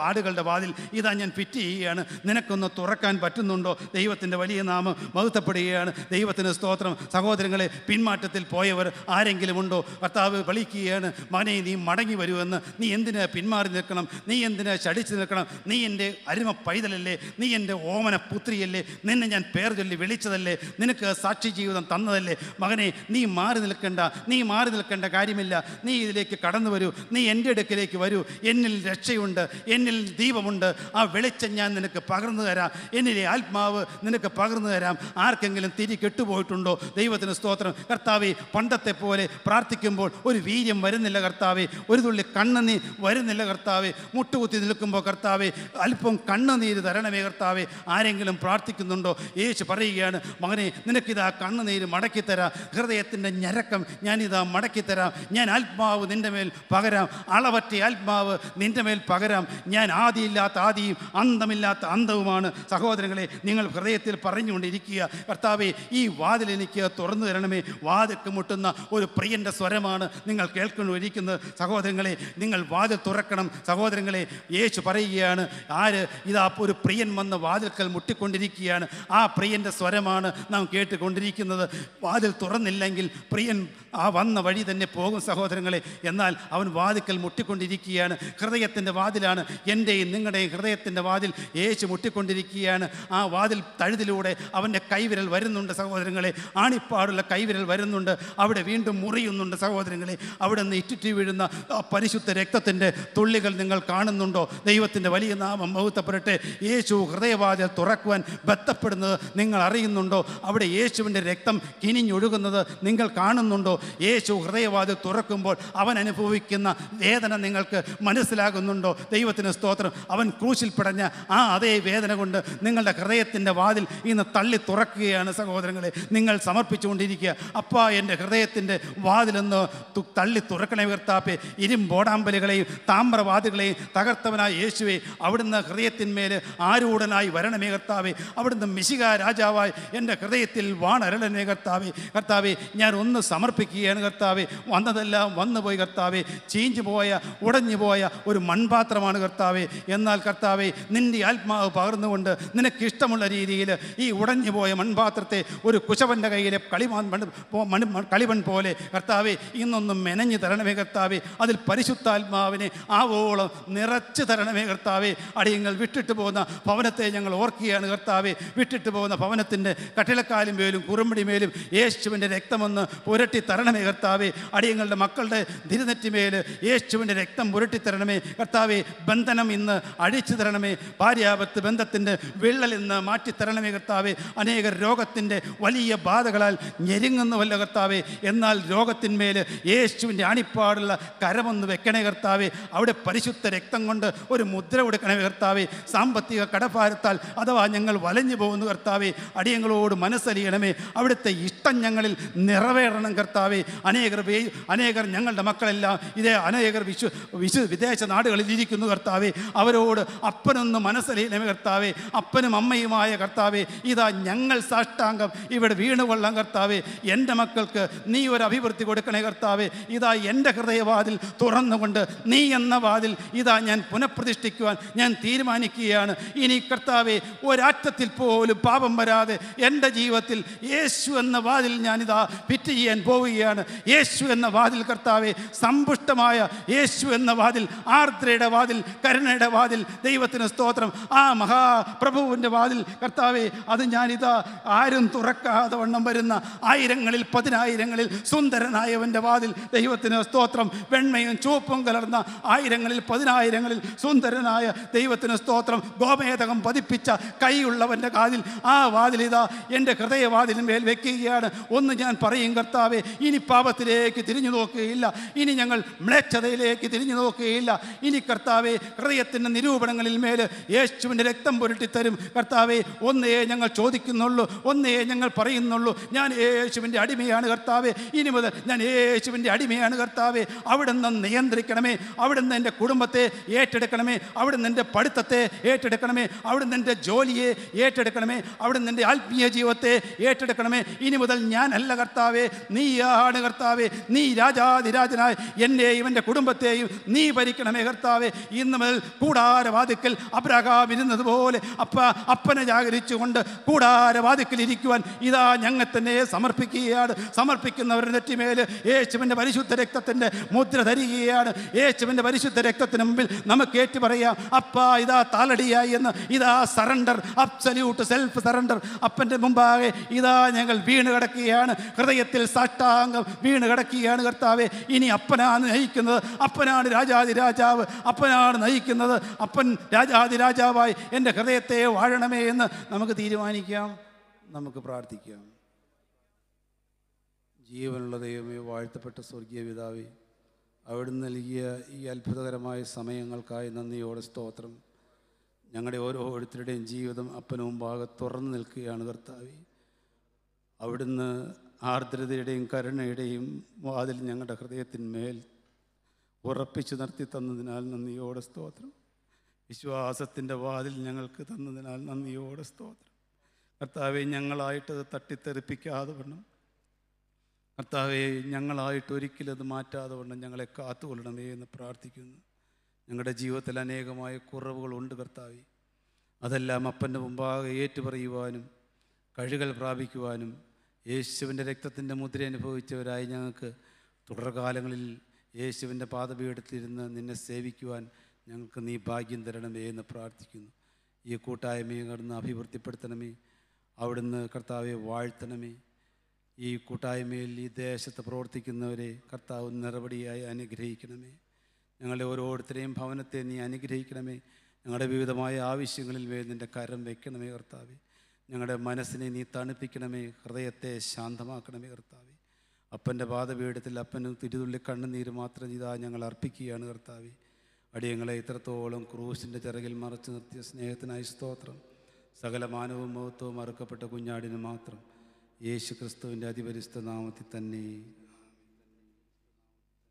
വാതിൽ ഇതാ ഞാൻ ഫിറ്റ് ചെയ്യുകയാണ്. നിനക്കൊന്ന് തുറക്കാൻ പറ്റുന്നുണ്ടോ? ദൈവത്തിൻ്റെ വലിയ നാമം മഹത്വപ്പെടുകയാണ്. ദൈവത്തിന് സ്തോത്രം. സഹോദരങ്ങളെ, പിന്മാറ്റത്തിൽ പോയവർ ആരെങ്കിലും ഉണ്ടോ? കർത്താവ് വിളിക്കുകയാണ്, മകനെ, നീ മടങ്ങി വരുമെന്ന്. നീ എന്തിനാ പിന്മാറി നിൽക്കണം? നീ എന്തിനാ ശടിച്ചു നിൽക്കണം? നീ എൻ്റെ അരുമ പൈതലല്ലേ? നീ എൻ്റെ ഓമന പുത്രിയല്ലേ? നിന്നെ ഞാൻ പേർ ചൊല്ലി വിളിച്ചതല്ലേ? നിനക്ക് സാക്ഷി ജീവിതം തന്നതല്ലേ? മകനെ, നീ മാറി നിൽക്കേണ്ട കാര്യമില്ല. നീ ഇതിലേക്ക് കടന്നു വരൂ. നീ എൻ്റെ അടുക്കിലേക്ക് വരൂ. എന്നിൽ രക്ഷയുണ്ട്, എന്നിൽ ദീപമുണ്ട്. ആ വെളിച്ചം ഞാൻ നിനക്ക് പകർന്നു തരാം. എന്നിലെ ആത്മാവ് നിനക്ക് പകർന്നു തരാം. ആർക്കെങ്കിലും തിരി കെട്ടുപോയിട്ടുണ്ടോ? ദൈവത്തിന് സ്തോത്രം. കർത്താവെ, പണ്ടത്തെ പോലെ പ്രാർത്ഥിക്കുമ്പോൾ ഒരു വീര്യം വരുന്നില്ല കർത്താവെ, ഒരു തുള്ളി കണ്ണുനീർ വരുന്നില്ല കർത്താവെ. മുട്ടുകുത്തി നിൽക്കുമ്പോൾ കർത്താവെ അല്പം കണ്ണുനീര് തരണമേ കർത്താവെ. ആരെങ്കിലും പ്രാർത്ഥിക്കുന്നുണ്ടോ? യേശു പറയുകയാണ്, മകനെ, നിനക്കിതാ കണ്ണുനീര് മടക്കിത്തരാം. ഹൃദയത്തിൻ്റെ ഞരക്കം ഞാനിതാ മടക്കിത്തരാം. ഞാൻ ആത്മാവ് നിൻ്റെ മേൽ പകരാം. അളവറ്റ ആത്മാവ് നിൻ്റെ മേൽ പകരാം. ഞാൻ ആദിയില്ലാത്ത ആദിയും അന്തമില്ലാത്ത അന്തവുമാണ്. സഹോദരങ്ങളെ, നിങ്ങൾ ഹൃദയത്തിൽ പറഞ്ഞുകൊണ്ടിരിക്കുക, കർത്താവെ, ഈ വാതിൽ എനിക്ക് തുറന്നു തരണമേ. വാതിൽക്ക് മുട്ടുന്ന ഒരു പ്രിയൻ്റെ സ്വരമാണ് നിങ്ങൾ കേൾക്കൊണ്ടിരിക്കുന്നത്. സഹോദരങ്ങളെ, നിങ്ങൾ വാതിൽ തുറക്കണം. സഹോദരങ്ങളെ, യേശു പറയുകയാണ്, ഇതാ ഒരു പ്രിയൻ വന്ന് വാതിൽക്കൽ മുട്ടിക്കൊണ്ടിരിക്കുകയാണ്. ആ പ്രിയൻ്റെ സ്വരമാണ് നാം കേട്ടുകൊണ്ടിരിക്കുന്നത്. വാതിൽ തുറന്നില്ലെങ്കിൽ പ്രിയൻ ആ വന്ന വഴി തന്നെ പോകും സഹോദരങ്ങളെ. എന്നാൽ അവൻ വാതിൽക്കൽ മുട്ടിക്കൊണ്ടിരിക്കുകയാണ്. ഹൃദയത്തിൻ്റെ വാതിലാണ്, എൻ്റെയും നിങ്ങളുടെയും ഹൃദയത്തിൻ്റെ വാതിൽ യേശു മുട്ടിക്കൊണ്ടിരിക്കുകയാണ്. ആ വാതിൽ തഴുതിലൂടെ അവൻ്റെ കൈവിരൽ വരുന്നുണ്ട് സഹോദരങ്ങളെ. ആണിപ്പാടുള്ള കൈവിരൽ വരുന്നുണ്ട്. അവിടെ വീണ്ടും മുറിയുന്നുണ്ട് സഹോദരങ്ങളെ. അവിടെ നിന്ന് ഇറ്റിറ്റി വീഴുന്ന പരിശുദ്ധ രക്തത്തിൻ്റെ തുള്ളികൾ നിങ്ങൾ കാണുന്നുണ്ടോ? ദൈവത്തിൻ്റെ വലിയ നാമം മഹത്വപ്പെടട്ടെ. യേശു ഹൃദയവാതിൽ തുറക്കുവാൻ ബന്ധപ്പെടുന്നത് നിങ്ങൾ അറിയുന്നുണ്ടോ? അവിടെ യേശുവിൻ്റെ രക്തം കിനിഞ്ഞൊഴുകുന്നത് നിങ്ങൾ കാണുന്നുണ്ടോ? യേശു ഹൃദയവാതിൽ തുറക്കുമ്പോൾ അവൻ അനുഭവിക്കുന്ന വേദന നിങ്ങൾക്ക് മനസ്സിലാകുന്നുണ്ടോ? ദൈവത്തിന് സ്തോത്രം. അവൻ ക്രൂശിൽ പിടഞ്ഞ ആ അതേ വേദന കൊണ്ട് നിങ്ങളുടെ ഹൃദയത്തിൻ്റെ വാതിൽ ഇന്ന് തള്ളി തുറക്കുകയാണ് സഹോദരങ്ങളെ. നിങ്ങൾ സമർപ്പിച്ചുകൊണ്ടിരിക്കുക, അപ്പാ എൻ്റെ ഹൃദയത്തിൻ്റെ വാതിലെന്ന് തള്ളി തുറക്കണേ കർത്താവേ. ഇരുമ്പോടാമ്പലുകളെയും താമ്രവാദികളെയും തകർത്തവനായ യേശുവെ, അവിടുന്ന് ഹൃദയത്തിന്മേൽ ആരൂഢനായി വരണമേ കർത്താവേ. അവിടുന്ന് മിശിഹ രാജാവായി എൻ്റെ ഹൃദയത്തിൽ വാണരളനേ കർത്താവേ. കർത്താവേ, ഞാൻ ഒന്ന് സമർപ്പിക്കുകയാണ് കർത്താവേ. വന്നതെല്ലാം വന്നുപോയി കർത്താവേ. ചീഞ്ഞു പോയ ഉടഞ്ഞു പോയ ഒരു മൺപാത്രമാണ് കർത്താവേ. എന്നാൽ കർത്താവേ, നിൻ്റെ ആത്മാവ് പകർന്നുകൊണ്ട് നിനക്ക് ഇഷ്ടമുള്ള രീതിയിൽ ഈ ഉടഞ്ഞു പോയ മൺപാത്രത്തെ ഒരു കുശവൻ്റെ കയ്യിലെ കളിമൺ പോലെ കർത്താവേ ഇന്നൊന്ന് മെനഞ്ഞു തരണമേ കർത്താവേ. അതിൽ പരിശുദ്ധാത്മാവിനെ ആവോളം നിറച്ച് തരണമേ കർത്താവേ. അടിയങ്ങൾ വിട്ടിട്ട് പോകുന്ന ഭവനത്തെ ഞങ്ങൾ ഓർക്കുകയാണ് കർത്താവേ. വിട്ടിട്ട് പോകുന്ന ഭവനത്തിൻ്റെ കട്ടിളക്കാലും മേലും കുറുമ്പടി മേലും യേശുവിൻ്റെ രക്തമൊന്ന് പുരട്ടി തരണമേ കർത്താവേ. അടിയങ്ങളുടെ മക്കളുടെ തിരുനെറ്റിമേൽ യേശുവിൻ്റെ രക്തം പുരട്ടി തരണമേ കർത്താവേ. ബന്ധനം ഇന്ന് അഴിച്ചു തരണമേ. ഭാര്യാഭർത്തൃ ബന്ധത്തിൻ്റെ വിള്ളൽ ഇന്ന് മാറ്റിത്തരണമേ കർത്താവേ. അനേക രോഗത്തിൻ്റെ വലിയ ബാധകളാൽ ഞെരുങ്ങുന്നുവല്ല കർത്താവേ. എന്നാൽ രോഗത്തിന്മേൽ യേശുവിൻ്റെ അണിപ്പാടുള്ള കരമൊന്ന് വെക്കണേ കർത്താവേ. അവിടെ പരിശുദ്ധ രക്തം കൊണ്ട് ഒരു മുദ്ര കൊടുക്കണേ കർത്താവേ. സാമ്പത്തിക കടഭാരത്താൽ അഥവാ ഞങ്ങൾ വലഞ്ഞു പോകുന്നു കർത്താവേ, അടിയങ്ങളോട് മനസ്സലിയണമേ. അവിടുത്തെ ഇഷ്ടം ഞങ്ങളിൽ നിറവേറണം കർത്താവെ. അനേകർ ഞങ്ങളുടെ മക്കളെല്ലാം ഇതേ അനേകർ വിദേശ നാടുകളിൽ ഇരിക്കുന്നു കർത്താവെ. അവരോട് അപ്പനൊന്ന് മനസ്സിലേ കർത്താവെ, അപ്പനും അമ്മയുമായ കർത്താവെ, ഇതാ ഞങ്ങൾ സാഷ്ടാംഗം ഇവിടെ വീണുകൊള്ളാം കർത്താവെ. എൻ്റെ മക്കൾക്ക് നീ ഒരു അഭിവൃദ്ധി കൊടുക്കണേ കർത്താവെ. ഇതാ എൻ്റെ ഹൃദയവാതിൽ തുറന്നുകൊണ്ട് നീ എന്ന വാതിൽ ഇതാ ഞാൻ പുനഃപ്രതിഷ്ഠിക്കുവാൻ ഞാൻ തീരുമാനിക്കുകയാണ്. ഇനി കർത്താവെ ഒരറ്റത്തിൽ പോലും പാപം വരാതെ എൻ്റെ ജീവിതത്തിൽ യേശു എന്ന വാതിൽ ഞാനിതാ ഫിറ്റ് ചെയ്യാൻ പോവുകയാണ്. യേശു എന്ന വാതിൽ കർത്താവെ, സമ്പുഷ്ടമായ യേശു എന്ന വാതിൽ, ആർദ്രയുടെ വാതിൽ, കരുണയുടെ വാതിൽ, ദൈവത്തിന് സ്തോത്രം, ആ മഹാപ്രഭുവിൻ്റെ വാതിൽ കർത്താവെ, അത് ഞാനിതാ ആരും തുറക്കാതെ വണ്ണം വരുന്ന ആയിരങ്ങളിൽ പതിനായിരങ്ങളിൽ സുന്ദരനായവൻ്റെ വാതിൽ, ദൈവത്തിന് സ്തോത്രം, വെണ്മയും ചുവപ്പും കലർന്ന ആയിരങ്ങളിൽ പതിനായിരങ്ങളിൽ സുന്ദരനായ ദൈവത്തിന് സ്തോത്രം, ഗോമേതകം പതിപ്പിച്ച കൈയുള്ളവൻ്റെ കാതിൽ, ആ വാതിൽ ഇതാ എൻ്റെ ഹൃദയവാതിലിന്മേൽ വെക്കുകയാണ്. ഒന്ന് ഞാൻ പറയും കർത്താവെ, ഇനി പാപത്തിലേക്ക് തിരിഞ്ഞു നോക്കുകയില്ല, ഇനി ഞങ്ങൾ മ്ലേച്ഛതയിലേക്ക് തിരിഞ്ഞു നോക്കുകയില്ല. ഇനി കർത്താവെ ഹൃദയത്തിൻ്റെ നിരൂപണങ്ങളിൽ മേൽ യേശുവിൻ്റെ രക്തം പുരട്ടിത്തരും കർത്താവെ. ഒന്നേ ഞങ്ങൾ ചോദിക്കുന്നുള്ളൂ, ഒന്നേ ഞങ്ങൾ പറയുന്നുള്ളൂ, ഞാൻ യേശുവിൻ്റെ അടിമയാണ് കർത്താവെ. ഇനി മുതൽ ഞാൻ യേശുവിൻ്റെ അടിമയാണ് കർത്താവെ. അവിടുന്ന് നിയന്ത്രിക്കണമേ, അവിടുന്ന് എൻ്റെ കുടുംബത്തെ ഏറ്റെടുക്കണമേ, അവിടുന്ന് എൻ്റെ പഠിത്തത്തെ ഏറ്റെടുക്കണമേ, അവിടുന്ന് എൻ്റെ ജോലിയെ ഏറ്റെടുക്കണമേ, അവിടുന്ന് എൻ്റെ ആത്മീയ ജീവിതത്തെ ഏറ്റെടുക്കണമേ. ഇനി മുതൽ ഞാനല്ല കർത്താവെ, നീയാണ് കർത്താവെ. നീ രാജാതിരാജനായി എന്നെയും എൻ്റെ കുടുംബത്തെയും നീ ഭരിക്കണമേ കർത്താവെ. ഇന്ന് മുതൽ കൂടാരവാതിക്കൽ അബ്രഹാം ഇരുന്നതുപോലെ അപ്പനെ ജാഗരിച്ചുകൊണ്ട് കൂടാരവാതിക്കൽ ഇരിക്കുവാൻ ഇതാ ഞങ്ങൾ തന്നെ സമർപ്പിക്കുകയാണ്. സമർപ്പിക്കുന്നവരുടെ നെറ്റിമേൽ യേശുവിൻ്റെ പരിശുദ്ധ രക്തത്തിൻ്റെ മുദ്ര ധരിക്കുകയാണ്. യേശുവിൻ്റെ പരിശുദ്ധ രക്തത്തിന് മുമ്പിൽ നമുക്ക് ഏറ്റു പറയാം, അപ്പാ ഇതാ താലടിയായി എന്ന്, ഇതാ സറണ്ടർ, അബ്സല്യൂട്ട് സെൽഫ് സറണ്ടർ. അപ്പൻ്റെ മുമ്പാകെ ഇതാ ഞങ്ങൾ വീണ് കിടക്കുകയാണ്, ഹൃദയത്തിൽ സാഷ്ടാംഗം വീണ് കിടക്കുകയാണ് കർത്താവെ. ഇനി അപ്പനാണ് നയിക്കുന്നത്, അപ്പനാണ് രാജാതിരാജാവ്, അപ്പനാണ് നയിക്കുന്നത്. അപ്പൻ രാജാതിരാജാവായി എൻ്റെ ഹൃദയത്തെ വാഴണമേ എന്ന് നമുക്ക് തീരുമാനിക്കാം, നമുക്ക് പ്രാർത്ഥിക്കാം. ജീവനുള്ള ദൈവമേ, വാഴ്ത്തപ്പെട്ട സ്വർഗീയ പിതാവേ, അവിടുന്ന് നൽകിയ ഈ അത്ഭുതകരമായ സമയങ്ങൾക്കായി നന്ദിയോടെ സ്തോത്രം. ഞങ്ങളുടെ ഓരോരുത്തരുടെയും ജീവിതം അപ്പന് മുമ്പാകെ തുറന്നു നിൽക്കുകയാണ് കർത്താവേ. അവിടുന്ന് ആർദ്രതയുടെയും കരുണയുടെയും വാതിൽ ഞങ്ങളുടെ ഹൃദയത്തിന്മേൽ ഉറപ്പിച്ചു നിർത്തി തന്നതിനാൽ നന്ദിയോടെ സ്തോത്രം. വിശ്വാസത്തിൻ്റെ വാതിൽ ഞങ്ങൾക്ക് തന്നതിനാൽ നന്ദിയോടെ സ്തോത്രം. കർത്താവെ, ഞങ്ങളായിട്ട് തട്ടിത്തെറിപ്പിക്കാതെ വണ്ണം, കർത്താവെ, ഞങ്ങളായിട്ട് ഒരിക്കലും അത് മാറ്റാതെ വണ്ണം ഞങ്ങളെ കാത്തുകൊള്ളണമേ എന്ന് പ്രാർത്ഥിക്കുന്നു. ഞങ്ങളുടെ ജീവിതത്തിൽ അനേകമായ കുറവുകളുണ്ട് കർത്താവെ. അതെല്ലാം അപ്പൻ്റെ മുമ്പാകെ ഏറ്റുപറയുവാനും കഴുകൽ പ്രാപിക്കുവാനും യേശുവിൻ്റെ രക്തത്തിൻ്റെ മുദ്ര അനുഭവിച്ചവരായി ഞങ്ങൾക്ക് തുടർകാലങ്ങളിൽ യേശുവിൻ്റെ പാദപീഠത്തിലിരുന്ന് നിന്നെ സേവിക്കുവാൻ ഞങ്ങൾക്ക് നീ ഭാഗ്യം തരണമേ എന്ന് പ്രാർത്ഥിക്കുന്നു. ഈ കൂട്ടായ്മയെ കടന്ന് അഭിവൃദ്ധിപ്പെടുത്തണമേ, അവിടുന്ന് കർത്താവെ വാഴ്ത്തണമേ. ഈ കൂട്ടായ്മയിൽ ഈ ദേശത്ത് പ്രവർത്തിക്കുന്നവരെ കർത്താവ് നിറപടിയായി അനുഗ്രഹിക്കണമേ. ഞങ്ങളുടെ ഓരോരുത്തരെയും ഭവനത്തെ നീ അനുഗ്രഹിക്കണമേ. ഞങ്ങളുടെ വിവിധമായ ആവശ്യങ്ങളിൽ നിൻ്റെ കരം വയ്ക്കണമേ കർത്താവെ. ഞങ്ങളുടെ മനസ്സിനെ നീ തണുപ്പിക്കണമേ, ഹൃദയത്തെ ശാന്തമാക്കണമേ കർത്താവെ. അപ്പൻ്റെ പാദപീഠത്തിൽ അപ്പന് തിരുതുള്ളി കണ്ണുനീര് മാത്രം ഇതാ ഞങ്ങൾ അർപ്പിക്കുകയാണ് കർത്താവെ. അടിയങ്ങളെ ഇത്രത്തോളം ക്രൂശിൻ്റെ ചിറകിൽ മറച്ചു നിർത്തിയ സ്നേഹത്തിനായി സ്തോത്രം. സകല മാനവും മഹത്വവും അറുക്കപ്പെട്ട കുഞ്ഞാടിന് മാത്രം യേശു ക്രിസ്തുവിൻ്റെ അതിപരിശുദ്ധ നാമത്തിൽ തന്നെ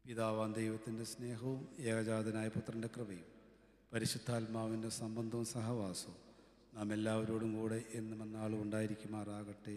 പിതാവാൻ ദൈവത്തിൻ്റെ സ്നേഹവും ഏകജാതനായ പുത്രൻ്റെ കൃപയും പരിശുദ്ധാത്മാവിൻ്റെ സംബന്ധവും സഹവാസവും നാം എല്ലാവരോടും കൂടെ എന്നും എന്നാളും ഉണ്ടായിരിക്കുമാറാകട്ടെ.